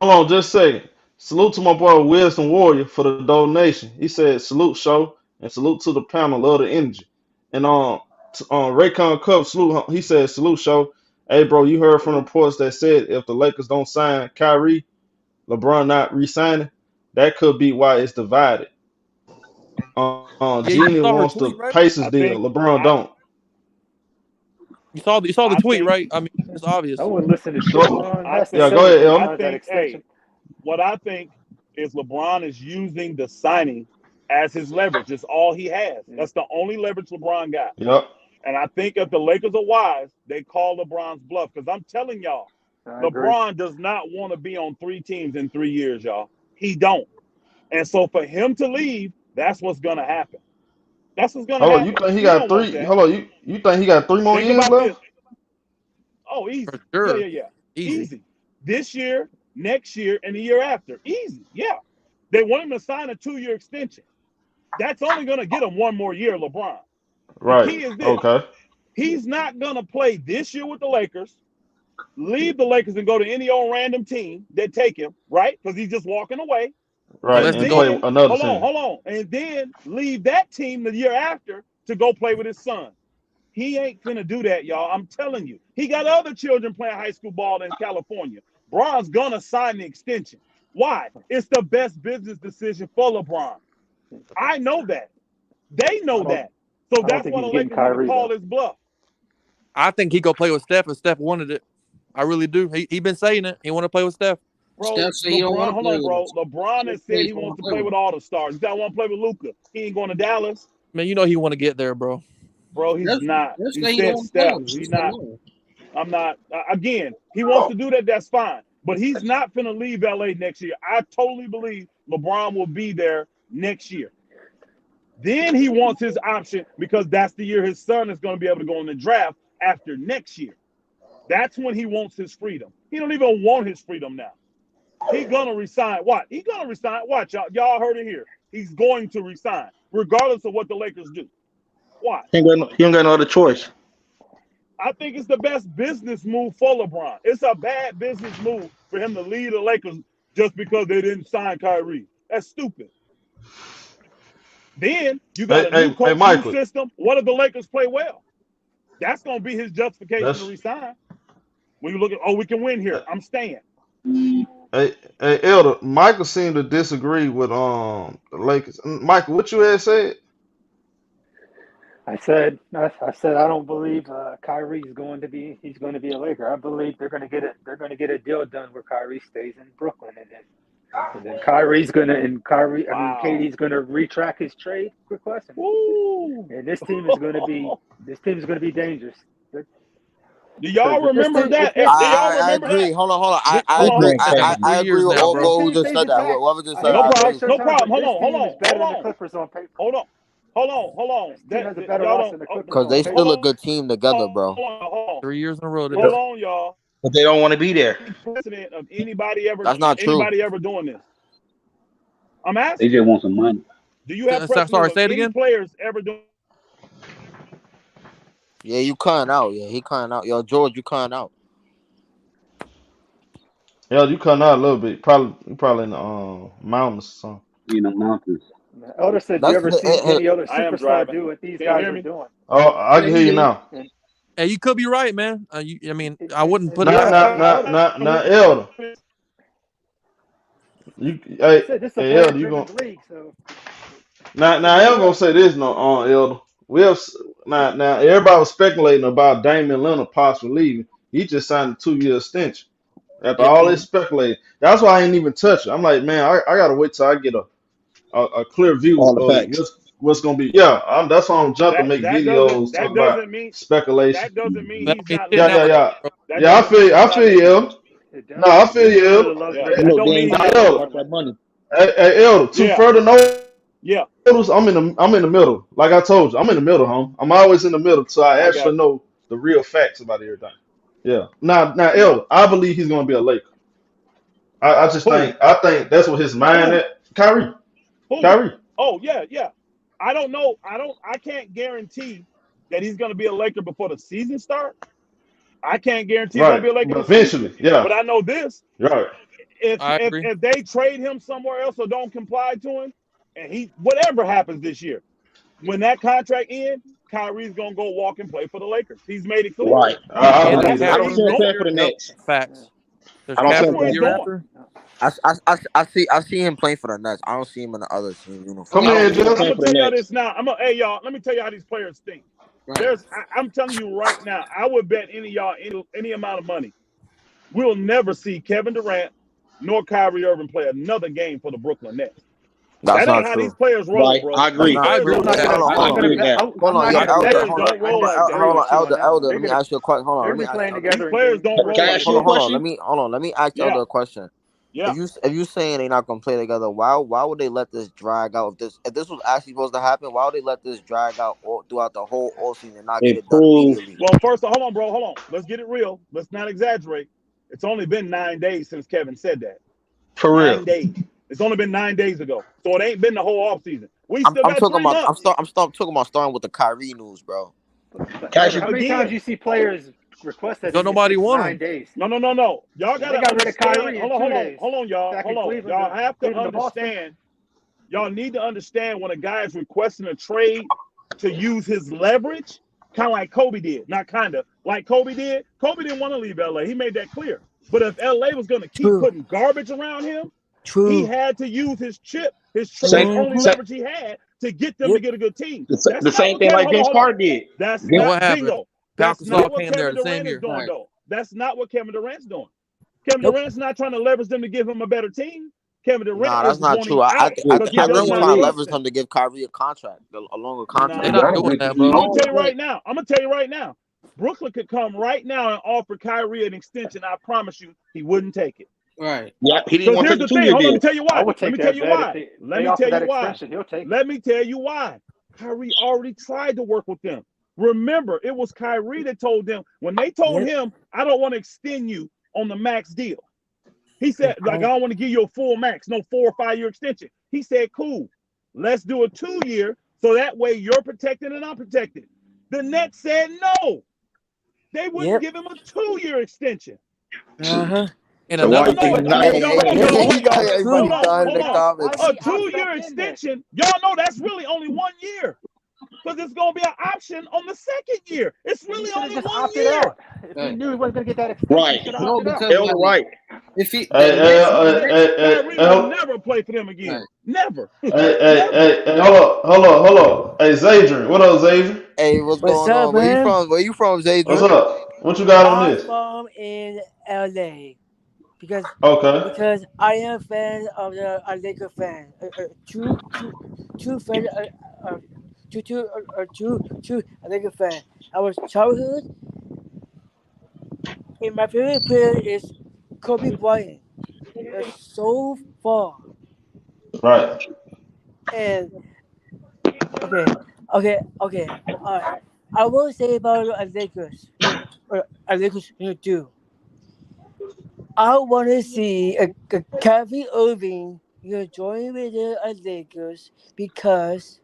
on just a second. Salute to my boy Wisdom Warrior for the donation. He said salute show and salute to the panel. Love the energy. And Raycon Cup salute. He said salute show. Hey bro, you heard from reports that said if the Lakers don't sign Kyrie, LeBron not re-signing, that could be why it's divided. Yeah, you Genie saw her wants the tweet, right? Pacers I deal. think LeBron I don't. You saw the I tweet, think right? I mean, it's obvious. I wouldn't listen to shit Go, LeBron I has to yeah, think go say ahead, if he Elder. I signs that think extension. what I think is LeBron is using the signing as his leverage. It's all he has. Yeah, That's the only leverage LeBron got. Yep. And I think if the Lakers are wise, they call LeBron's bluff. Because I'm telling y'all, I agree. LeBron does not want to be on 3 teams in 3 years, y'all. He don't. And so for him to leave, that's what's gonna happen. That's what's gonna Hold on, you happen. think he He got don't want three? that. Hold on, you think he got 3 more Think years about this. left? Oh, For easy. Yeah, sure. yeah, yeah. Easy. Easy. This year, next year, and the year after. Easy. Yeah. They want him to sign a 2-year extension. That's only going to get him 1 more year, LeBron. The Right. key is this. Okay. He's not going to play this year with the Lakers, leave the Lakers and go to any old random team that take him, right? Because he's just walking away. Right. Unless And the And goal. play then, another hold on, team. hold on. And then leave that team the year after to go play with his son. He ain't finna do that, y'all. I'm telling you. He got other children playing high school ball in California. Bron's gonna sign the extension. Why? It's the best business decision for LeBron. I know that. They know I don't. that. So I don't that's think why the he's getting Lakers need to Kyrie call though. his bluff. I think he go play with Steph if Steph wanted it. I really do. He been saying it. He want to play with Steph. Bro, Steph said he don't want LeBron, to hold play on, with him. bro. LeBron Steph has said said he he don't want wants to to play play with with him. all the stars. He said, I want to play with Luka. He ain't going to Dallas. Man, you know he want to get there, bro. bro. He's not. That's He why he said don't play him. steps. He's He's not. alone. I'm not. Again, he wants to do that. That's fine. But he's not finna leave LA next year. I totally believe LeBron will be there next year. Then he wants his option because that's the year his son is going to be able to go in the draft after next year. That's when he wants his freedom. He don't even want his freedom now. He's gonna resign. What? He's gonna resign. Watch, y'all heard it here. He's going to resign, regardless of what the Lakers do. Why? He ain't got no other choice. I think it's the best business move for LeBron. It's a bad business move for him to lead the Lakers just because they didn't sign Kyrie. That's stupid. Then you got a new coach, new system. What if the Lakers play well? That's going to be his justification to resign. When you look at, we can win here. I'm staying. Hey, Elder, Michael seemed to disagree with the Lakers. Michael, what you had said? I said I don't believe Kyrie's going to be a Laker. I believe they're going to get a deal done where Kyrie stays in Brooklyn, and then Kyrie's going to KD's going to retract his trade request, and this team is going to be dangerous. Do y'all remember that? I agree. Hold on. I agree. I agree with all who just said that. Whoever just said that. No problem. Hold on. Because they still a good team together, bro. 3 years in a row. Hold on, y'all. But they don't want to be there. Precedent of anybody ever. That's not true. Anybody ever doing this? I'm asking. They just want some money. Do you have precedent of any players ever doing? Yeah, you cutting out. Yeah, he cutting out. Yo, George, you cutting out. Yeah, you cutting out a little bit. Probably in the mountains or something. In the mountains. Elder said, "You ever seen any other superstar do what these guys are doing?" Oh, I can hear you now. Hey, you could be right, man. I mean, I wouldn't put Not Elder. Elder, you gonna? Now, I'm gonna say this, Elder. We have now. Everybody was speculating about Damian Lillard possibly leaving. He just signed a 2-year extension. After all this speculating, that's why I ain't even touch it. I'm like, man, I gotta wait till I get a clear view of what's gonna be. Yeah, that's why I'm jumping to make videos talking about speculation. That doesn't mean he's not. Yeah. I feel you, Elder. No, I feel you, Elder. Hey, Elder. Further notes. Yeah. I'm in the middle. Like I told you, I'm in the middle, home. I'm always in the middle, so I actually know the real facts about everything. Yeah. Now, Elder, I believe he's gonna be a Laker. I think that's what his mind at. Kyrie. Oh, yeah. I don't know. I can't guarantee that he's gonna be a Laker before the season starts. I can't guarantee he's gonna be a Laker eventually. Yeah. But I know this. Right. If they trade him somewhere else or don't comply to him, and whatever happens this year, when that contract ends, Kyrie's gonna go walk and play for the Lakers. He's made it clear. Right. I don't see him playing for the Nets. Facts. I don't see him playing for I see him playing for the Nets. I don't see him in the other team uniform. Come here, Joe. I'm gonna tell y'all this now. Hey y'all, let me tell you how these players think. I'm telling you right now, I would bet any of y'all any amount of money. We'll never see Kevin Durant nor Kyrie Irving play another game for the Brooklyn Nets. That ain't how these players roll, bro. I agree. Hold on, Elder. Let me ask you a question. Hold on. These players don't roll. Hold on. Let me ask Elder a question. Yeah. If you saying they're not gonna play together, why would they let this drag out? If this was actually supposed to happen, why would they let this drag out throughout the whole offseason and not get it done immediately? Well, first, hold on, bro. Hold on. Let's get it real. Let's not exaggerate. It's only been 9 days since Kevin said that. For real. 9 days. It's only been 9 days ago, so it ain't been the whole offseason. I'm talking about starting with the Kyrie news, bro. How many times you see players request that? Don't nobody want 9 days. No. Y'all gotta understand. Hold on, y'all. Y'all have to understand. Y'all need to understand when a guy is requesting a trade to use his leverage, kind of like Kobe did. Not kind of like Kobe did. Kobe didn't want to leave LA. He made that clear. But if LA was going to keep putting garbage around him, he had to use his chip, only leverage he had to get them to get a good team. The same thing like Vince Carter did. That's not bingo. That's not what Kevin Durant is doing, though. That's not what Kevin Durant's doing. Kevin Durant's not trying to leverage them to give him a better team. Kevin Durant Nah, is that's not wanting true. I out think Yeah, because he I think doesn't they Kevin want trying to Durant. leverage Boston. him to give Kyrie a contract, a longer They're contract. not doing Exactly. that, You bro. I'm gonna know, tell you right now. I'm gonna tell you right now. Brooklyn could come right now and offer Kyrie an extension. I promise you, he wouldn't take it. Right. Yeah, he didn't Because want to here's take the a 2 thing. year Hold on, let me deal. tell you I why. would Let take me tell that you bet why. if Let they me offer tell that you why. extension. He'll take it. Let me tell you why. Kyrie already tried to work with them. Remember, it was Kyrie that told them when they told Yep. him, "I don't want to extend you on the max deal." He said, Okay. "Like I don't want to give you a full max, no 4 or 5 year extension." He said, "Cool, let's do a 2 year, so that way you're protected and I'm protected." The Nets said no. They wouldn't Yep. give him a 2 year extension. Uh-huh. And So why another you Y'all think thing, know he's a not two. going Hey, to Y'all hey, hold on, trade y'all. him? Wait, y'all. everybody Hold on, dying in hold the on. Why comments. did A he opt 2 year back in then? extension. Y'all know that's really only 1 year, because it's gonna be an option on the second year. It's Then he really should have only just 1 opted year. out. If he Right. knew he wasn't going to get that extension, he Right. should have No, opted out. because Elder like right. if he The the Nets, Nets, the Nets, Kyrie will Hey, never play for them again. right. Never, never. hey, hold up. Hey, Zadrian, what up, Zadrian? Hey, what's What's going up, on? Where you man? from? Where you from, What's Zadrian? up? What you got on I'm this? from in LA because Okay. I am a fan of a Laker fan. True fan. True Laker fan. I was childhood, and my favorite player is Kobe Bryant. So far, Right. and okay, okay. All right. I will say about Lakers. Lakers do. I want to see a Kyrie Irving, join with the Lakers because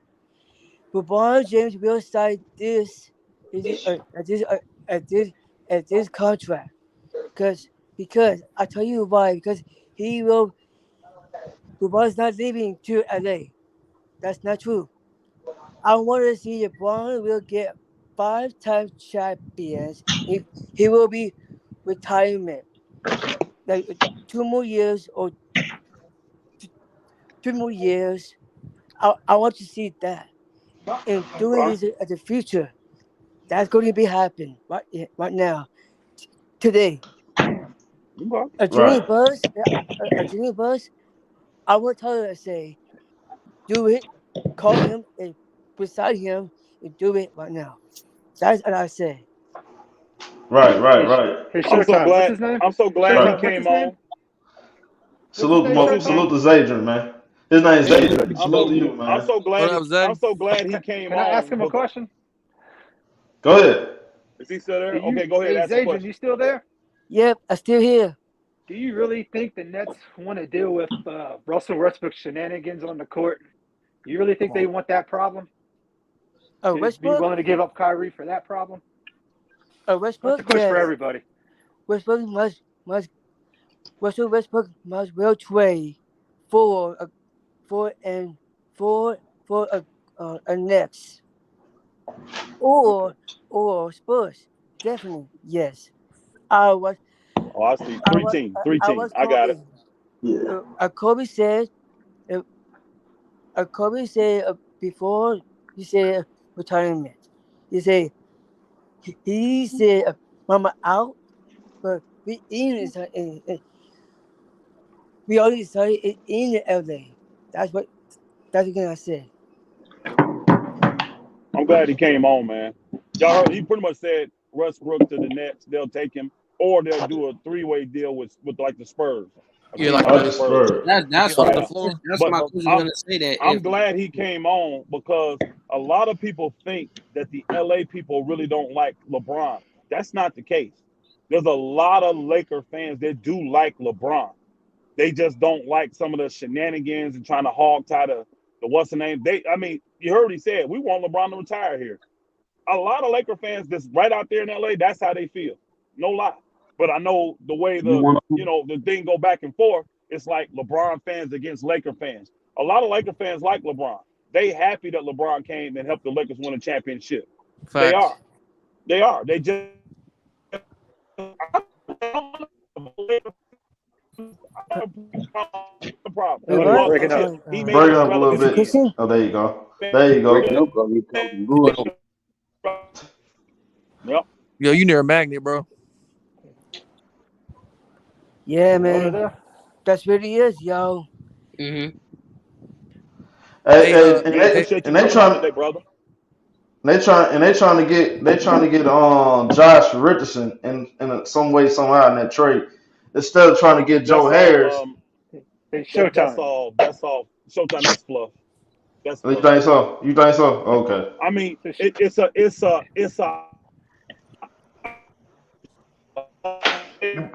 LeBron James will sign this at this contract. Because I tell you why. Because he will LeBron's not leaving to LA. That's not true. I want to see LeBron will get 5 times champions. He will be retirement like 2 more years or 3 more years. I want to see that. And doing this at the future, that's going to be happening right now, today. A Right. Jimmy Buzz, a Jimmy Buzz. I will tell her to say, do it, call him and beside him and do it right now. That's what I say. Right. Hey, Right. Right. hey, I'm so Showtime. What's glad. his name? I'm so glad he Showtime. Right. What's came his name? on. What's his name? What's his Showtime. Salute name? to Zadrian, man. His name's Yeah. Zadrian. I'm Salute so to you, I'm man. so what glad up, he Zay? I'm so glad he came Can I ask on. him a Because question? Go ahead. is he still there? Do you, Okay, go ahead. hey, Ask the Zadrian, you question. still there? Yep, I'm still here. Do you really think the Nets want to deal with Russell Westbrook's shenanigans on the court? You really think they want that problem? To be Westbrook, willing to give up Kyrie for that problem? That's a Westbrook, question for yes. everybody. Westbrook must Russell Westbrook must will trade for a for and for a next or Spurs. Definitely yes. I was Oh, I see. I Three was teams. Three I teams. was I got it. Kobe. Kobe said uh, Kobe said before he said retirement. He said Mama out, but we already started in LA. That's what I said. I'm glad he came on, man. Y'all heard he pretty much said Westbrook to the Nets, they'll take him, or they'll do a three-way deal with like the Spurs, a Yeah, team like like Oh, the the a Spurs. Spurs. That's off what the Yeah. floor. that's But my coach was I'm gonna say that I'm if glad he came on because a lot of people think that the LA people really don't like LeBron. That's not the case. There's a lot of Laker fans that do like LeBron. They just don't like some of the shenanigans and trying to hog tie the what's the name. I mean, you heard what he said. We want LeBron to retire here. A lot of Laker fans that's right out there in LA, that's how they feel. No lie. But I know the way You want to? the thing go back and forth, it's like LeBron fans against Laker fans. A lot of Laker fans like LeBron. They happy that LeBron came and helped the Lakers win a championship. They Facts. are. They are. They just the problem. Wait, Oh, He you're what? lost a breaking up. chip. He made Break them up a little Is it relevant bit. again. Christian? Oh, there you go. There you Breaking go. up, bro. You talking good. Yep. Yo, you near a magnet, bro. Yeah, Elder man. there? That's what it is, yo. Mm-hmm. Hey, Hey, hey, Man, appreciate you and they coming on trying today, brother. they trying to get Josh Richardson in some way somehow in that trade instead of trying to get Joe That's all. Harris. Hey, That's Showtime. all. That's all. Showtime. That's fluff. That's You fluff. think so? You think so? Okay. I mean, So, it's a.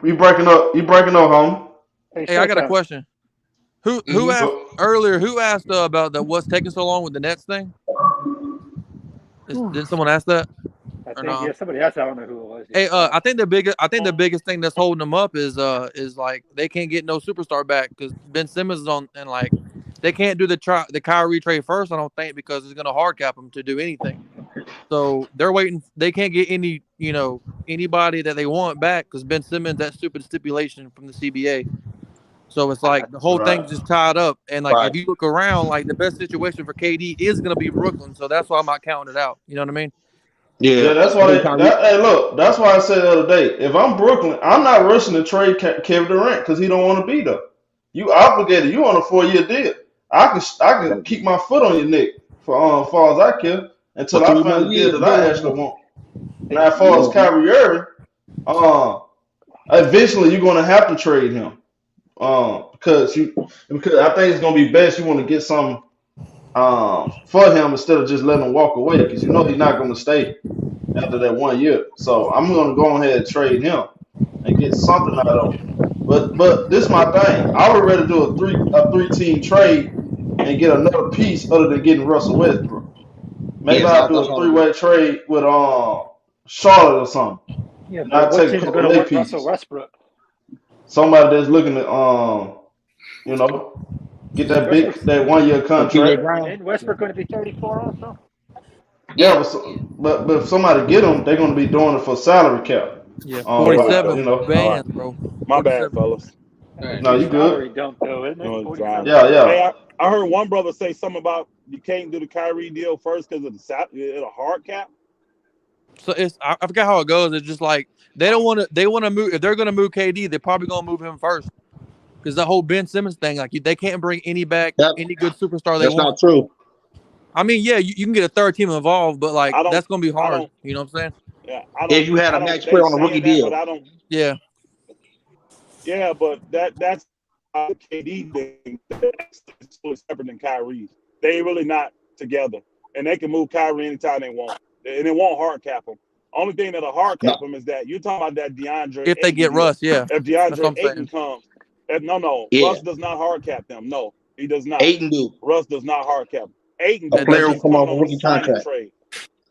You breaking up? You breaking up, homie? hey, hey, I got a Showtime. question. Who Mm-hmm. asked earlier? Who asked about the what's taking so long with the Nets thing? Did someone ask that I or think not? somebody else. I don't know who it was. Hey, Uh, I think the biggest thing that's holding them up is like they can't get no superstar back because Ben Simmons is on and like they can't do the Kyrie trade first. I don't think because it's gonna hard cap them to do anything. So they're waiting. They can't get anybody that they want back because Ben Simmons that stupid stipulation from the CBA. So it's like the whole thing's Right. just tied up. And like Right. if you look around, like the best situation for KD is gonna be Brooklyn. So that's why I'm not counting it out. You know what I mean? Yeah. Yeah, that's I why think Kyrie. hey, look, that's why I said the other day. If I'm Brooklyn, I'm not rushing to trade Kevin Durant because he don't want to be there. You obligated. You on a 4 year deal. I can keep my foot on your neck for far as I care For until I 3 more find the deal years, that build I on actually him. want. hey, Now, as far as hmm Kyrie Irving, uh, eventually you're gonna have to trade him. Because I think it's gonna be best. You want to get some for him instead of just letting him walk away because you know he's not gonna stay after that 1 year. So I'm gonna go ahead and trade him and get something out of him. But this is my thing. I would rather do a three team trade and get another piece other than getting Russell Westbrook. Maybe Yes, I'll do that's a what I three agree. way trade with Charlotte or something, yeah, and but I'll what take a team is couple going of to their want Russell pieces. Westbrook? Somebody that's looking to you know get Westbrook's that 1 year For TJ contract. and Brown. then Westbrook going to be 34 also. Yeah, Yeah. but if somebody get them, they're gonna be doing it for salary cap. Yeah, Hey, Yeah. watch But though. you 47 know, All right. bands, bro. My bad, 47. fellas. That's a Right. no, huge you good. salary dump, though, isn't it? No, it's driving. 47 Yeah, million. Hey, yeah. I heard one brother say something about you can't do the Kyrie deal first because of the hard cap. So I forgot how it goes. It's just like they want to move if they're gonna move KD, they're probably gonna move him first because the whole Ben Simmons thing, like they can't bring That any good superstar they that's want. not true. I mean, yeah, you can get a third team involved, but like I don't. that's gonna be I hard. don't. You know what I'm saying? Yeah, If you had I a don't. max They player on a rookie saying that, but deal. I don't. Yeah. Yeah, but that's KD thing. That's totally separate than Kyrie's. They really not together, and they can move Kyrie anytime they want, and it won't hard cap them. Only thing that'll hard No. cap them is that you're talking about that DeAndre If they Ayton get deal. Russ, yeah, If that's what DeAndre I'm Ayton saying. comes, no, Yeah. Russ does not hard cap them. No, he does not. Aiden do. Russ does not hard cap them. Ayton A It do, but player doesn't. who he's come coming off a on a rookie signing contract. trade.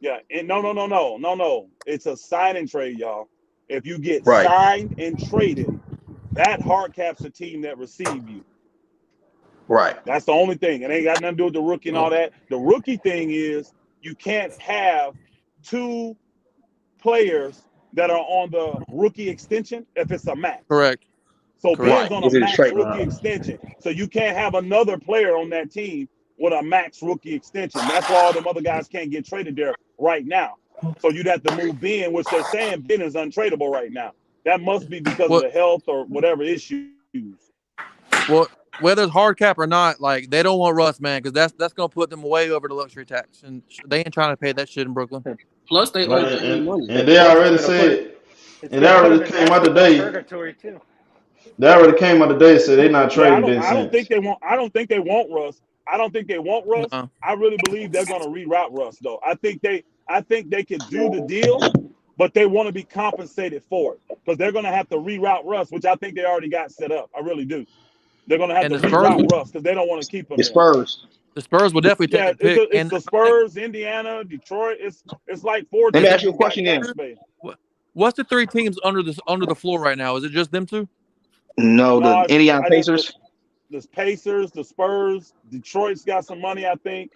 Yeah, and no. It's a signing trade, y'all. If you get Right. signed and traded, that hard caps the team that receive you. Right. That's the only thing. It ain't got nothing to do with the rookie and all that. The rookie thing is you can't have two players that are on the rookie extension if it's a max. Correct. So Right. Ben's on a If it's max straight. rookie extension. So you can't have another player on that team with a max rookie extension. That's why all them other guys can't get traded there right now. So you'd have to move Ben, which they're saying Ben is untradeable right now. That must be because of What? the health or whatever issues. Well, whether it's hard cap or not, like they don't want Russ, man, because that's gonna put them way over the luxury tax, and they ain't trying to pay that shit in Brooklyn. Plus, they owe Right, KD money. and they Plus, it's already going to put said, it's and they going to put already him in came out basketball today. purgatory too. They already came out today and said they not Yeah, trading Ben I don't think Simmons. they want. I don't think they want Russ. I don't think they want Russ. No. I really believe they're going to reroute Russ, though. I think they could do the deal, but they want to be compensated for it because they're going to have to reroute Russ, which I think they already got set up. I really do. They're going to have And to the Spurs, reroute Russ because they don't want to keep him The there. Spurs. the Spurs will definitely take Yeah, a pick. it's And the I think Spurs, Indiana, Detroit. It's like four Let me is it ask you a teams got question cap then. space. what's the three teams under the floor right now? Is it just them two? No, the No, Indiana I think Pacers. the Pacers, the Spurs, Detroit's got some money. I think.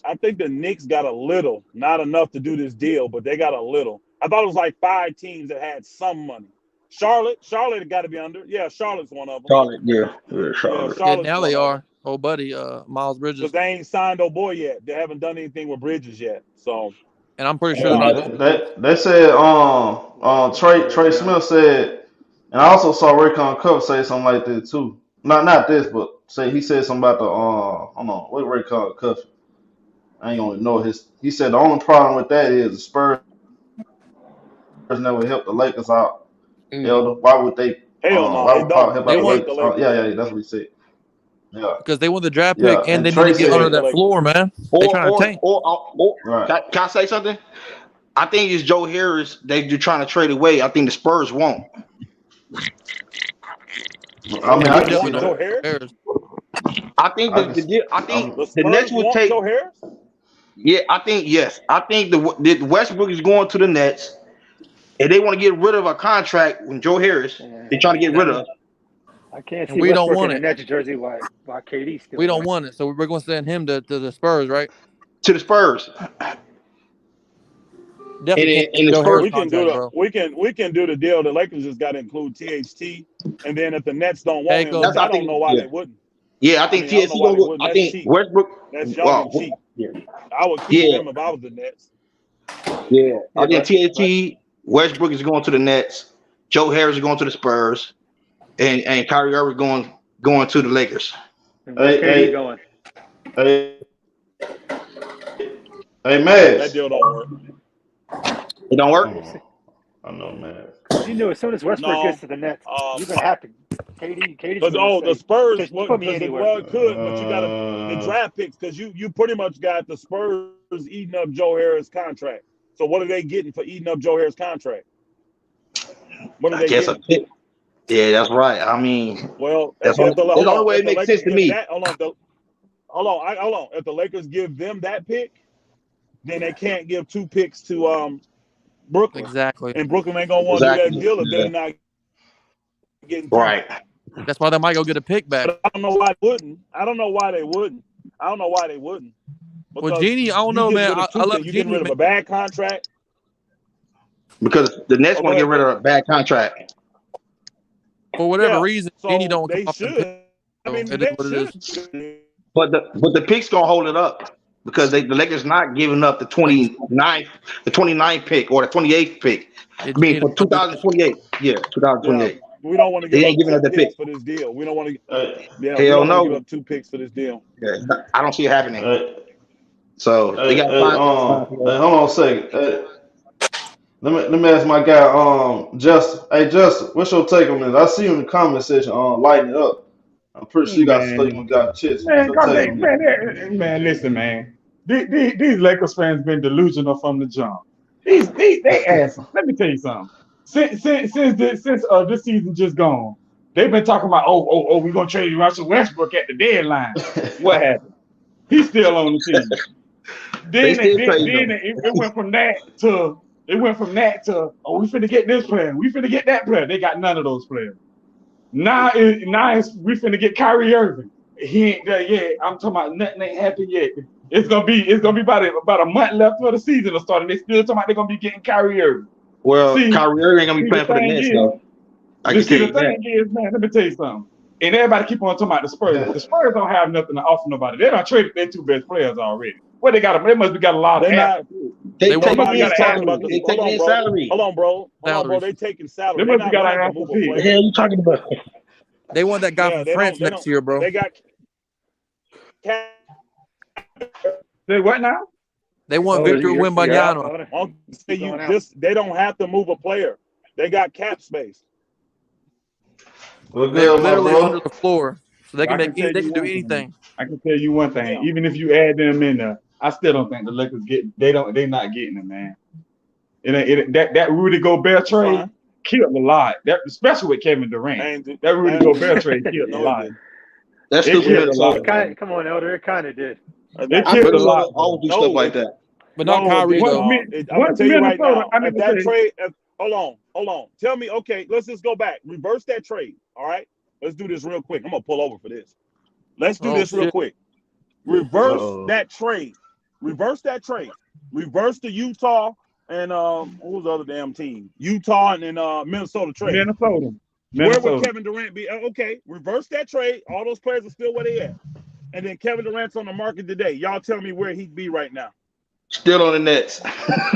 I think the Knicks got a little, not enough to do this deal, but they got a little. I thought it was like 5 teams that had some money. Charlotte got to be under. Yeah, Charlotte's one of them. Charlotte. Yeah. Yeah, Yeah, Charlotte. Yeah, Charlotte's now they one of them are. Oh, buddy, Miles because Bridges, they ain't signed no boy yet. They haven't done anything with Bridges yet. So and I'm pretty sure they're yeah, not. They said Yeah, Trey very young. Smith said, and I also saw Raycon Cup say something like that too. not this, but say he said something about the hold on, what Ray call it, cuff. I ain't gonna know his. He said the only problem with that is the Spurs never helped the Lakers out. Elder, why would they? Hell no, Why they would Pop don't. help They out They the don't won help the Lakers? Lakers. Yeah, that's what he said. Yeah, because they won the draft pick yeah. and And they need Trey to get They under ain't said, the that Lakers. floor, man. They Or trying to or tank. or right. can I say something? I think it's Joe Harris they're trying to trade away. I think the Spurs won't. I mean, Yeah, I we can see definitely Want don't Joe want that. Harris? Harris. I think I can. I think The the Nets Spurs would want take. Joe Harris? Yeah, I think yes. I think the Westbrook is going to the Nets, and they want to get rid of a contract when Joe Harris. Yeah, They're trying to get rid of. I can't And see we don't Westbrook in want a it. Nets jersey while KD's We still don't there. want it. So we're going to send him to the Spurs, right? To the Spurs, Definitely can't get and the Joe Spurs. Harris We can do contract, the bro. we can do the deal. The Lakers just got to include THT, and then if the Nets don't want Take him, him. which That's I I don't think. know why Yeah, they wouldn't. yeah. I I think mean, I don't know TSC why gonna they go. wouldn't. I That's think cheap. Westbrook. That's young and cheap. Yeah, I would keep yeah, him if I was the Nets. yeah. I Yeah, think but TST Westbrook is going to the Nets. Joe Harris is going to the Spurs, and Kyrie Irving going to the Lakers. and where's Hey, KD hey, going? hey, hey, That Max. deal don't work. It don't work. Oh, I know, man. Because you knew as soon as Westbrook No, gets to the Nets, you're gonna have to. KD's because gonna the say, Spurs, just put me anywhere. it could, but you got to the draft picks because you pretty much got the Spurs eating up Joe Harris' contract. So what are they getting for eating up Joe Harris' contract? What are I they guess a getting? pick. Yeah, that's right. I mean, Well, that's if the the hold only on, way if it the makes sense Lakers to give me. that, hold on. If the Lakers give them that pick, then they can't give two picks to Brooklyn, Exactly. and Brooklyn ain't gonna want to do that Exactly. deal if Yeah. they're not getting two. Right. That's why they might go get a pick back. But I don't know why they wouldn't. I don't know why they wouldn't. Well, Because Genie, I don't you know, getting man. rid of I two love things. You're getting Genie, rid of man. a bad contract. Because the Nets Oh, want go to get ahead, rid bro. of a bad contract. For whatever Yeah. reason, Genie So don't come they up and pick. should. I So mean, it is they what it is. should. But the picks gonna hold it up because the Lakers not giving up the 29th pick or the 28th pick. Yeah, I mean Genie for don't do that. 2028. Yeah, Yeah. 2028. We don't want to They give ain't up giving two up the pick. picks for this deal. We don't want to. Hey, Yeah, we Hell don't want to give no. up two picks for this deal. Yeah, I don't see it happening. hey, So they got to hey, find. hey, hold on a second. Hey, let me ask my guy, Justin. Hey, Justin, what's your take on this? I see you in the comment section, lighting it up. I'm pretty sure you got some stuff you Man, got chits. What's man, your cause take they, on this? man, listen, man. These Lakers fans been delusional from the jump. They ass. Let me tell you something. Since this season just gone, they've been talking about we're gonna trade Russell Westbrook at the deadline. What happened? He's still on the team. They Then still trading it went from that to we finna get this player, we finna get that player. They got none of those players. Now we finna get Kyrie Irving. He ain't there yet. I'm talking about nothing ain't happened yet. It's gonna be about a month left for the season to start, and they still talking about they're gonna be getting Kyrie Irving. Well, See, Kyrie Irving ain't gonna be playing for the the thing Nets is, though. I can tell the you that. thing is, man, let me tell you something. And everybody keep on talking about the Spurs. The Spurs don't have nothing to offer nobody. They done traded their two best players already. Well, they must be got a lot of They're not. assets. They want taking Nobody in is Got an talking asset about salary. the. They pick. Hold taking on, in bro. salary. Hold on, bro. They taking salary. They They're must be not got looking an to asset move a pick. What the player. hell you talking about? They want that guy Yeah, from France they next don't. year, bro. They got. Say what now? They want Oh, Victor you're out, Wembanyama. Elder. I'll say Keep you going out. this. They don't have to move a player. They got cap space. Well, They're good, my literally under bro. the floor, so they Well, can I can tell they you can do one thing. anything. Yeah. Even if you add them in there, I still don't think the Lakers they're not getting them, man. That Rudy Gobert That's trade fine. killed a lot. That especially with Kevin Durant. That Rudy Gobert trade killed a No, it lot. didn't. That's It stupid killed a lot. Minnesota. Come on, Elder. It kind of did. It I killed a lot, Minnesota bro. always do stuff No, like that. But not no, it Kyrie didn't, though. dog. I'm gonna Once tell you right Minnesota, now. I mean If that to say, trade, hold on. Tell me, okay, let's just go back. Reverse that trade. All right, let's do this real quick. I'm gonna pull over for this. Let's do Oh this real shit. quick. Reverse Uh-oh. that trade. Reverse that trade. Reverse the Utah and who was the other damn team? Utah and then Minnesota trade. Where would Kevin Durant be? Okay, reverse that trade. All those players are still where they at. And then Kevin Durant's on the market today. Y'all tell me where he'd be right now. Still on the Nets.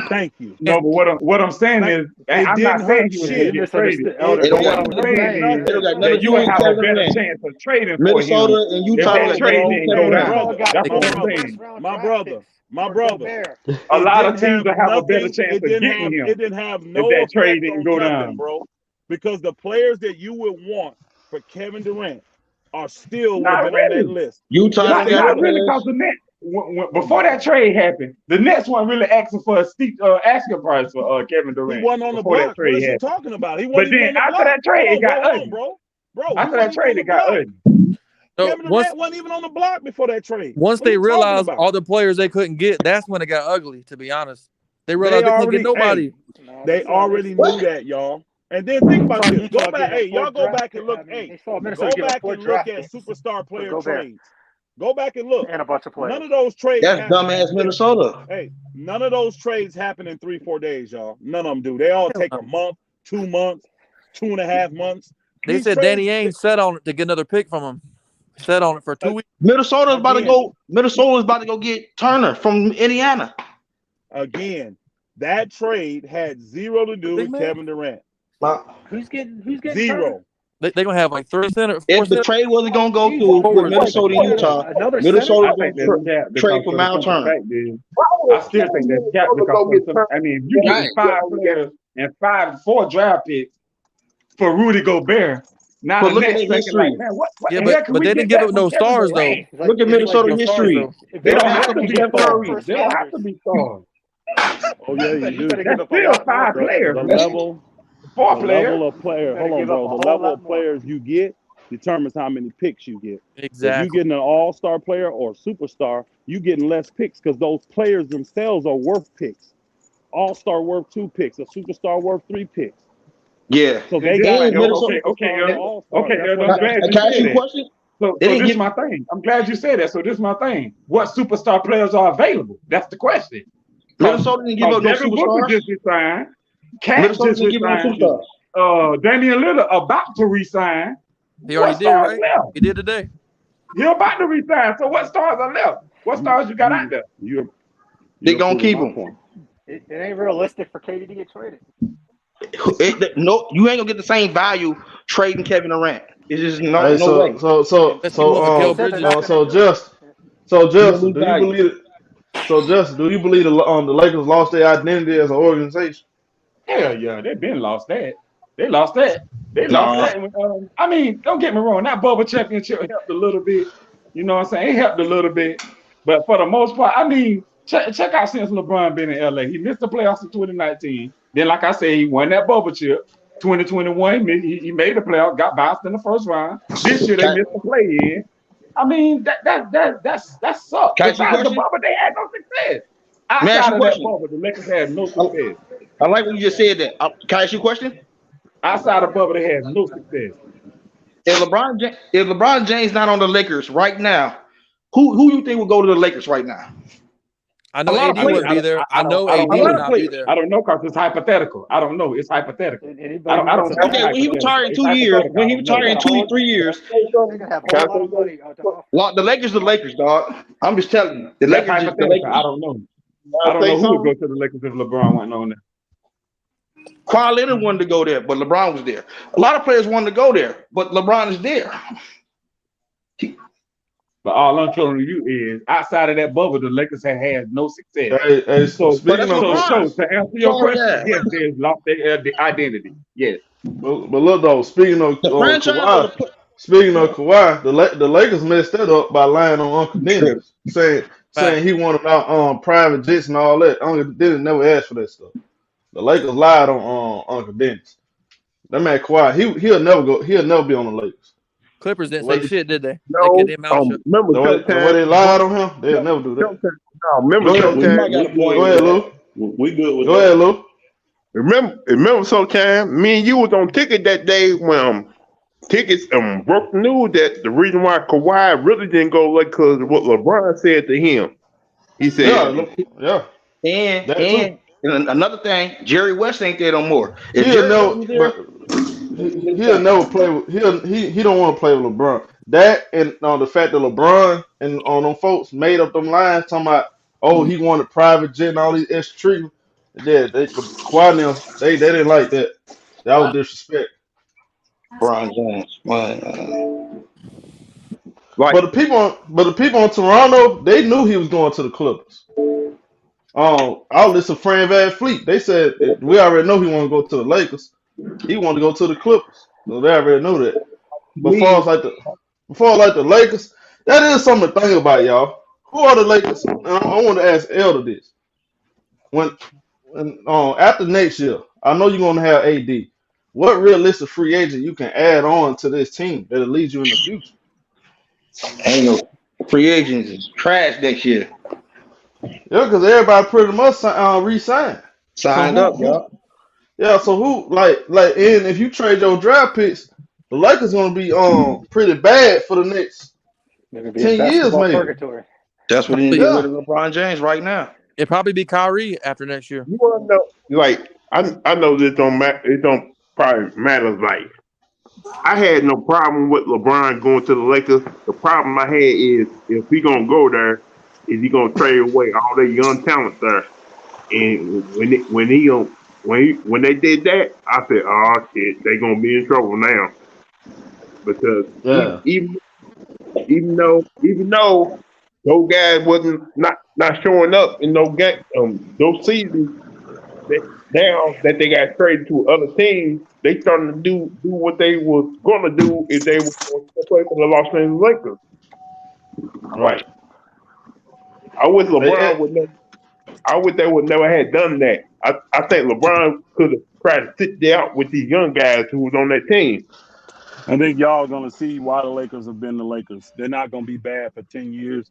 Thank you. No, but what I'm saying is, It I'm not didn't saying hurt he was shit. going to get traded. It It don't What got I'm nothing to do saying with is it. Don't got nothing that to you do would with have a Kevin better Durant. chance of trading for him Minnesota and if Utah that got trade their own didn't go Kevin My Durant. down. brother, That's my what I'm brother, saying. my brother, my brother. A It lot of didn't teams have will have a better nothing. chance It of didn't getting have. him It didn't have if no that trade effect didn't on go Kevin, down. bro. Because the players that you would want for Kevin Durant are still would have Not been on that really. list. Utah Yes, don't they got the Not would have. really, because players. the Nets, Oh before my that God. trade happened, the Nets weren't really asking for a steep asking price for Kevin He Durant wasn't on the before that block. What trade is you happened. talking about? He But wasn't even then on the after block. that trade, it got Hold on, ugly. bro. Bro, he After wasn't that even on trade, the it got block. ugly. So Kevin Durant wasn't even on the block before that trade. once What are they you talking realized about? all the players they couldn't get, that's when it got ugly. To be honest, they They realized they couldn't get already, nobody. they already knew that, y'all. And then think about this. Go back, y'all go back and look. They saw Minnesota Go give up back 4 and look draft at picks superstar for player Gobert trades. Go back and look. and a bunch of None players. of those trades That's happen. dumbass Minnesota. Hey, none of those trades happen in 3-4 days, y'all. None of them do. They all take a month, 2 months, 2.5 months. They These said trades, Danny Ainge set on it to get another pick from him. Set on it for 2 weeks. Minnesota's about to Again. go. Minnesota's about to go get Turner from Indiana. Again, that trade had zero to do with Kevin Durant. Who's getting Turner? Zero. They're gonna have like 3 center. If the trade wasn't gonna go Jesus, through with forward. Minnesota and Utah, another Minnesota's I gonna think that's cap trade because for for the Mal simple Turner. fact is, I still think that's cap because I mean, if you Right. getting 5 players and 4 draft picks for Rudy Gobert, now But the look at Nets their thinking history. like, man, what Yeah, the hell but can we they get didn't give back up from no Kevin stars though. Durant? Look at They didn't give Minnesota up no stars history. though. They don't have Look to at be Steph stars. Curry. They don't have to be stars. Oh yeah, you You do. better give That's up a still lot more 5 for players. The That's level, 4 the players. level of player. better Hold on, give up bro. a The whole level lot of more. players you get determines how many picks you get. If you Exactly. getting an all-star player or superstar, you getting less picks because those players themselves are worth picks. All-star worth 2 picks. A superstar worth 3 picks. Yeah. So they And got And more Minnesota. superstars than all-stars. That's I'm what Can glad happened. you I ask said you a that. question? So They didn't this is give. my thing. I'm glad you said that. So this is my thing. What superstar players are available? That's the question. Minnesota didn't give up no Devin Booker superstars. just resigned. Cat Minnesota just didn't give up no resigned. superstars. Damian Lillard about to resign. He What already did, stars right? left? He did today. He about to resign. So what stars are left? What stars you got out there? They gonna keep him. It ain't realistic for KD to get traded. No, you ain't gonna get the same value trading Kevin Durant. It's just no Hey, way. Let's keep moving. Kel Bridges. Justin, lose do you value. believe it? So Justin, do you believe the Lakers lost their identity as an organization? Hell yeah, they been lost that. They lost that. They lost Nah. that. I mean, don't get me wrong. That bubble championship helped a little bit. You know what I'm saying? It helped a little bit. But for the most part, I mean, check out since LeBron been in LA. He missed the playoffs in 2019. Then, like I said, he won that bubble chip. 2021, he made the playoffs, got bounced in the first round. This year they missed the play-in. I mean, that sucked. Can I ask you a Besides the question? bubble, they had no success. May I ask Outside you a of that question? bubble, the Lakers had no success. I like when you just said that. Can I ask you a question? Outside of bubble, they had no success. If LeBron James not on the Lakers right now, who you think will go to the Lakers right now? I know AD wouldn't be there. I know AD would not be there. I don't know because it's hypothetical. I don't know. It's hypothetical. I don't see Okay, when he retire in 2 years, when he retire in 3 years, They're gonna have a whole lot of money to offer. the Lakers, dog. I'm just telling you, the That's Lakers, the hypothetical. Lakers. I don't know. I don't know who would go to the Lakers if LeBron went on there. Kawhi Leonard wanted to go there, but LeBron was there. A lot of players wanted to go there, but LeBron is there. But all I'm telling you is, outside of that bubble, the Lakers have had no success. So to answer your question, yes, they lost their identity. Yes. But look though, speaking of Kawhi, the Lakers messed that up by lying on Uncle Dennis, saying he wanted out private jets and all that. Uncle Dennis never asked for that stuff. The Lakers lied on Uncle Dennis. That man Kawhi, he'll never be on the Lakers. Clippers didn't say shit, did they? No. Remember the way they lied on him, they'll never do that. No, remember Go ahead, Lou. We good with Go ahead, Lou. Remember sometime me and you was on ticket that day when tickets broke the news that the reason why Kawhi really didn't go like because of what LeBron said to him. He said, yeah. And another thing, Jerry West ain't there no more. He'll never play with he don't want to play with LeBron. That and the fact that LeBron and on them folks made up them lines talking about Oh, he wanted private jet and all these extra treatment. Yeah, Kawhi now, they didn't like that. That was disrespect. LeBron James, man. But the people in Toronto, they knew he was going to the Clippers. I listened to Fran Van Fleet. They said we already know he want to go to the Lakers. He wanted to go to the Clippers. So they already knew that. Before the Lakers, that is something to think about, y'all. Who are the Lakers? And I want to ask Elder this. When after next year, I know you're gonna have AD. What realistic free agent you can add on to this team that'll lead you in the future? Ain't no free agents is trash next year. Yeah, because everybody pretty much re-signed. So Signed up, y'all. So who and if you trade your draft picks, the Lakers gonna be pretty bad for the next They're gonna be in 10 years basketball maybe. purgatory. That's what they need to get rid of LeBron James right now. It'd probably be Kyrie after next year. You want to know? Like I know this don't matter. It don't probably matter. Like I had no problem with LeBron going to the Lakers. The problem I had is if he gonna go there, is he gonna trade away all that young talent there? And when they did that, I said, "Oh shit, they gonna be in trouble now." Because even though those guys wasn't not showing up in those seasons, now that they got traded to other teams, they starting to do what they was gonna do if they was going to play for the Los Angeles Lakers. Right. I wish LeBron would never. I wish they would never had done that. I think LeBron could have tried to sit there out with these young guys who was on that team. I think y'all are going to see why the Lakers have been the Lakers. They're not going to be bad for 10 years.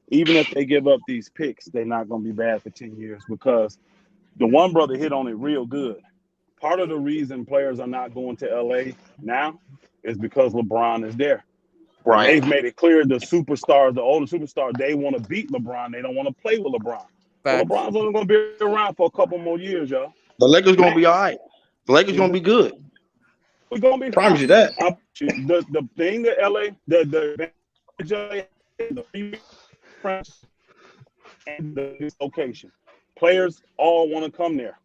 Even if they give up these picks, they're not going to be bad for 10 years because the one brother hit on it real good. Part of the reason players are not going to L.A. now is because LeBron is there. Right. They've made it clear the superstars, the older superstars, they want to beat LeBron. They don't want to play with LeBron. So LeBron's only going to be around for a couple more years, y'all. The Lakers going to be all right. The Lakers going to be good. We're going to be promise you that. The thing that LA, the and the location. Players all want to come there.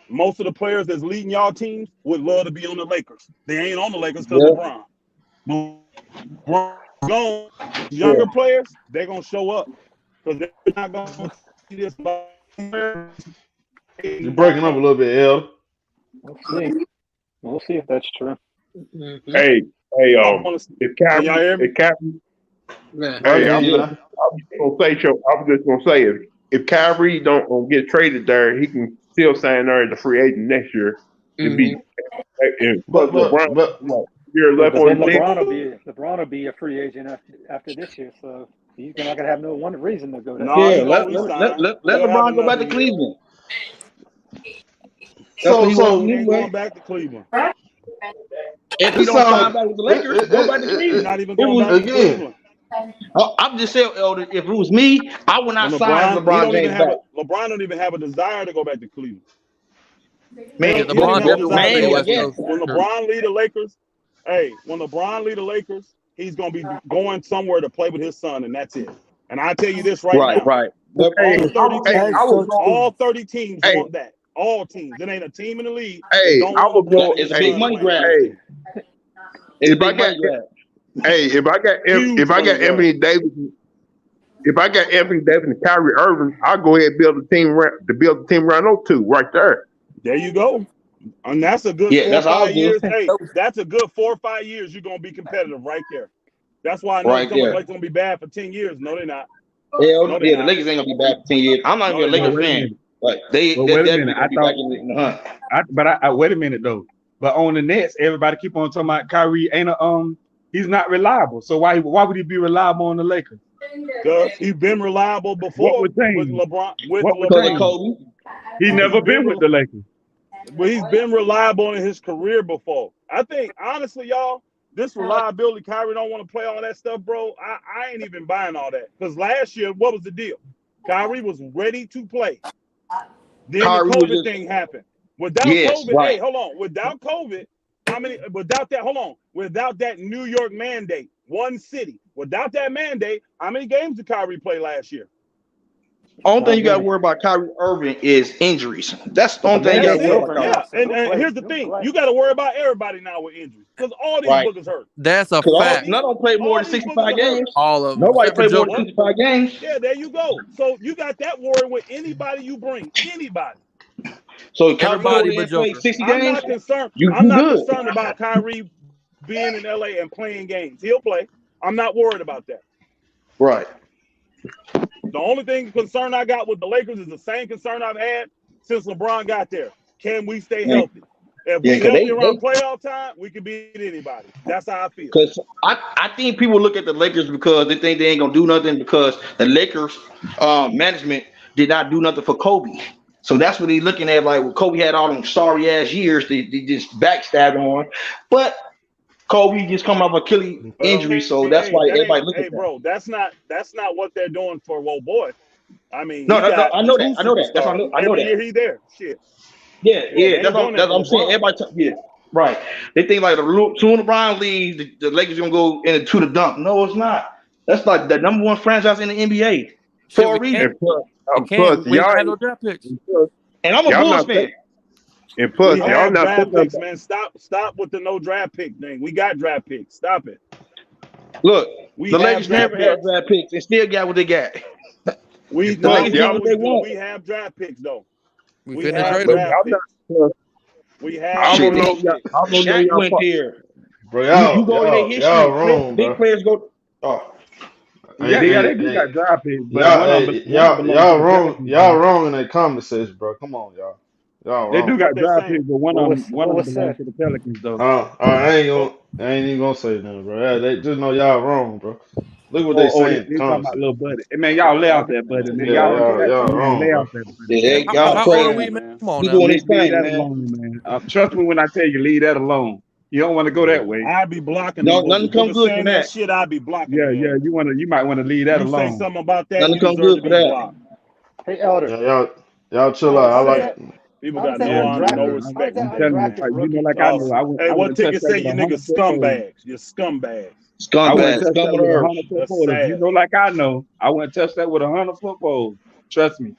Most of the players that's leading y'all teams would love to be on the Lakers. They ain't on the Lakers because LeBron. LeBron, younger players, they're going to show up because they're not going to see this. You're breaking up a little bit, El. We'll see if that's true. Mm-hmm. Hey, if Kyrie, I was just gonna say if Kyrie don't get traded there, he can still sign there as a free agent next year. Mm-hmm. But LeBron will be a free agent after this year, so he's not gonna have no one reason to go there. No, let LeBron go back to Cleveland. So he's going back to Cleveland. If he don't sign back with the Lakers, go back to Cleveland. Not even going back to Cleveland. I'm just saying, Elder, if it was me, I would not sign LeBron James back. LeBron don't even have a desire to go back to Cleveland. Man, LeBron when LeBron lead the Lakers, when LeBron lead the Lakers, he's gonna be going somewhere to play with his son, and that's it. And I tell you this now. Right. All 30 teams want that. All teams. It ain't a team in the league. It's a big money grab. If I got Anthony Davis, and Kyrie Irving, I'll go ahead and build the team around those two right there. There you go. And that's a good 4 or 5 years. Hey, that's a good 4 or 5 years. You're gonna be competitive right there. That's why I know the Lakers gonna be bad for 10 years. No, they're not. The Lakers ain't gonna be bad for 10 years. I'm not even a Lakers fan. But wait a minute. Wait a minute though. But on the Nets, everybody keep on talking about Kyrie he's not reliable. So why would he be reliable on the Lakers? Because he's been reliable before with LeBron. Kobe. He never been with the Lakers. But he's been reliable in his career before. I think honestly, y'all, this reliability, Kyrie don't want to play all that stuff, bro. I ain't even buying all that. Because last year, what was the deal? Kyrie was ready to play. Then the COVID thing happened. Without COVID, hold on. Without COVID, without that New York mandate, one city. Without that mandate, how many games did Kyrie play last year? Only thing Not you got to really. worry about Kyrie Irving is injuries. That's the only But thing you got That's to worry it. about Irving, Kyrie. Yeah. And, he'll and play. here's the He'll thing: play. you got to worry about everybody now with injuries because all these Right. bookers hurt. That's a Because All fact. these, none of them played more all than these bookers 65 are hurt. games. All of them, Nobody except for played more than Joker. 65 games. Yeah, there you go. So you got that worry with anybody you bring. Anybody. So if Kyrie Everybody but didn't play Joker. 60 I'm games, not concerned. you I'm not good. concerned about Kyrie being in LA and playing games. He'll play. I'm not worried about that. Right. The only thing concern I got with the Lakers is the same concern I've had since LeBron got there. Can we stay Yeah, healthy? If yeah, we because healthy they around playoff time, we can beat anybody. That's how I feel. because I think people look at the Lakers because they think they ain't gonna do nothing because the Lakers management did not do nothing for Kobe. So that's what he's looking at. Like, well, Kobe had all them sorry ass years they just backstabbed on, but Kobe just come off Achilles Well, injury, so that's hey, why that ain't, everybody look at hey, that. bro, that's not what they're doing for old boy. I mean, No, he got I know that. two I know that. That's superstars I know every that. year he there. Shit. Yeah, Yeah, they that's ain't doing that what for I'm saying. LeBron. Yeah, right. They think like soon LeBron leaves, the Lakers gonna go into the dump. No, it's not. That's like the number one franchise in the NBA Shit, for a we can't. reason. It plus can't. We ain't y'all gonna have no draft picks. And I'm a y'all Bulls not fan. and plus We y'all have not draft thinking picks, about man. Stop with the no draft pick thing. We got draft picks. Stop it. Look, We the have Lakers draft never had picks. draft picks and still got what they got. We The plus no, Lakers we get y'all what they always do. want. We have draft picks though. We We finna have trade but them. draft y'all not picks. plus, We have I Shit, don't know draft y'all picks. I don't know Shaq y'all went there. Bro, You go in their y'all history, wrong, big bro. players go. Oh, Hey, yeah, they hey, do got hey, draft picks, but one of them belongs to the Pelicans, y'all man. wrong in that conversation, bro. Come on, y'all They do wrong. What got they draft saying? picks, but What one of them was belongs said? to the Pelicans though. I ain't even gonna say nothing, bro. Yeah, they just know y'all wrong, bro. Look what they Or saying in the they talking about conversation. little buddy. Hey, man, y'all lay out that buddy, man. Yeah, Y'all y'all man, wrong, lay out bro. that buddy, yeah, man. y'all How old are crazy. we, man? Come on He now. doing his Leave thing, that man. alone, man. Trust me when I tell you, leave that alone. You don't want to go that way. I be blocking them No, nothing boogers. come Boogers good from saying that that. shit, I be blocking Yeah, their ass. you might want to leave that You say alone. something about that, Nothing you come deserve good to for be that. blocked. Hey, Elder. Yeah, y'all chill How, out. I how does like. that? People How does got that no Yeah, honor, no man. how does respect. that I'm telling you, undrafted you know, rookie like I class? know, Hey, I what wouldn't touch ticket that say? with You a niggas 100-foot pole. scumbags. You're scumbags. I wouldn't Scumbag, touch scum that of the with a earth. 100-foot That's pole. If you sad. know, like I know, I wouldn't touch that with a 100-foot pole. Trust me,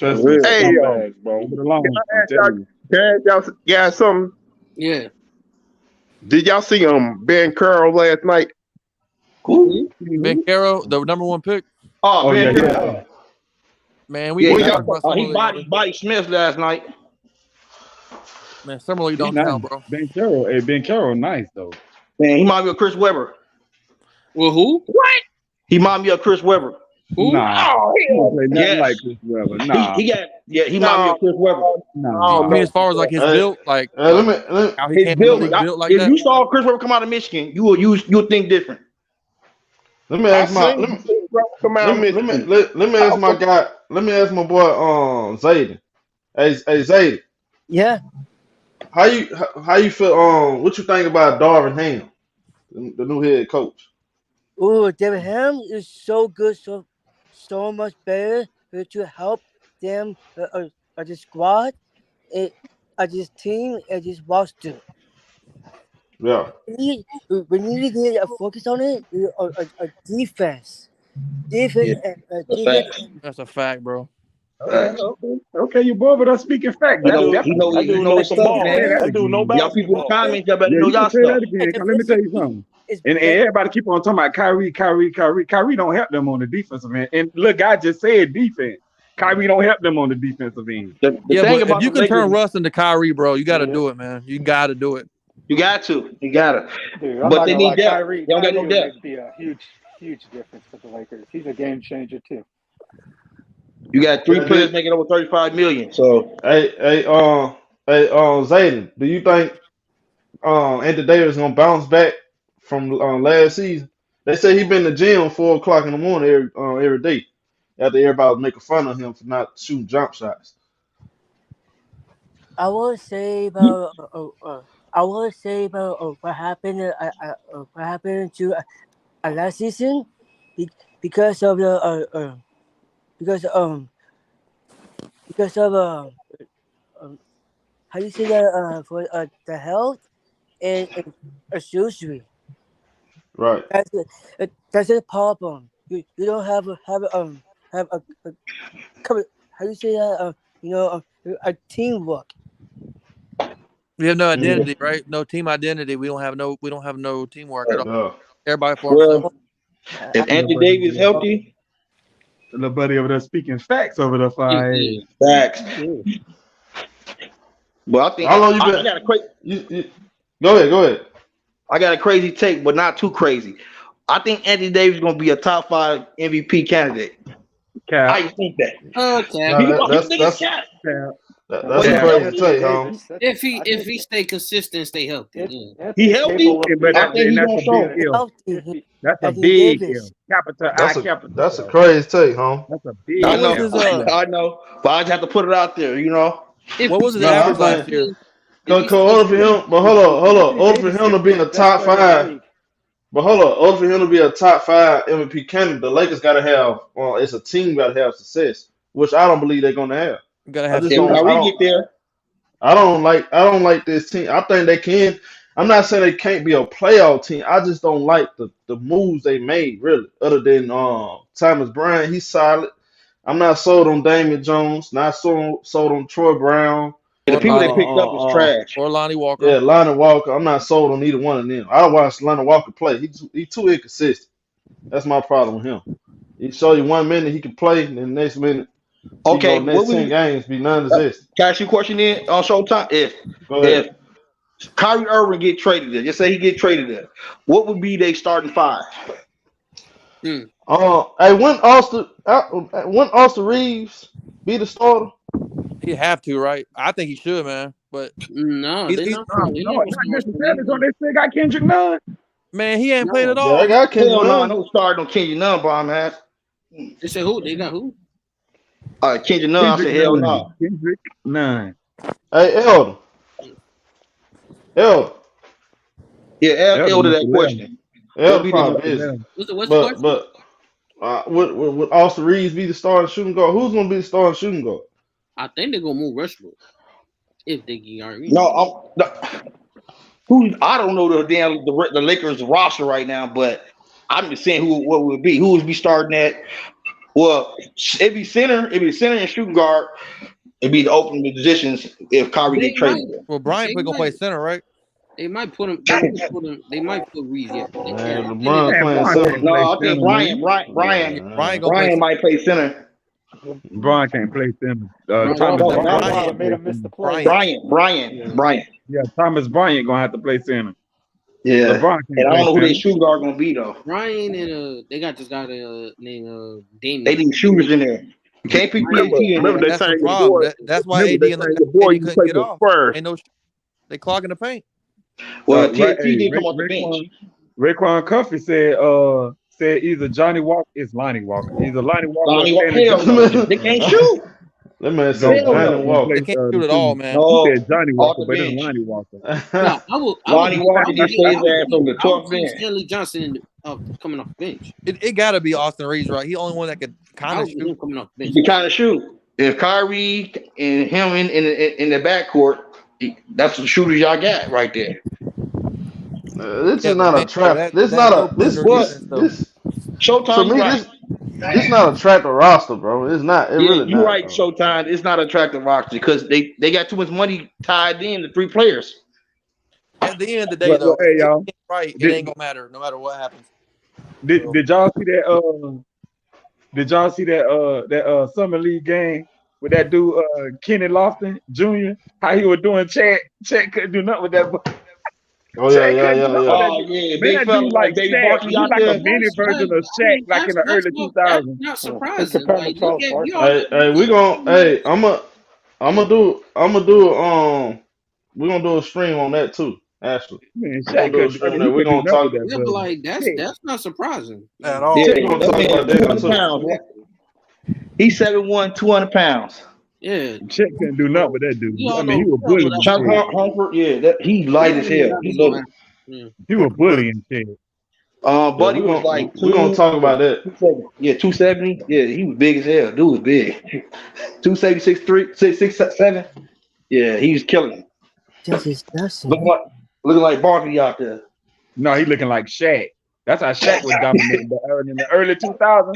That's For trust me. some real. Leave Hey, it, scumbags, bro. leave it Can alone. I I'm ask y'all? telling you. Can I ask y'all guys something? Yeah. Did y'all see Ben Carroll last night? Who? Ben Caro, the number one pick. Oh, Oh Ben yeah, Carroll. yeah. Yeah, Man, we yeah. What gotta y'all? talk about He Summer League, man. body Smith last night. Man, Summer League He don't nice. count, bro. Ben Carroll, nice though. Man, he remind me of Chris Webber. Well, who? What? He remind me of Chris Webber. Who? Nah, Oh he don't play nothing Yes. like Chris Webber. He Nah, he got he remind me No, of Chris Webber. I don't You mean nah. know. as far as like his Hey, build, like let me how he His came in the build. league built like If that? you saw Chris Webber come out of Michigan, you would think different. let me I ask my seen come out of Michigan. let me ask my guy. Let me ask my boy Zayden. Hey Zayden, Yeah. how you feel? What you think about Darvin Ham, the new head coach? Oh, David Ham is so good, so much better to help them, the squad, this team, and this roster. Yeah, We need to get a focus on it. A defense, Yeah, that's defense. facts. That's a fact, bro. Okay, Facts. okay, you boy, but I'm speaking fact. He That That's know dude, he definitely know true. that he dude know knows his some stuff, You can ball. say man. that That dude know again. Y'all people in the basketball. comments, y'all better Yeah, know you can y'all say stuff. that again. Let me tell you something. It's And better. everybody keep on talking about Kyrie. Kyrie don't help them on the defensive end. And look, I just said defense. Kyrie don't help them on the defensive end. The Yeah, thing but if about you the can Lakers, turn Russ into Kyrie, bro, you got to Yeah, do it, man. You got to do it. you got to. You gotta. dude, I'm But not they gonna need lie. depth. Kyrie, They don't got no Kyrie will depth. be a huge difference for the Lakers. He's a game changer too. You got three yeah. players making over 35 million. So Zayden, do you think Anthony Davis gonna bounce back from last season? They say he been in the gym 4 o'clock in the morning every day after everybody was making fun of him for not shooting jump shots. I want to say about what happened to last season, because of the because because of um, how you say that for the health and surgery. Right. That's a problem. You don't have have a how do you say that? A teamwork. We have no Mhm. identity, right? No team identity. We don't have no teamwork at all. Yeah. Everybody for himself. Well, if Anthony Davis healthy, The little buddy over there speaking facts over the fire. facts. Well, I think How long you I been? got a crazy. Go ahead. I got a crazy take, but not too crazy. I think Anthony Davis is gonna be a top 5 MVP candidate. Cap. How you think that? Okay. No, You think it's Cap? that's a crazy take, home. If he stay consistent, stay healthy. He healthy? But I think he that's gonna a show. big L. Healthy. That's a Anthony big Davis. L. Capital I, capital That's a L. crazy take, home. That's a big I What was know, his I know, but I just have to put it out there, you know. what was his No, I average last think year? cause order for him, but hold on, order for him to be in the top 5. But hold on, order for him to be a top 5 MVP candidate, the Lakers gotta have. Well, it's a team gotta have success, which I don't believe they're gonna have. You gotta I have just If don't. I Kyrie don't. get there, I don't like this team. I think they can. I'm not saying they can't be a playoff team. I just don't like the moves they made, really. Other than Thomas Bryant, he's solid. I'm not sold on Damian Jones. Not sold on Troy Brown. the Or people they Lonnie, picked up is trash. or Lonnie Walker. Yeah, Lonnie Walker. I'm not sold on either one of them. I don't watch Lonnie Walker play. He too inconsistent. That's my problem with him. He show you 1 minute he can play, and then the next minute Okay, next 10 games be non-existent. can I ask you a question in on Showtime? Go ahead. If Kyrie Irving get traded there, just say he get traded there, what would be their starting 5? Hey, when Austin Reeves be the starter? He have to, right? I think he should, man. But No, he's, they're he's, not. No, not necessarily. So they still got Kendrick Nunn. man, he ain't played at Yeah, all. I got Kendrick Hell no, Nunn. no starting on Kendrick Nunn, bomb ass. They said who? They got who? Kendrick Nunn, I said hell no. Kendrick Nunn. Hey, Elder. Yeah, Elder that Elder question. Elder probably busy. What's the question? But would Austin Reeves be the starting shooting guard? Who's gonna be the starting shooting guard? I think they're gonna move Westbrook if they get Kyrie. No, I don't know the Lakers roster right now, but I'm just saying what would be. Who would be starting at? Well, it'd be center and shooting guard. It'd be the open positions if Kyrie get traded. Well, Bryant gonna play center, right? They might put him. They might put Reeves. Yeah, Man, LeBron playing center. No, I think Bryant might play center. Brian can't play center. Bryant. Yeah, Thomas Bryant gonna have to play center. Yeah, LeBron and I don't know who their shooting guard gonna be though. Brian and they got this guy named Damian. They need shooters in there. You can't pick Remember That's the problem. That's why AD and the boy couldn't get off. Ain't no. They clogging the paint. Well, TNT didn't come off the bench. Raekwon Comfy said either Johnny Walker is Lonnie Walker. Either Lonnie Walker. Lonnie Walker. Hell no, they can't shoot. That man said Johnny Walker. They can't shoot at all, man. He said Johnny Walker, but it's Lonnie Walker. Lonnie Walker just plays that from the 12th bench. Stanley Johnson coming off the bench. It got to be Austin Reeves, right? He the only one that could kind of shoot. Coming off the bench. He kind of shoot. If Kyrie and him in the backcourt, that's the shooters y'all got right there. This is not a trap. This Showtime. To me, this not a trap to roster, bro. It's not. Really you're not, right, bro. Showtime. It's not attractive roster because they got too much money tied in to 3 players. At the end of the day, though, hey, y'all, it ain't gonna matter no matter what happens. Did y'all see that? Did y'all see that summer league game with that dude Kenny Lofton Jr.? How he was doing Chet couldn't do nothing with that. Oh yeah. Oh yeah, man, that dude like Shaq. He's like a mini version of Shaq, like in the early 2000s. Not surprising. We're gonna do a stream on that too. Actually, man, we're gonna talk. Yeah, but like that's not surprising at all. Yeah, he's 7'1", 200 pounds. Yeah, Chet couldn't do nothing with that dude. I mean, he was bullying. Chuck Humphrey, he's light as hell. He was bullying Chet. Buddy was like, we're gonna talk about that. 270. Yeah, he was big as hell. Dude was big. 276, 6'7". Yeah, he was killing him. Looking like Barkley out there. No, he looking like Shaq. That's how Shaq was dominating in the early 2000s.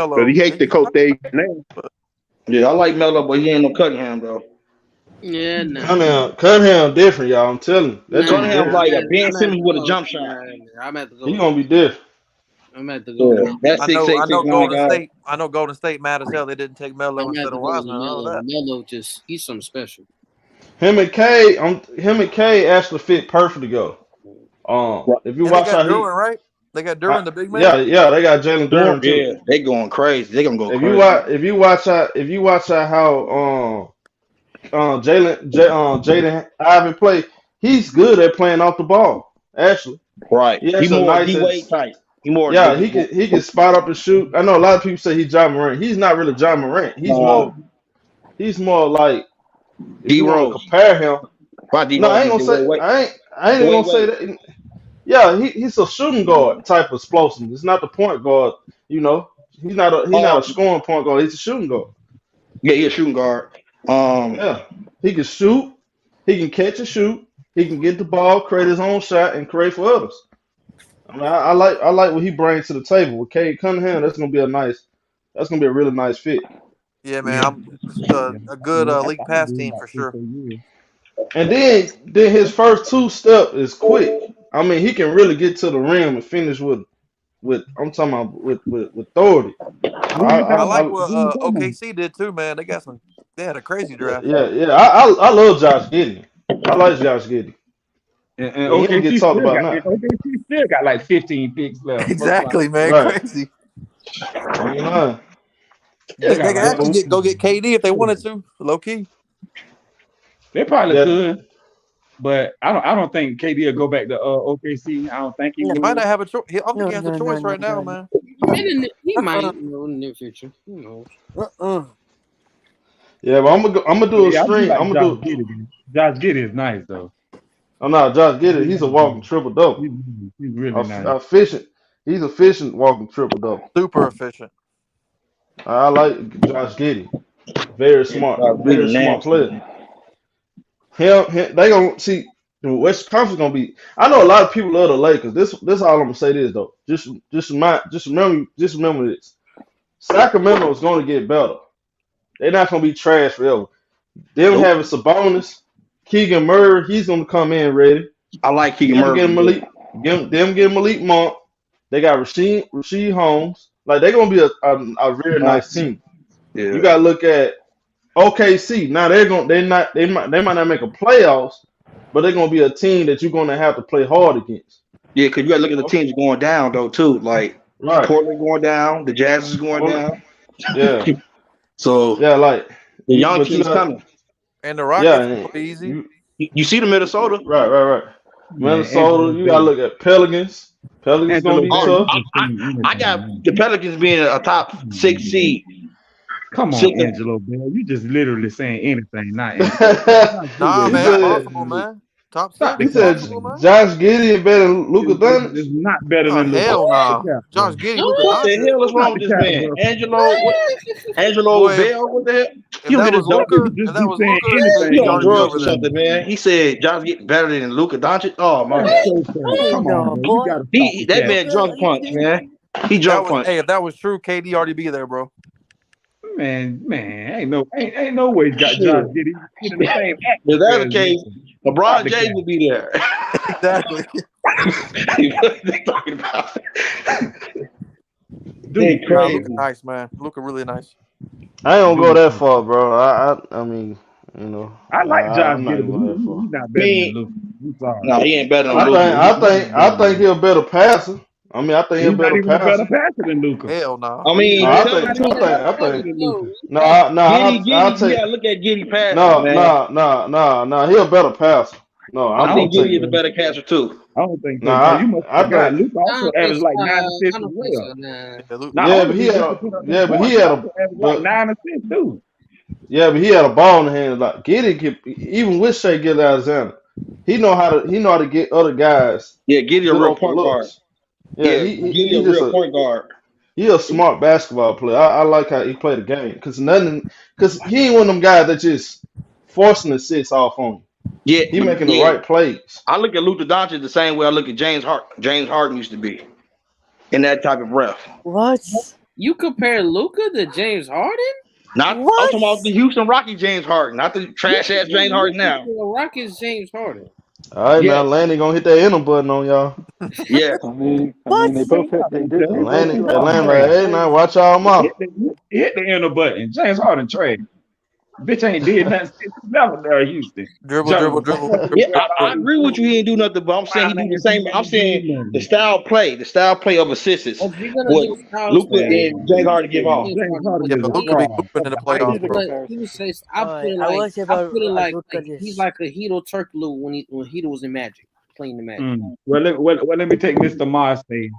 Because Melo. he hates the coach they now. Yeah, I like Melo, but he ain't no Cunningham though. Yeah, nah. Cunningham different, y'all. I'm telling you. That dude Cunningham different. like a Ben I'm at Simmons to with a go. jump shot. I'm at to go He with gonna be different. I'm at to go Yeah, with that I 6'8", know 6'9" Golden guy. State. I know Golden State mad as hell they didn't take Melo I'm at instead to of go with Wiseman. I know Melo. that. Melo he's something special. Him and K actually fit perfect together. Right. If you And they watch got how he, Duran, right? They got Duran, the big man. yeah, they got Jalen Duran too. Yeah, they going crazy. They gonna go If crazy. you watch how Jaden Ivan play, he's good at playing off the ball. Actually, Right. he He has a more nice. D Wade type. He more Yeah, he can spot up and shoot. I know a lot of people say he's John Morant. He's not really John Morant. He's more like if D you want to Rose. compare him. Why D No, Rose I ain't be gonna say I ain't even gonna say Wade. that. Yeah, he's a shooting guard type of explosive. It's not the point guard. You know, he's not a scoring point guard. He's a shooting guard. Yeah, he's a shooting guard. Yeah, he can shoot. He can catch and shoot. He can get the ball, create his own shot, and create for others. I mean, I like what he brings to the table with Cade Cunningham. That's gonna be a really nice fit. Yeah, man. Yeah. I'm a good I league could pass do team about for three, sure. 4 years. And then his first two step is quick. I mean, he can really get to the rim and finish with I'm talking about with authority. Who you I talking like about? what Who you talking about? OKC did too, man. They had a crazy draft. Yeah. I love Josh Giddey. I like Josh Giddey. And And he don't get talked about now. OKC still got like 15 picks left. Exactly, man. Right. Crazy. I ain't lying. They They got can like actually go get KD if they wanted to, low key. they probably Yeah. could, but I don't think KD will go back to OKC. I don't think he He would. might not have a choice. I don't think he has a No, choice right now, man. He might, in the near future. Who knows? Yeah, but I'm gonna do a Yeah, I do stream. like I'm Josh gonna do. Giddey. Josh Giddey is nice though. Oh no, Josh Giddey. He's a walking triple double. He's really nice. Efficient. He's efficient walking triple double. Super efficient. I like Josh Giddey. Very smart. Very smart player. Him, they gonna see the West Conference gonna be. I know a lot of people love the Lakers. This all I'm gonna say this though. Just remember this. Sacramento is gonna get better. They're not gonna be trash forever. Them having Sabonis, Keegan Murray, he's gonna come in ready. I like Keegan Murray. Get Malik Monk. They got Rasheed Holmes. Like they're gonna be a very nice team. Yeah. You gotta look at OKC. Now they might not make a playoffs, but they're gonna be a team that you're gonna have to play hard against. Yeah, because you gotta look at the teams going down though too. Like Right. Portland going down, the Jazz is going down. Yeah. So yeah, like the young teams coming. And the Rockets will be easy. You see the Minnesota. Right. Minnesota, you gotta look at Pelicans. Pelicans gonna be tough. I got the Pelicans being a top 6 seed. Come on, Six- Angelo Bell. You just literally saying anything, not Nah, He man, it's said- possible, man. Top six. He said Josh Giddey better than Luka Doncic. It's not better Oh, than Luka. hell nah. Yeah. Josh Giddey, Luka What the Doncic. hell is wrong with this man? Angelo Boy, Bell, what the hell? If You that get was his dog. Luka, if that was Luka, You on Josh drugs or over there. something, man. He said Josh get better than Luka Doncic. Oh my Come on, boy. that man drunk punch, man. He drunk punch. Hey, if that was true, KD already be there, bro. Man, ain't no way he's got Josh Giddey in the same act. If that's the case, LeBron James will be there. Exactly. What they talking about? Dude, Nah, Luka nice, man. Luka really nice. I ain't gonna go that far, bro. I mean, you know. I like Josh I'm not Giddey, gonna go that but far. he's not better than Luka. I'm sorry. No, he ain't better than Luka. I think he's a better passer. I mean, I think he's a He's not better even a better passer. passer than Luka. Hell no. I mean, I think no. Giddy, I'll take. yeah, look at Giddy pass. No. He a better passer. No, I I'm think gonna Giddy take is a better catcher too. I don't think so. Nah, You must I forgot think- Luka also averaged like 9 assists as well. but he had like 9 assists too. but he had a ball in the hand. Like even with Shea Gilgeous-Alexander, he know how to get other guys. Yeah, Giddy a good real open point guard. looks. Yeah, Giddy a just real point guard. He a smart basketball player. I like how he played the game because he ain't one of them guys that just forcing assists off on you. Yeah, He making the right plays. I look at Luka Doncic the same way I look at James Harden used to be in that type of ref. What? You compare Luka to James Harden? Not I'm What? talking about the Houston Rocky James Harden, not the trash ass James Harden now. The Rockets James Harden. All right, now Yes, Lanny gonna hit that enter button on y'all. yes. I mean, they What? both He they both Atlanta, do have Atlanta, similar like, hey, traits. now watch y'all mouth. hit the enter button. James Harden trade. Bitch ain't did nothing since he left there, Houston. Dribble, Jump, dribble, dribble, Yeah, dribble, I dribble. agree with you. He didn't do nothing, but I'm saying he do the same. I'm saying the style play of assists. If you're gonna What do styles Luca play, and James Harden give off. James Harden Yeah, is but a Luka be fraud hooping in of the the I playoffs, see highest. the bro. but comparison. people say All right, I will say I about feel like look at he's this. like a Hito Turkoglu when Hito was in Magic, playing the Magic. Well, let me take Mr. Mars thing.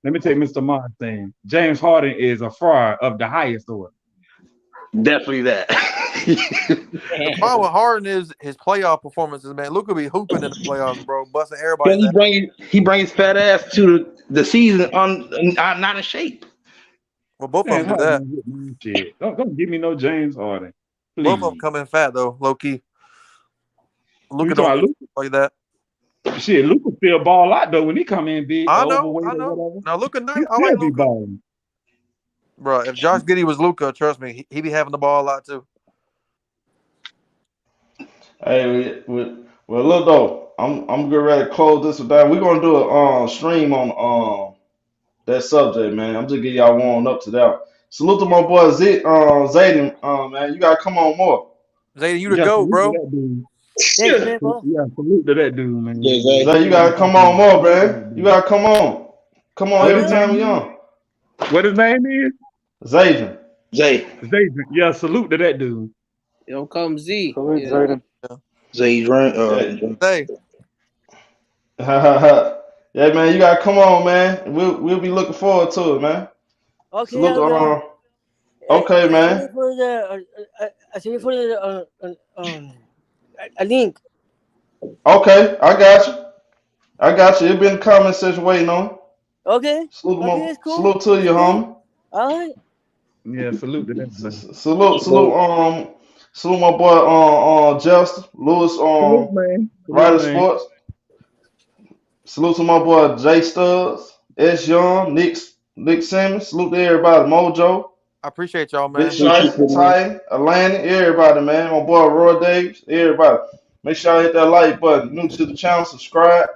Let me take Mr. Mars thing. James Harden is a fraud of the highest order. Definitely that. The problem with Harden is his playoff performances, man. Luka be hooping in the playoffs, bro, busting everybody's ass. he bring his fat ass to the season not in shape. Well, both of James them do Harden that. don't get no shit. Don't give me no James Harden, Both of them please. come in fat though, low key. You Luka talking don't about get Luka? like that. Shit, Luka still ball out though when he come in big, I know. overweight or whatever. Now Luka, He I like still be Luka, balling. bro. If Josh Giddey was Luka, trust me, he be having the ball a lot too. Hey, well, look though, I'm getting ready to close this one down. We're gonna do a stream on that subject, man. I'm just getting y'all warmed up to that. Salute to my boy Zayden, man. You gotta come on more. Zayden, you the Yeah, GOAT, salute to bro. that dude. Thanks, man, bro. Yeah, salute to that dude, man. Yeah, Zay. Zay, you gotta come on more, man. You gotta come on. Come on What every his time we name on. is? What his name is? Zayden. Zay. Yeah, salute to that dude. It'll come Z. Salute, Yeah. Zayden. Zay Hey, Yeah, man, you gotta come on, man. We'll be looking forward to it, man. Okay, Salute I will. okay, Send me man. for the send me for the a link. Okay, I got you. It been a comment section waiting on. Okay, it's cool. Salute to It's you, cool. homie. All right. Yeah, salute to that man. Salute my boy Justin Lewis Salute, man. Salute, Rider man. Sports. Salute to my boy Jay Stubbs, S Young, Nick Simmons. Salute to everybody, Mojo, I appreciate y'all, Big man. Shice, Ty, Atlanta, everybody, man. My boy Roy Davis, everybody. Make sure y'all hit that like button. New to the channel, subscribe,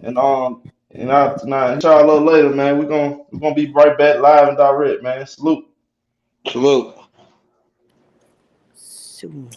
and I hit y'all a little later, man. We're gonna be right back live and direct, man. Salute. Salute. Soon.